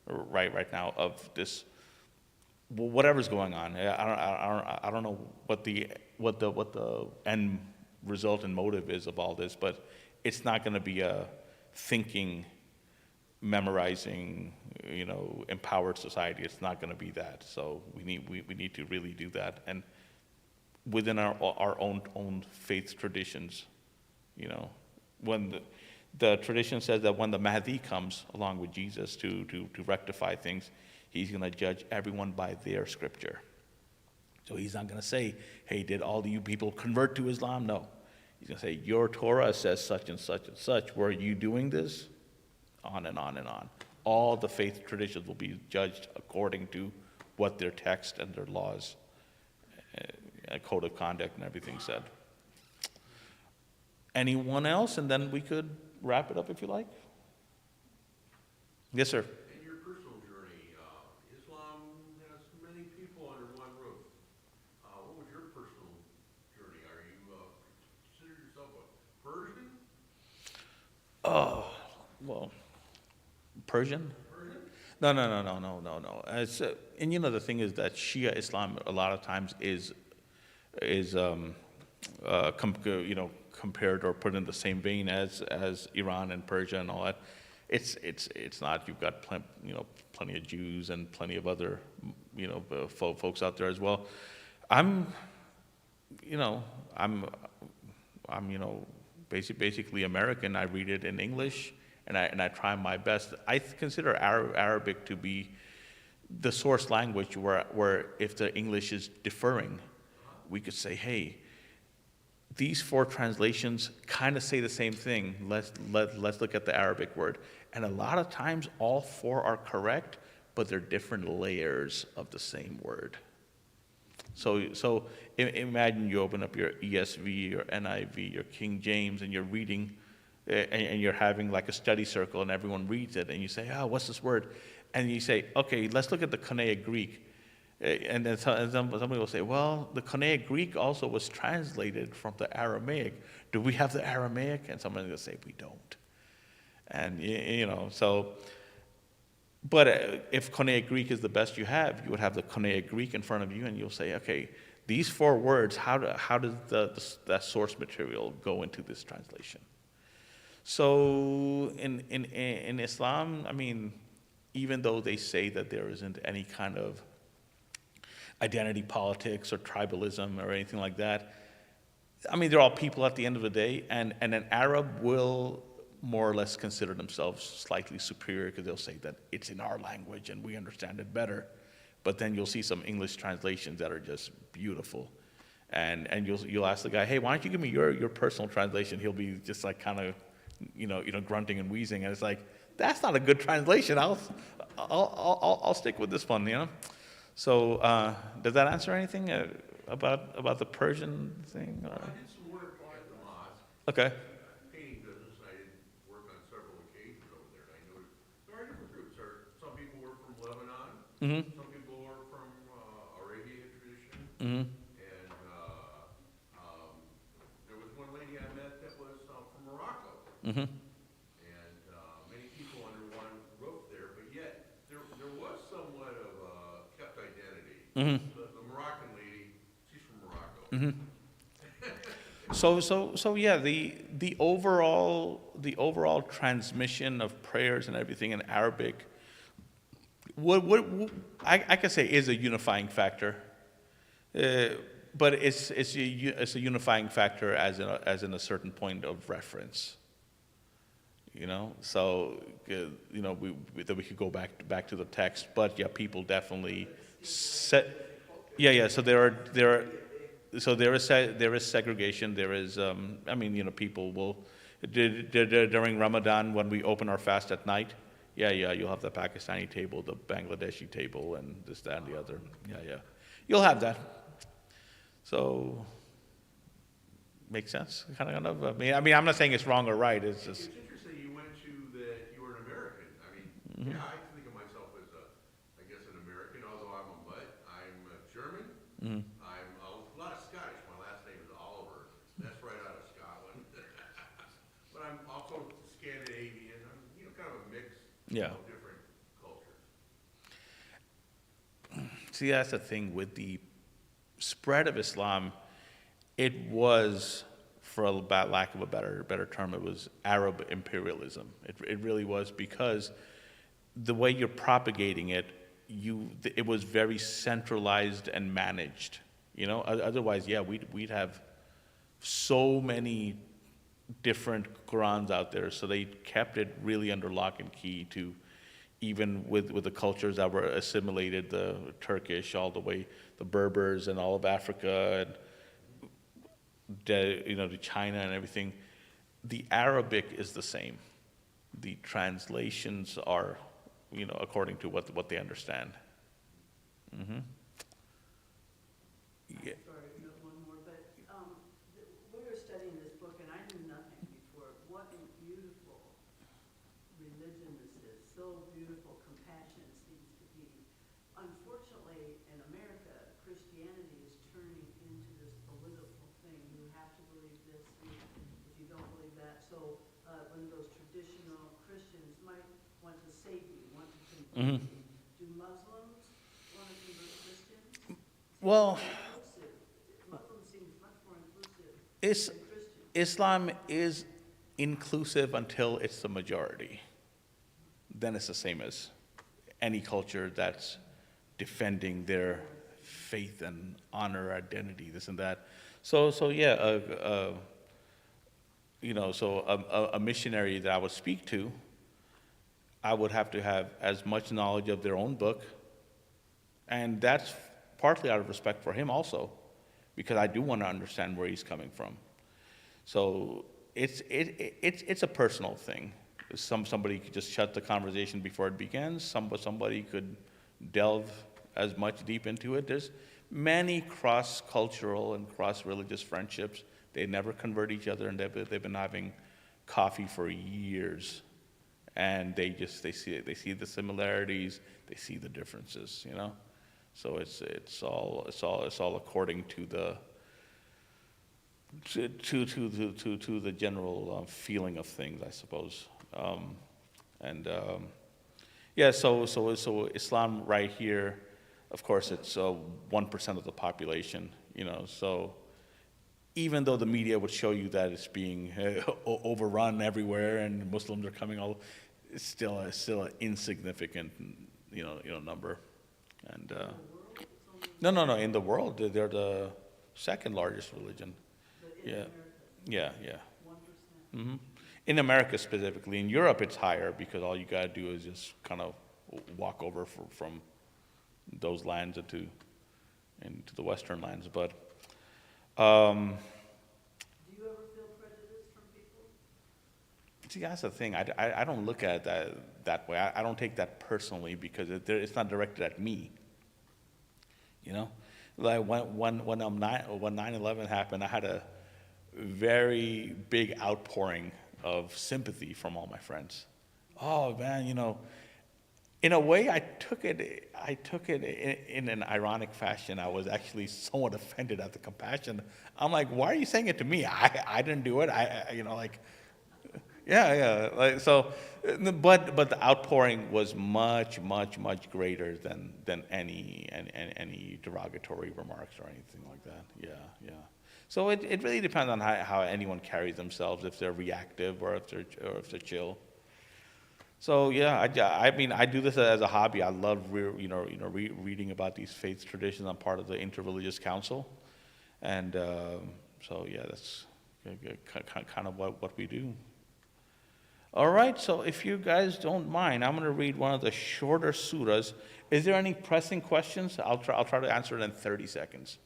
[SPEAKER 4] right now of this. Whatever's going on. I don't know what the end result and motive is of all this, but it's not going to be a thinking, memorizing, empowered society. It's not going to be that. So we need to really do that, and within our own faith traditions, when the tradition says that when the Mahdi comes along with Jesus to rectify things, he's going to judge everyone by their scripture. So he's not going to say, hey, did all of you people convert to Islam? No. He's going to say, your Torah says such and such and such. Were you doing this? On and on and on. All the faith traditions will be judged according to what their text and their laws, code of conduct and everything said. Anyone else? And then we could wrap it up if you like. Yes, sir.
[SPEAKER 12] In your personal journey, Islam has many people under one roof. What was your personal journey? Are you consider yourself a Persian?
[SPEAKER 4] Oh, well, Persian? No. And the thing is that Shia Islam a lot of times is compared or put in the same vein as Iran and Persia and all that. It's not. You've got plenty of Jews and plenty of other folks out there as well. I'm basically American. I read it in English and I try my best. I consider Arabic to be the source language where if the English is differing, we could say, hey, these 4 translations kind of say the same thing. Let's look at the Arabic word. And a lot of times all 4 are correct, but they're different layers of the same word. So imagine you open up your ESV, your NIV, your King James, and you're reading, and you're having like a study circle, and everyone reads it, and you say, what's this word? And you say, okay, let's look at the Koine Greek. And then somebody will say, well, the Koine Greek also was translated from the Aramaic. Do we have the Aramaic? And somebody will say, we don't. And, so, but if Koine Greek is the best you have, you would have the Koine Greek in front of you, and you'll say, okay, these 4 words, how does that source material go into this translation? So in Islam, I mean, even though they say that there isn't any kind of identity politics or tribalism or anything like that, I mean, they're all people at the end of the day, and an Arab will more or less consider themselves slightly superior because they'll say that it's in our language and we understand it better. But then you'll see some English translations that are just beautiful. And you'll ask the guy, hey, why don't you give me your personal translation? He'll be just like kind of, grunting and wheezing. And it's like, that's not a good translation. I'll stick with this one, you know. So does that answer anything about the Persian thing? Or?
[SPEAKER 12] I did some work at the mosque.
[SPEAKER 4] Okay.
[SPEAKER 12] Painting business, and I did work on several occasions over there, and I noticed there are different groups. Some people were from Lebanon,
[SPEAKER 4] Mm-hmm.
[SPEAKER 12] some people were from Arabian tradition,
[SPEAKER 4] Mm-hmm.
[SPEAKER 12] and there was one lady I met that was from Morocco.
[SPEAKER 4] Mm-hmm.
[SPEAKER 12] And many people under one roof there, but yet there was somewhat of a kept identity.
[SPEAKER 4] Mm-hmm.
[SPEAKER 12] The Moroccan lady, she's from Morocco.
[SPEAKER 4] Mm-hmm. So yeah, the overall transmission of prayers and everything in Arabic, what I could say is a unifying factor, but it's a unifying factor as in a certain point of reference. You know, so you know that we could go back to the text, but yeah, people definitely yeah. So there is segregation. There is I mean, you know, people will during Ramadan when we open our fast at night. Yeah, you'll have the Pakistani table, the Bangladeshi table, and this, that, and the other. Yeah, you'll have that. So makes sense. Kind of. I mean, I'm not saying it's wrong or right. It's just.
[SPEAKER 12] It's interesting you went to that you were an American. I mean,
[SPEAKER 4] Mm-hmm.
[SPEAKER 12] yeah, I think of myself as I guess an American, although I'm a mutt. I'm German.
[SPEAKER 4] Mm-hmm.
[SPEAKER 12] I'm a lot of Scottish. My last name is Oliver. That's right out of Scotland. But I'm also Scandinavian. I'm, you know, kind of a mix
[SPEAKER 4] Yeah.
[SPEAKER 12] of different cultures.
[SPEAKER 4] See, that's the thing with the spread of Islam. It was, for lack of a better term, it was Arab imperialism. It really was, because the way you're propagating it, it was very centralized and managed. You know, otherwise, yeah, we'd have so many different Qurans out there. So they kept it really under lock and key to, even with the cultures that were assimilated, the Turkish, all the way, the Berbers and all of Africa, and you know, to China and everything. The Arabic is the same. The translations are, you know, according to what they understand. Mm-hmm. Yeah.
[SPEAKER 10] Sorry, one more, but we were studying this book and I knew nothing before. What a beautiful religion this is. So beautiful, compassion seems to be. Unfortunately, in America, Christianity is turning into this political thing. You have to believe this if you don't believe that. So one of those traditional Christians might want to save you, want to convert
[SPEAKER 4] Mm-hmm.
[SPEAKER 10] you. Do Muslims want to convert Christians?
[SPEAKER 4] Well,
[SPEAKER 10] Muslim seems much more inclusive
[SPEAKER 4] Is,
[SPEAKER 10] than Christians.
[SPEAKER 4] Islam is inclusive until it's the majority. Then it's the same as any culture that's defending their faith and honor, identity, this and that. So yeah, you know, so a missionary that I would speak to, I would have to have as much knowledge of their own book, and that's partly out of respect for him also, because I do want to understand where he's coming from. So it's a personal thing. Somebody could just shut the conversation before it begins. Somebody could delve as much deep into it. There's many cross-cultural and cross-religious friendships. They never convert each other, and they've been having coffee for years, and they see the similarities, they see the differences, you know. So it's all according to the general feeling of things, I suppose. Yeah, so Islam right here, of course, it's 1% of the population, you know. So even though the media would show you that it's being overrun everywhere and Muslims are coming all, it's still an insignificant, you know, number. And no, in the world they're the second largest religion. Yeah, yeah. 1%. Mm-hmm. In America specifically. In Europe, it's higher because all you gotta do is just kind of walk over from those lands into the Western lands. But
[SPEAKER 10] Do you ever feel prejudice from people?
[SPEAKER 4] See, that's the thing. I don't look at it that way. I don't take that personally because it's not directed at me. You know, like when 9/11 happened, I had a very big outpouring of sympathy from all my friends. Oh man, you know, in a way, I took it in an ironic fashion. I was actually somewhat offended at the compassion. I'm like, why are you saying it to me? I didn't do it. You know, like, yeah. Like, so, but the outpouring was much greater than any derogatory remarks or anything like that. Yeah. So it really depends on how anyone carries themselves, if they're reactive or if they're chill. So yeah, I mean, I do this as a hobby. I love reading about these faith traditions. I'm part of the Interreligious Council, and so yeah, that's kind of what we do. All right, so if you guys don't mind, I'm going to read one of the shorter surahs. Is there any pressing questions? I'll try to answer it in 30 seconds.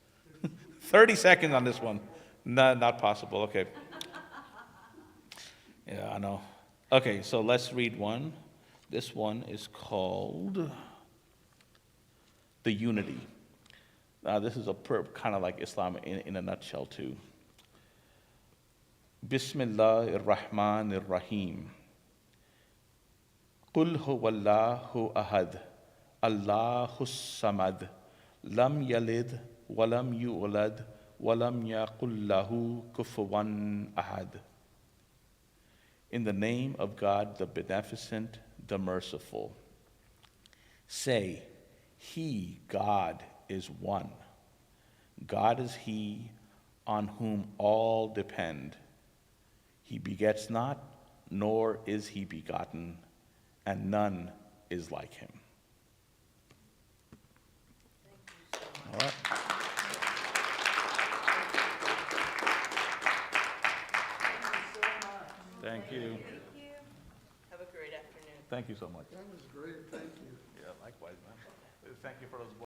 [SPEAKER 4] 30 seconds on this one. No, not possible. Okay. Yeah, I know. Okay, so let's read one. This one is called The Unity. This is kind of like Islam in a nutshell too. Bismillah ar-Rahman ar-Rahim. Qul huwallahu ahad. Allahus samad. Lam yalid walam yu'lad walam yaqul lahu kufuwan ahad. In the name of God, the Beneficent, the Merciful. Say, He, God, is one. God is He on whom all depend. He begets not, nor is He begotten, and none is like Him. All right. Thank you.
[SPEAKER 5] Have a great afternoon.
[SPEAKER 4] Thank you so much.
[SPEAKER 8] That was great, thank you.
[SPEAKER 4] Yeah, likewise, man. Thank you for those